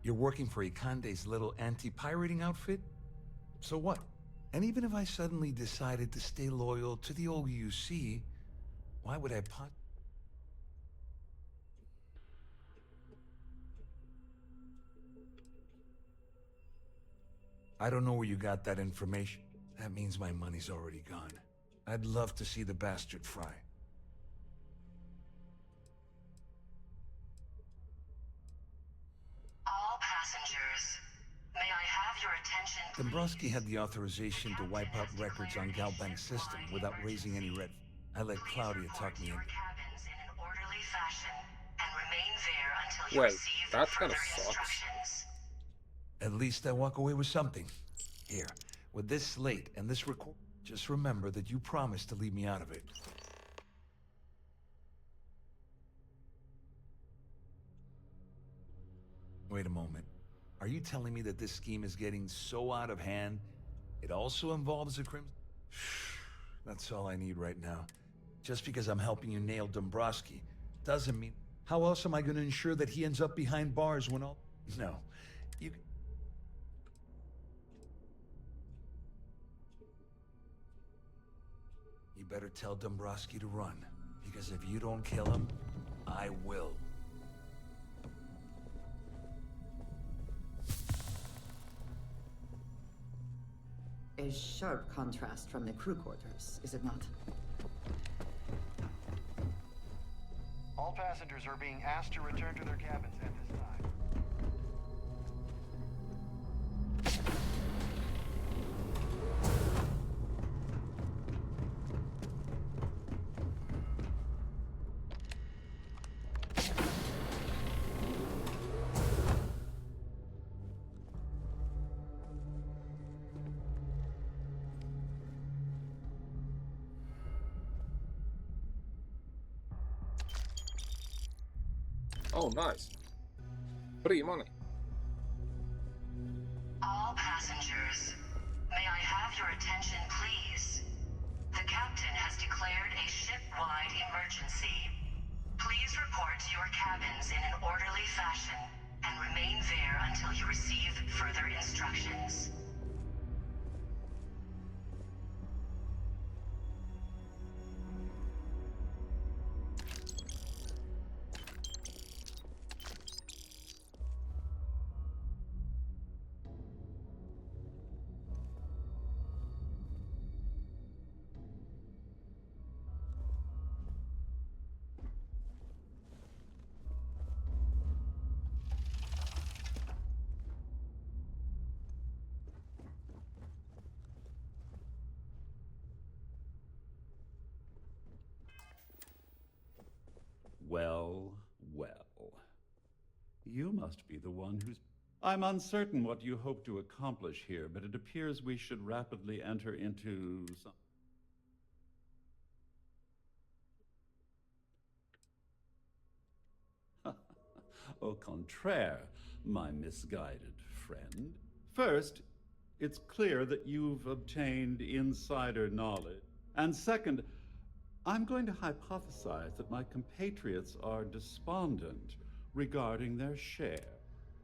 You're working for Ikande's little anti-pirating outfit? So what? And even if I suddenly decided to stay loyal to the old UC, why would I I don't know where you got that information. That means my money's already gone. I'd love to see the bastard fry. All passengers, may I have your attention, please? Dombrowski had the authorization to wipe out records on Galbank's system without raising any red. I let Claudia talk me in. Cabins in an orderly fashion and remain there until you Well, receive that further kinda sucks. instructions. At least I walk away with something. Here, with this slate and this record, just remember that you promised to leave me out of it. Wait a moment. Are you telling me that this scheme is getting so out of hand, it also involves a crimson? That's all I need right now. Just because I'm helping you nail Dombrowski doesn't mean... How else am I going to ensure that he ends up behind bars when all... No. You better tell Dombrowski to run, because if you don't kill him, I will. A sharp contrast from the crew quarters, is it not? All passengers are being asked to return to their cabins at this time. Oh, nice. Free money. All passengers, may I have your attention, please? The captain has declared a ship-wide emergency. Please report to your cabins in an orderly fashion and remain there until you receive further instructions. Well, well. You must be the one who's... I'm uncertain what you hope to accomplish here, but it appears we should rapidly enter into some... Au contraire, my misguided friend. First, it's clear that you've obtained insider knowledge. And second, I'm going to hypothesize that my compatriots are despondent regarding their share.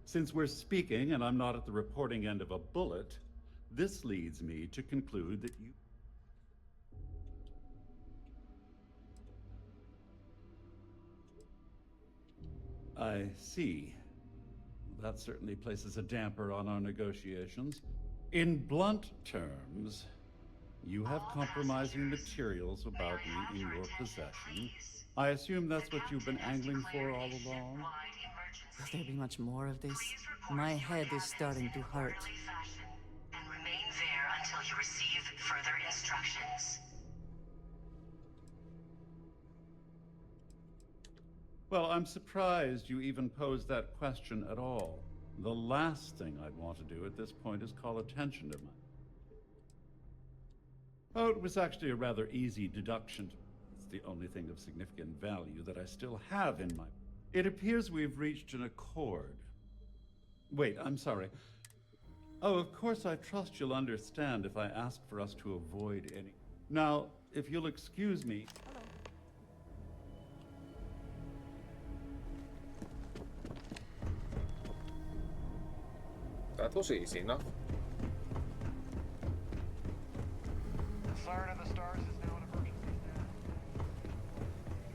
Since we're speaking and I'm not at the reporting end of a bullet, this leads me to conclude that you... I see. That certainly places a damper on our negotiations. In blunt terms, you have compromising materials about me in your possession. I assume that's what you've been angling for all along? Will there be much more of this? My head is starting to hurt. And remain there until you receive further instructions. Well, I'm surprised you even posed that question at all. The last thing I'd want to do at this point is call attention to my... Oh, it was actually a rather easy deduction. It's the only thing of significant value that I still have in my... It appears we've reached an accord. Wait, I'm sorry. Oh, of course, I trust you'll understand if I ask for us to avoid any... Now, if you'll excuse me... That was easy enough. The Siren of the Stars is now an emergency status.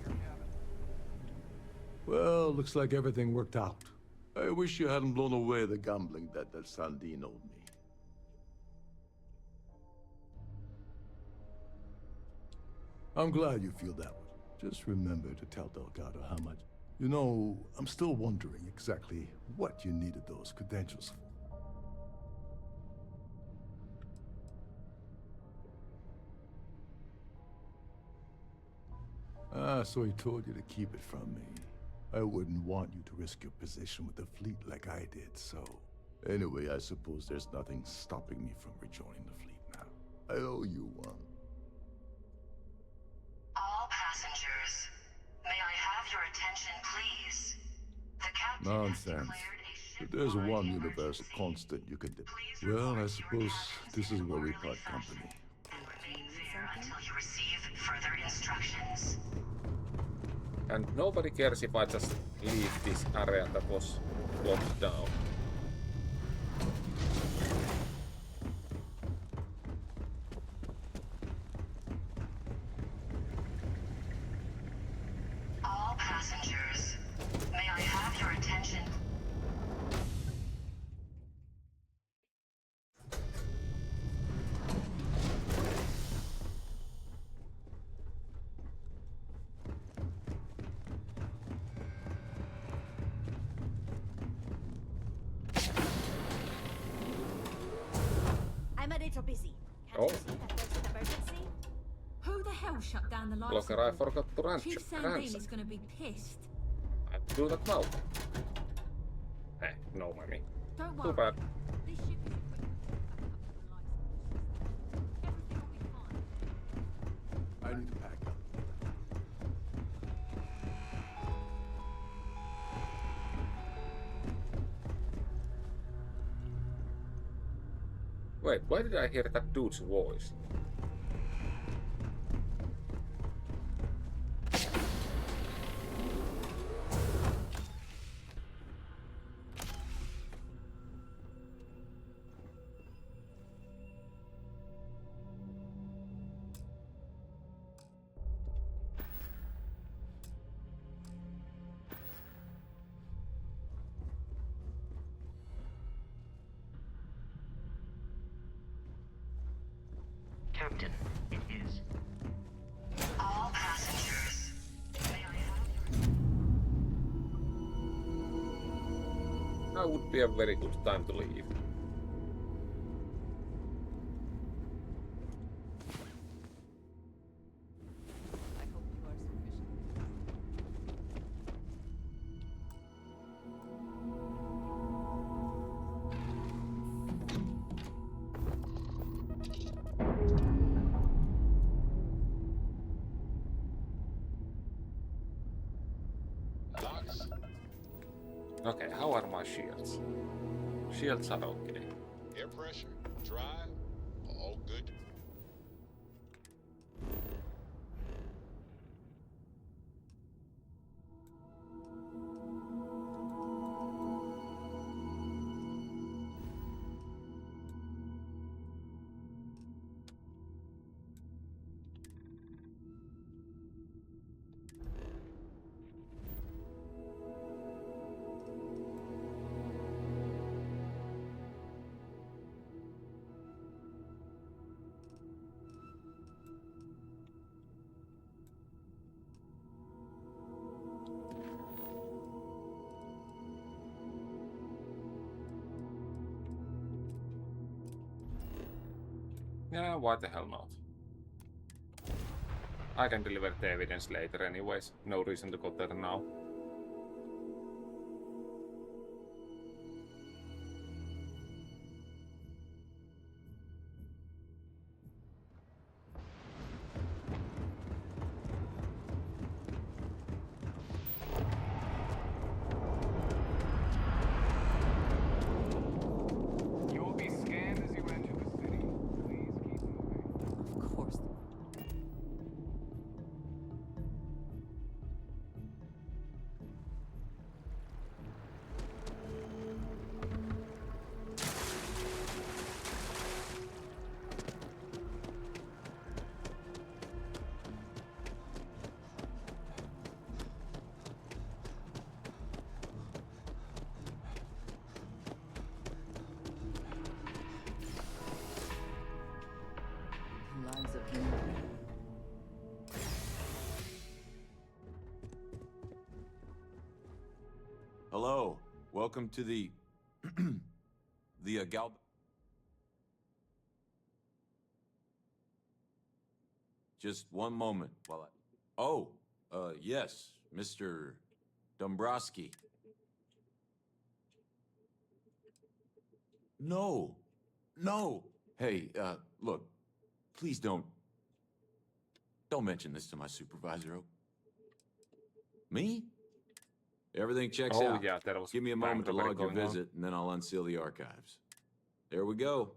Your cabin. Well, looks like everything worked out. I wish you hadn't blown away the gambling debt that Sandine owed me. I'm glad you feel that way. Just remember to tell Delgado how much... You know, I'm still wondering exactly what you needed those credentials for. Ah, so he told you to keep it from me. I wouldn't want you to risk your position with the fleet like I did, so... Anyway, I suppose there's nothing stopping me from rejoining the fleet now. I owe you one. All passengers, may I have your attention, please? The captain Nonsense. If there's one universal constant you can... Well, I suppose this is where we part company. Remain there until you receive further instructions. And nobody cares if I just leave this area that was locked down. All passengers, may I have your attention? I'm a little busy. Can't Oh. you see that there's an emergency? Who the hell shut down the lights? Blocker, I forgot to Chief Sandine is gonna be pissed. I do that now. Eh, no money. Don't Too worry. bad. This ship is equipped with backup for the lights. Everything will be fine. I need to pack up. Wait, why did I hear that dude's voice? Captain, it is. All passengers, may I have your... Now would be a very good time to leave. I hope you are sufficient. Okay, how are my shields? Shields are okay. Air pressure, drive, all good. Yeah, why the hell not? I can deliver the evidence later anyways. No reason to go there now. You will be scanned as you enter the city. Please keep moving. Of course. Lives of human. Hello, welcome to the Gal. Just one moment while I. Oh, yes, Mr. Dombrowski. No, no. Hey, look, please don't mention this to my supervisor. Me? Everything checks Oh out. yeah, there was Give me a moment to bank log your robbery going on. visit, and then I'll unseal the archives. There we go.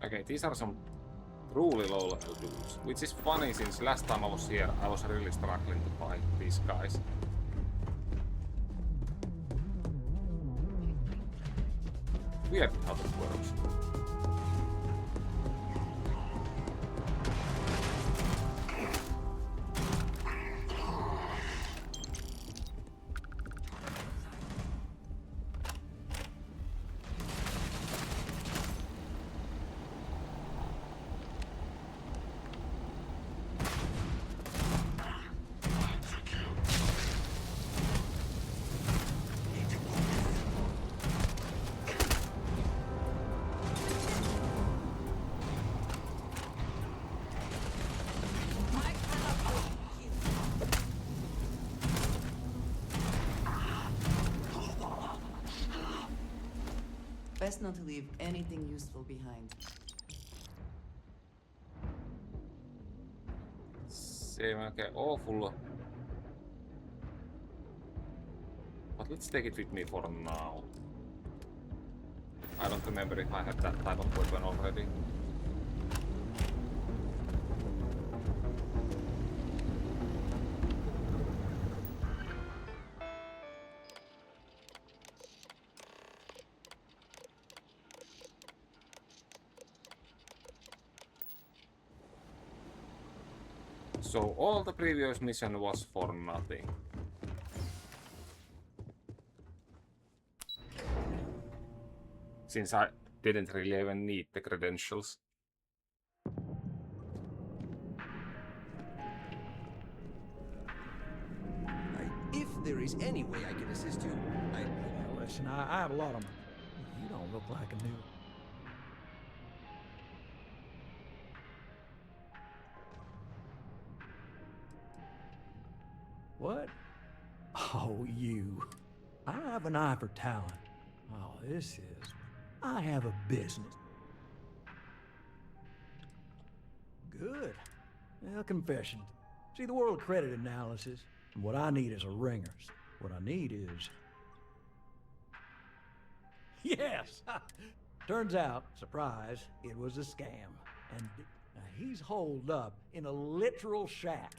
Okay, these are some truly low level dudes, which is funny since last time I was here I was really struggling to fight these guys. Weird how that works. Best not to leave anything useful behind. Se ei oikein awful. But let's take it with me for now. I don't remember if I had that type of weapon already. So all the previous mission was for nothing. Since I didn't really even need the credentials. If there is any way I can assist you, Listen, I have a lot on my... You don't look like a new... What? Oh, you. I have an eye for talent. Oh, this is... I have a business. Good. Well, confession. See, the world credit analysis, and what I need is a ringers. What I need is... Yes! Turns out, surprise, it was a scam. And he's holed up in a literal shack.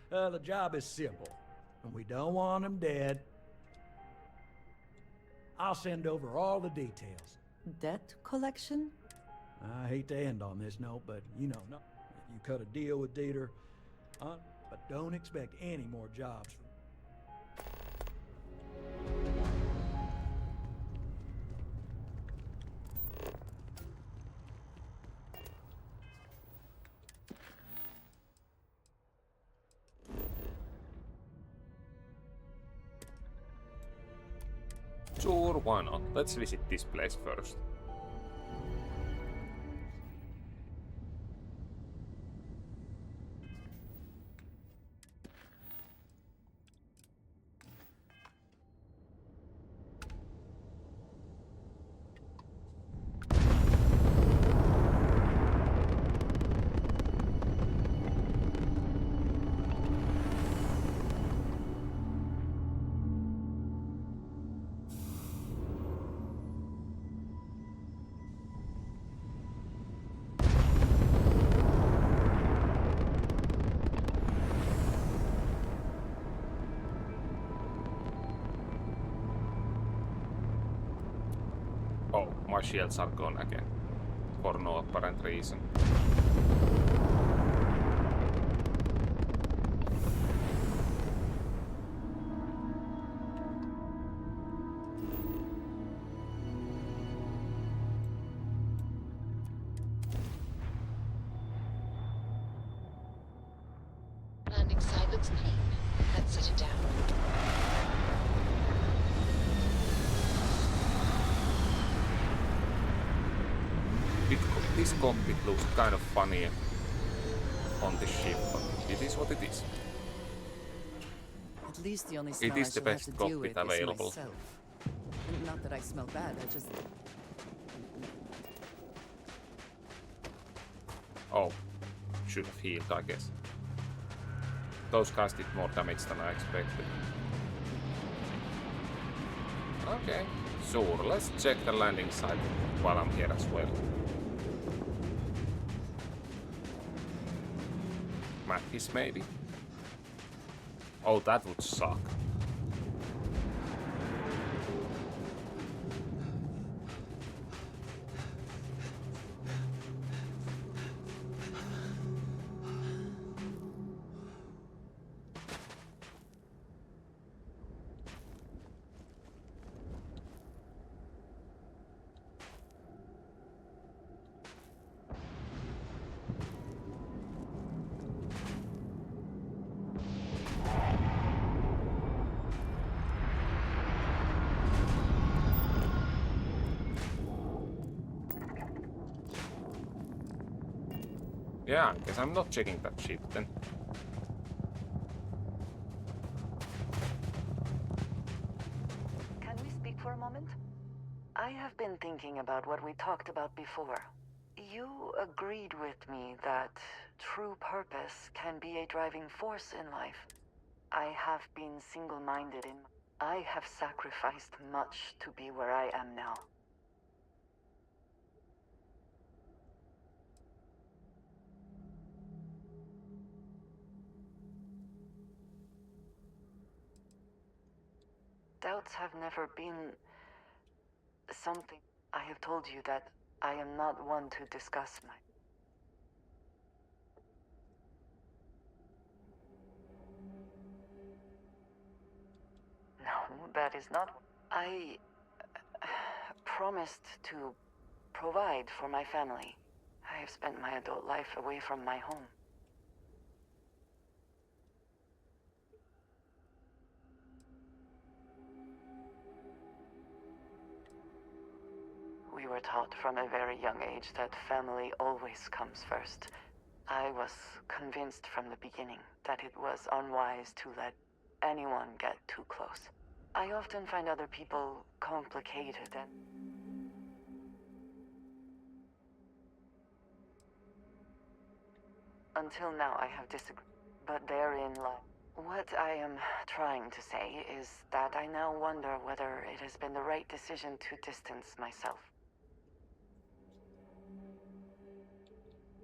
The job is simple. And we don't want him dead. I'll send over all the details. Debt collection? I hate to end on this note, but you know, no, you cut a deal with Dieter, but don't expect any more jobs. Sure, why not? Let's visit this place first. Oh, my shields are gone again. For no apparent reason. Landing site looks clean. Let's sit it down. This cockpit looks kind of funny on the ship, but it is what it is. At least the only It smell is I the shall have best to deal cockpit with available. is myself. Not that I smell bad, I just... Oh, should have healed, I guess. Those guys did more damage than I expected. Okay, sure, let's check the landing site while I'm here as well. Mathis, maybe? Oh, that would suck. Yeah, I guess I'm not checking that ship then. Can we speak for a moment? I have been thinking about what we talked about before. You agreed with me that true purpose can be a driving force in life. I have been single-minded in... I have sacrificed much to be where I am now. Doubts have never been something. I have told you that I am not one to discuss my... bet is not. I promised to provide for my family. I have spent my adult life away from my home. We were taught from a very young age that family always comes first. I was convinced from the beginning that it was unwise to let anyone get too close. I often find other people complicated and... Until now, I have disagreed, but therein lies. What I am trying to say is that I now wonder whether it has been the right decision to distance myself.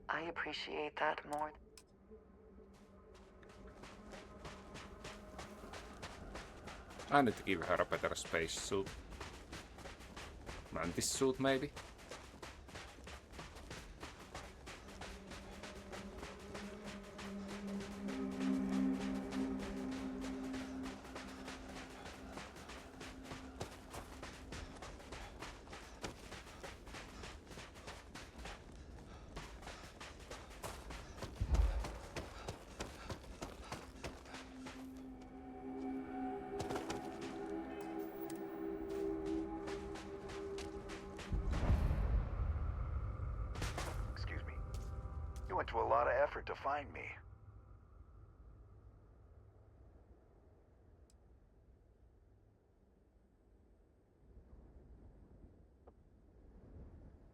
I appreciate that more. I need to give her a better space suit. Mantis suit, maybe? You went to a lot of effort to find me.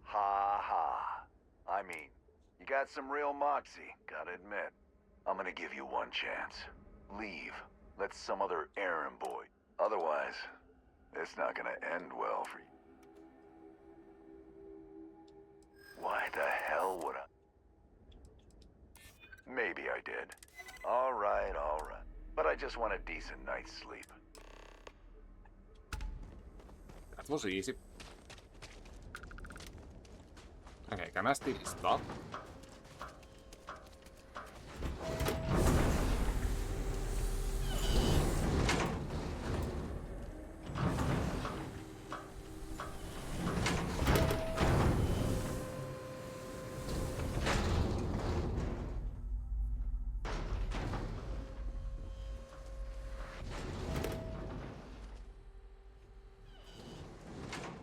Ha ha. I mean, you got some real moxie, gotta admit. I'm gonna give you one chance. Leave. Let some other errand boy. Otherwise, it's not gonna end well for you. Why the hell would I? Maybe I did. All right. But I just want a decent night's sleep. That was easy. Okay, can I still stop?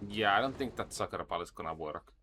Yeah, I don't think that sucker ball is gonna work.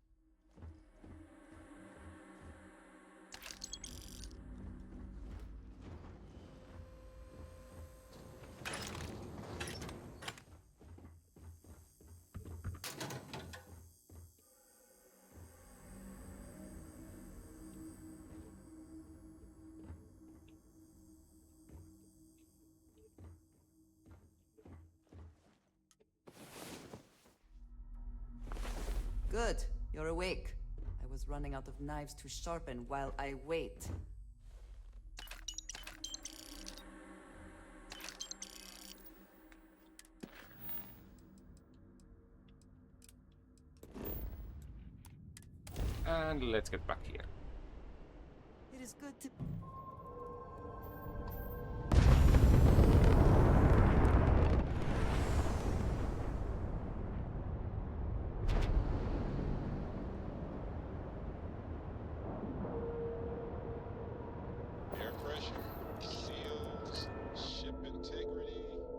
Good, you're awake. I was running out of knives to sharpen while I wait. And let's get back here. It is good to...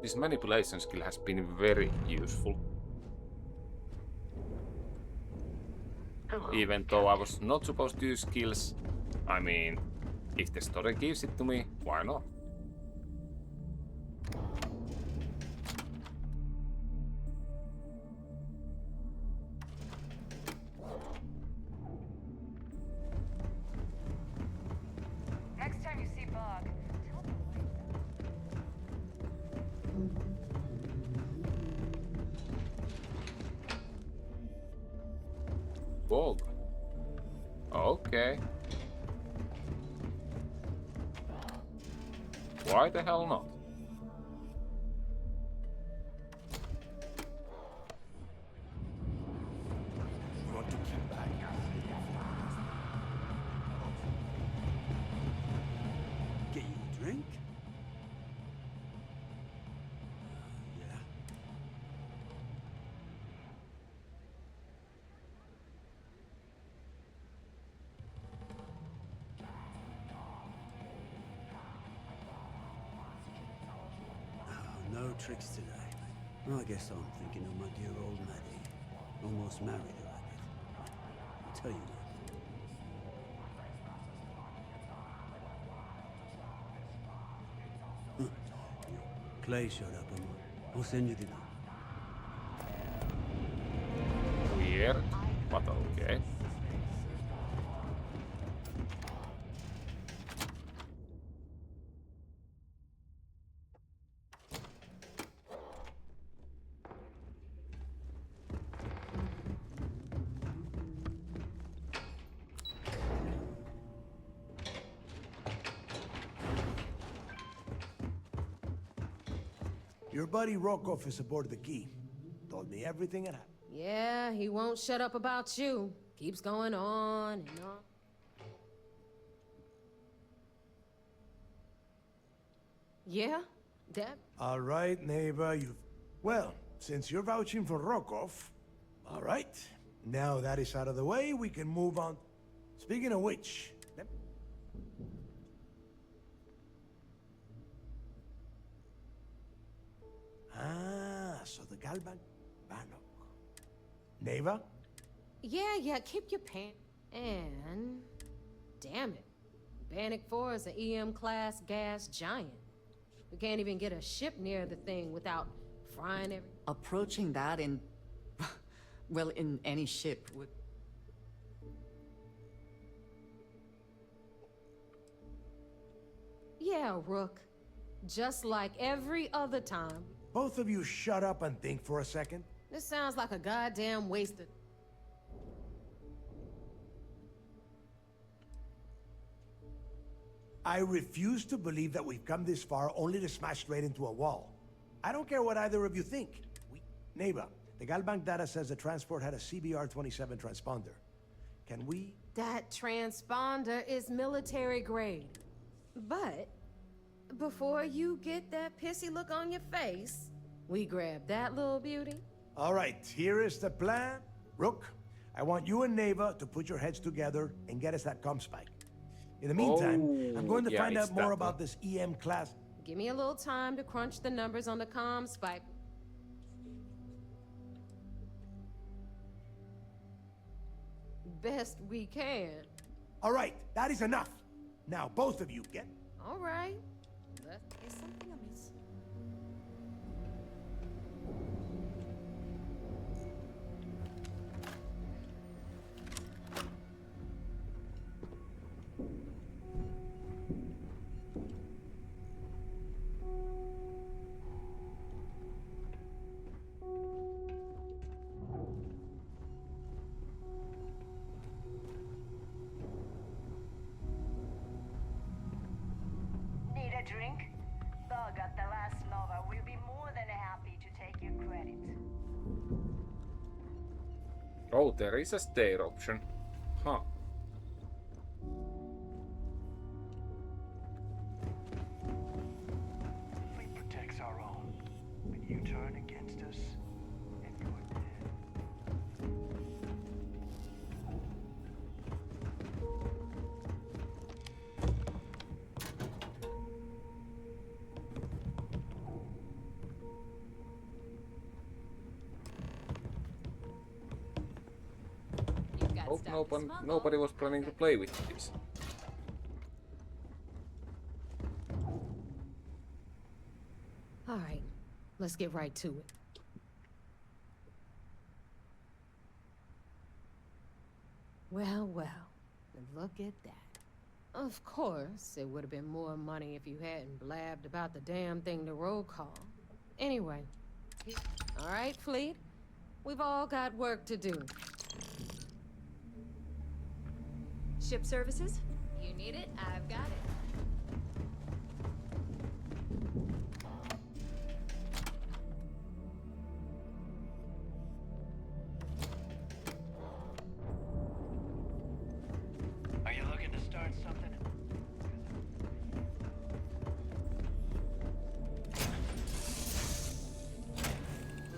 This manipulation skill has been very useful. Even though I was not supposed to use skills, I mean, if the story gives it to me, why not? Next time you see Bog, tell him Bog. Okay. Why the hell not? You want to keep back? Get you a drink? Yeah. tricks today. Well, I guess I'm thinking of my dear old Maddie. Almost married her, I guess. I'll tell you what. Clay showed up. I'll send you the number. Weird, but okay. Your buddy Rokov is aboard the Key. Told me everything had happened. Yeah, he won't shut up about you. Keeps going on and on. Yeah? That? All right, neighbor, you've... Well, since you're vouching for Rokov, all right. Now that is out of the way, we can move on. Speaking of which... so the Galban... Bannock. Neighbor? Yeah, keep your pants. And... Damn it. Bannock 4 is an EM-class gas giant. We can't even get a ship near the thing without frying every... Approaching that in... well, in any ship would... Yeah, Rook. Just like every other time. Both of you shut up and think for a second. This sounds like a goddamn waste of... I refuse to believe that we've come this far only to smash straight into a wall. I don't care what either of you think. Neighbor, the Galbank data says the transport had a CBR-27 transponder. Can we... That transponder is military grade. But... before you get that pissy look on your face, we grab that little beauty. All right, here is the plan. Rook, I want you and Neva to put your heads together and get us that comm spike. In the meantime, I'm going to find out more about this EM class. Give me a little time to crunch the numbers on the comm spike. Best we can. All right, that is enough. Now, both of you get... All right. Is something amiss? Need a drink? Bug at the last Nova will be more than happy to take your credit. Oh, there is a stay option. Huh. Fleet protects our own. When you turn against us, and you're dead. Hope nobody was planning to play with this. All right, let's get right to it. Well, look at that. Of course, it would have been more money if you hadn't blabbed about the damn thing to roll call. Anyway, all right, Fleet, we've all got work to do. Ship services? You need it, I've got it. Are you looking to start something?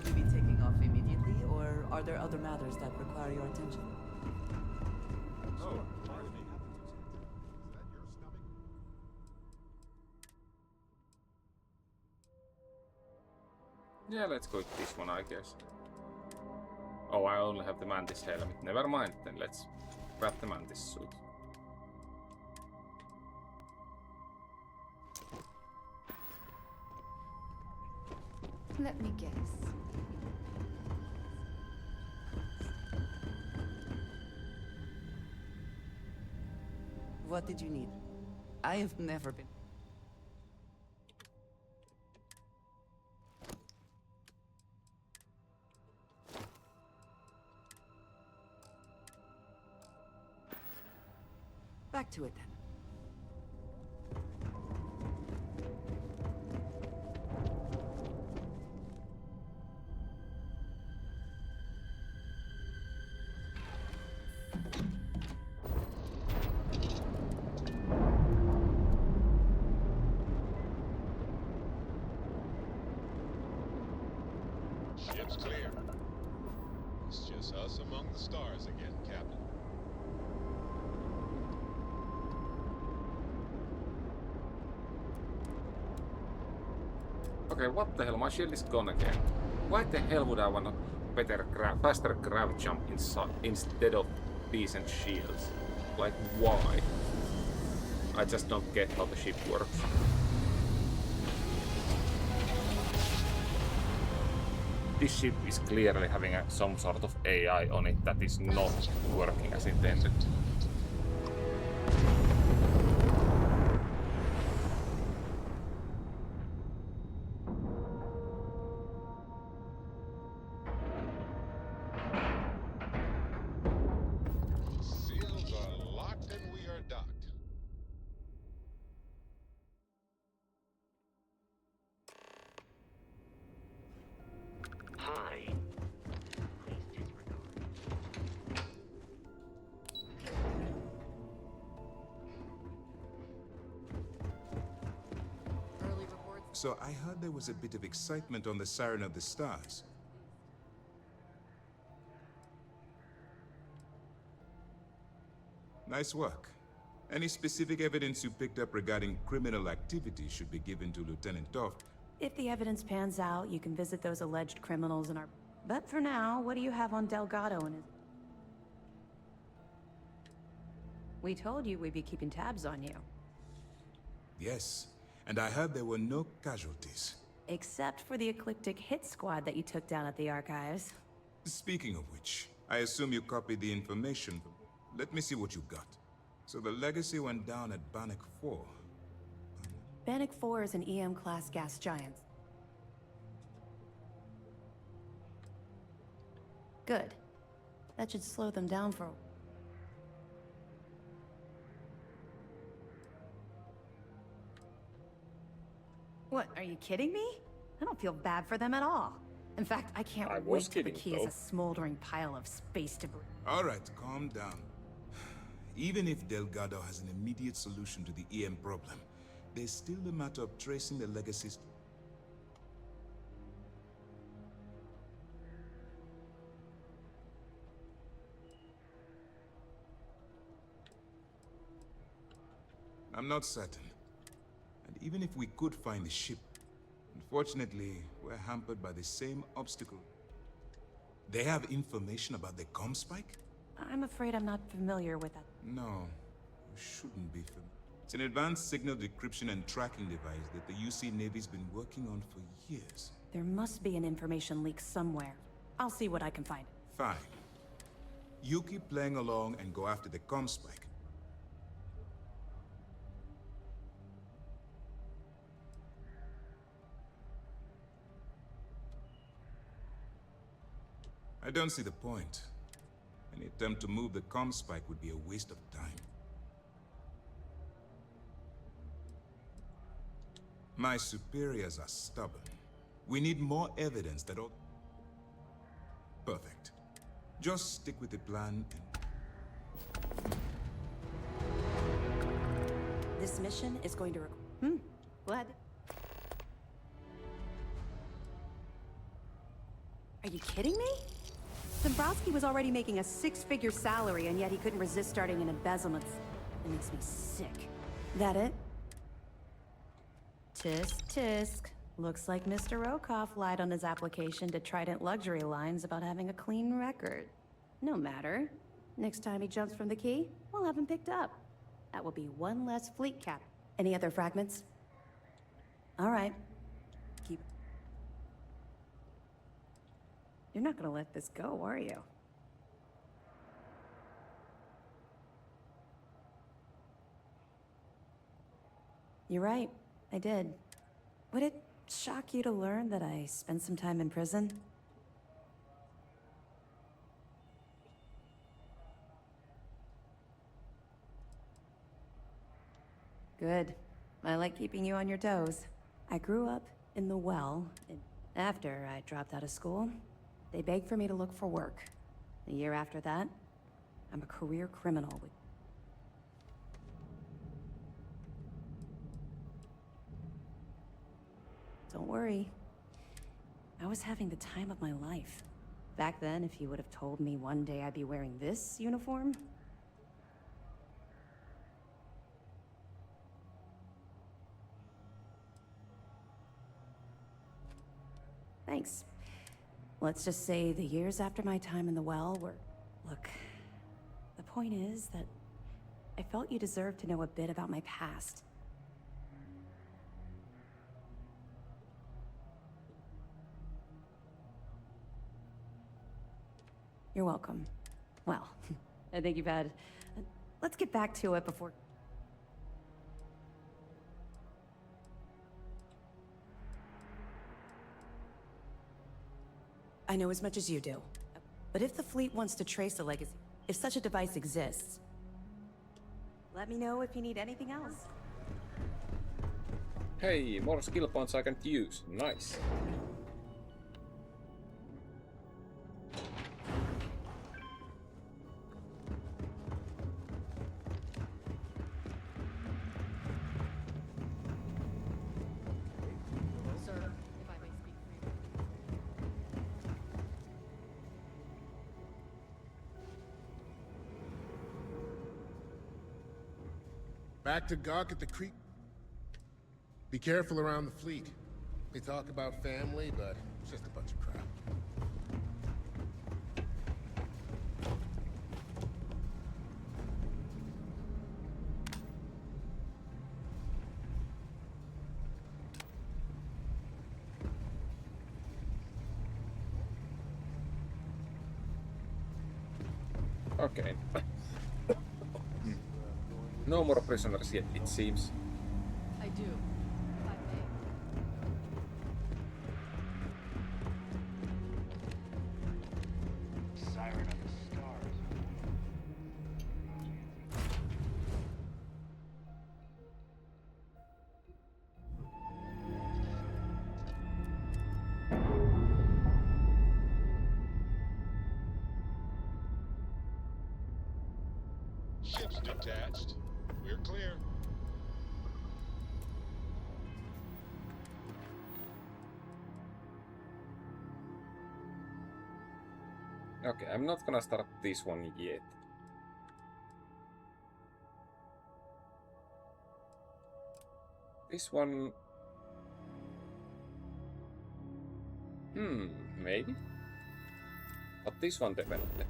Will you be taking off immediately, or are there other matters that require your attention? Oh. Yeah, let's go with this one, I guess. Oh, I only have the mantis helmet. Never mind, then let's grab the mantis suit. Let me guess. What did you need? I have never been. Back to it then. Ship's clear. It's just us among the stars again, Captain. Okay, what the hell? My shield is gone again. Why the hell would I want a faster grav jump instead of decent shields? Like, why? I just don't get how the ship works. This ship is clearly having some sort of AI on it that is not working as intended. Seals are locked and we are docked. Hi. So I heard there was a bit of excitement on the Siren of the Stars. Nice work. Any specific evidence you picked up regarding criminal activity should be given to Lieutenant Toft. If the evidence pans out, you can visit those alleged criminals in our... But for now, what do you have on Delgado and his... We told you we'd be keeping tabs on you. Yes, and I heard there were no casualties. Except for the eclectic hit squad that you took down at the archives. Speaking of which, I assume you copied the information. Let me see what you got. So the Legacy went down at Bannock 4. Bannock 4 is an EM-class gas giant. Good. That should slow them down for... What, are you kidding me? I don't feel bad for them at all. In fact, I can't wait till the key is a smoldering pile of space debris. All right, calm down. Even if Delgado has an immediate solution to the EM problem, there's still the matter of tracing the Legacy's... I'm not certain. And even if we could find the ship, unfortunately, we're hampered by the same obstacle. They have information about the comm spike? I'm afraid I'm not familiar with that. No, you shouldn't be familiar. It's an advanced signal decryption and tracking device that the UC Navy's been working on for years. There must be an information leak somewhere. I'll see what I can find. Fine. You keep playing along and go after the comm spike. I don't see the point. Any attempt to move the comm spike would be a waste of time. My superiors are stubborn. We need more evidence that all... Perfect. Just stick with the plan and... This mission is going to glad. Are you kidding me? Dombrowski was already making a six-figure salary, and yet he couldn't resist starting an embezzlement. It makes me sick. That it? Tisk, tisk. Looks like Mr. Rokoff lied on his application to Trident Luxury Lines about having a clean record. No matter. Next time he jumps from the key, we'll have him picked up. That will be one less fleet cap. Any other fragments? All right. Keep... You're not gonna let this go, are you? You're right. I did. Would it shock you to learn that I spent some time in prison? Good. I like keeping you on your toes. I grew up in the well, and after I dropped out of school, they begged for me to look for work. The year after that, I'm a career criminal with... Don't worry. I was having the time of my life. Back then, if you would have told me one day I'd be wearing this uniform... Thanks. Let's just say the years after my time in the well were... Look, the point is that I felt you deserved to know a bit about my past. You're welcome. Well, I think you've had... Let's get back to it before... I know as much as you do. But if the fleet wants to trace the legacy, if such a device exists, let me know if you need anything else. Hey, more skill points I can use. Nice. Back to Gawk at the creek. Be careful around the fleet. They talk about family, but it's just a bunch of crap. Okay. No more prisoners yet, it seems. I do. If I may. Siren of the stars. Ship's detached. We're clear. Okay, I'm not gonna start this one yet. This one... maybe? But this one definitely.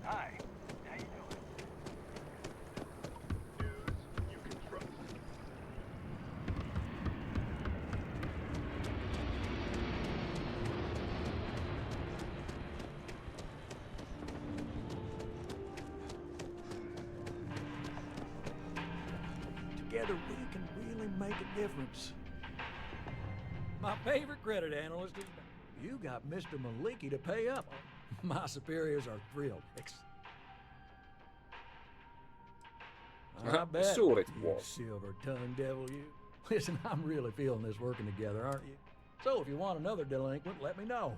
Hi. How you doing? Dudes you can trust. Together we can really make a difference. My favorite credit analyst is... You got Mr. Maliki to pay up. My superiors are thrilled. I bet, Sure it you was. silver-tongued devil, you. Listen, I'm really feeling this working together, aren't you? So if you want another delinquent, let me know.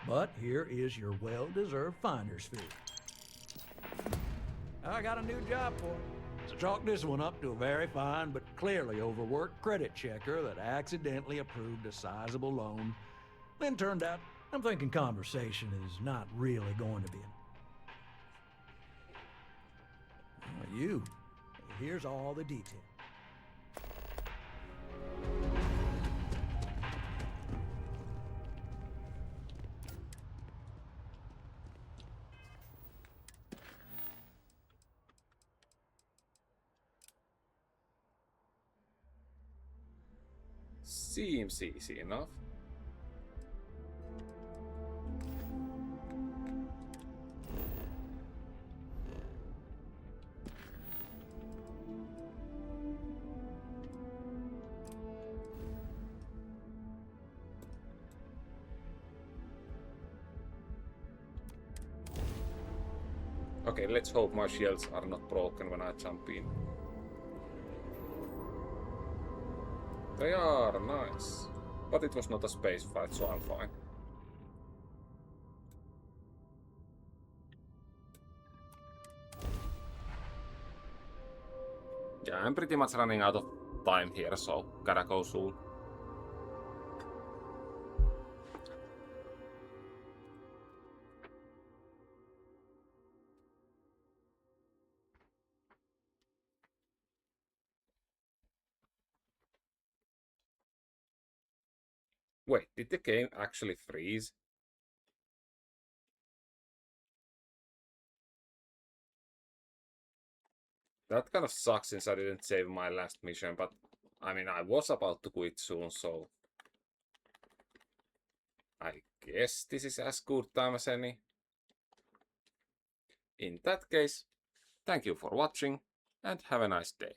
But here is your well-deserved finder's fee. I got a new job for you. So chalk this one up to a very fine but clearly overworked credit checker that accidentally approved a sizable loan. Then turned out, I'm thinking conversation is not really going to be you. Here's all the detail. Seems easy enough. Okay, let's hope my shields are not broken when I jump in. They are nice. But it was not a space fight, so I'm fine. Yeah, I'm pretty much running out of time here, so gotta go soon. Wait, did the game actually freeze? That kind of sucks since I didn't save my last mission, but I mean, I was about to quit soon, so I guess this is as good time as any. In that case, thank you for watching and have a nice day.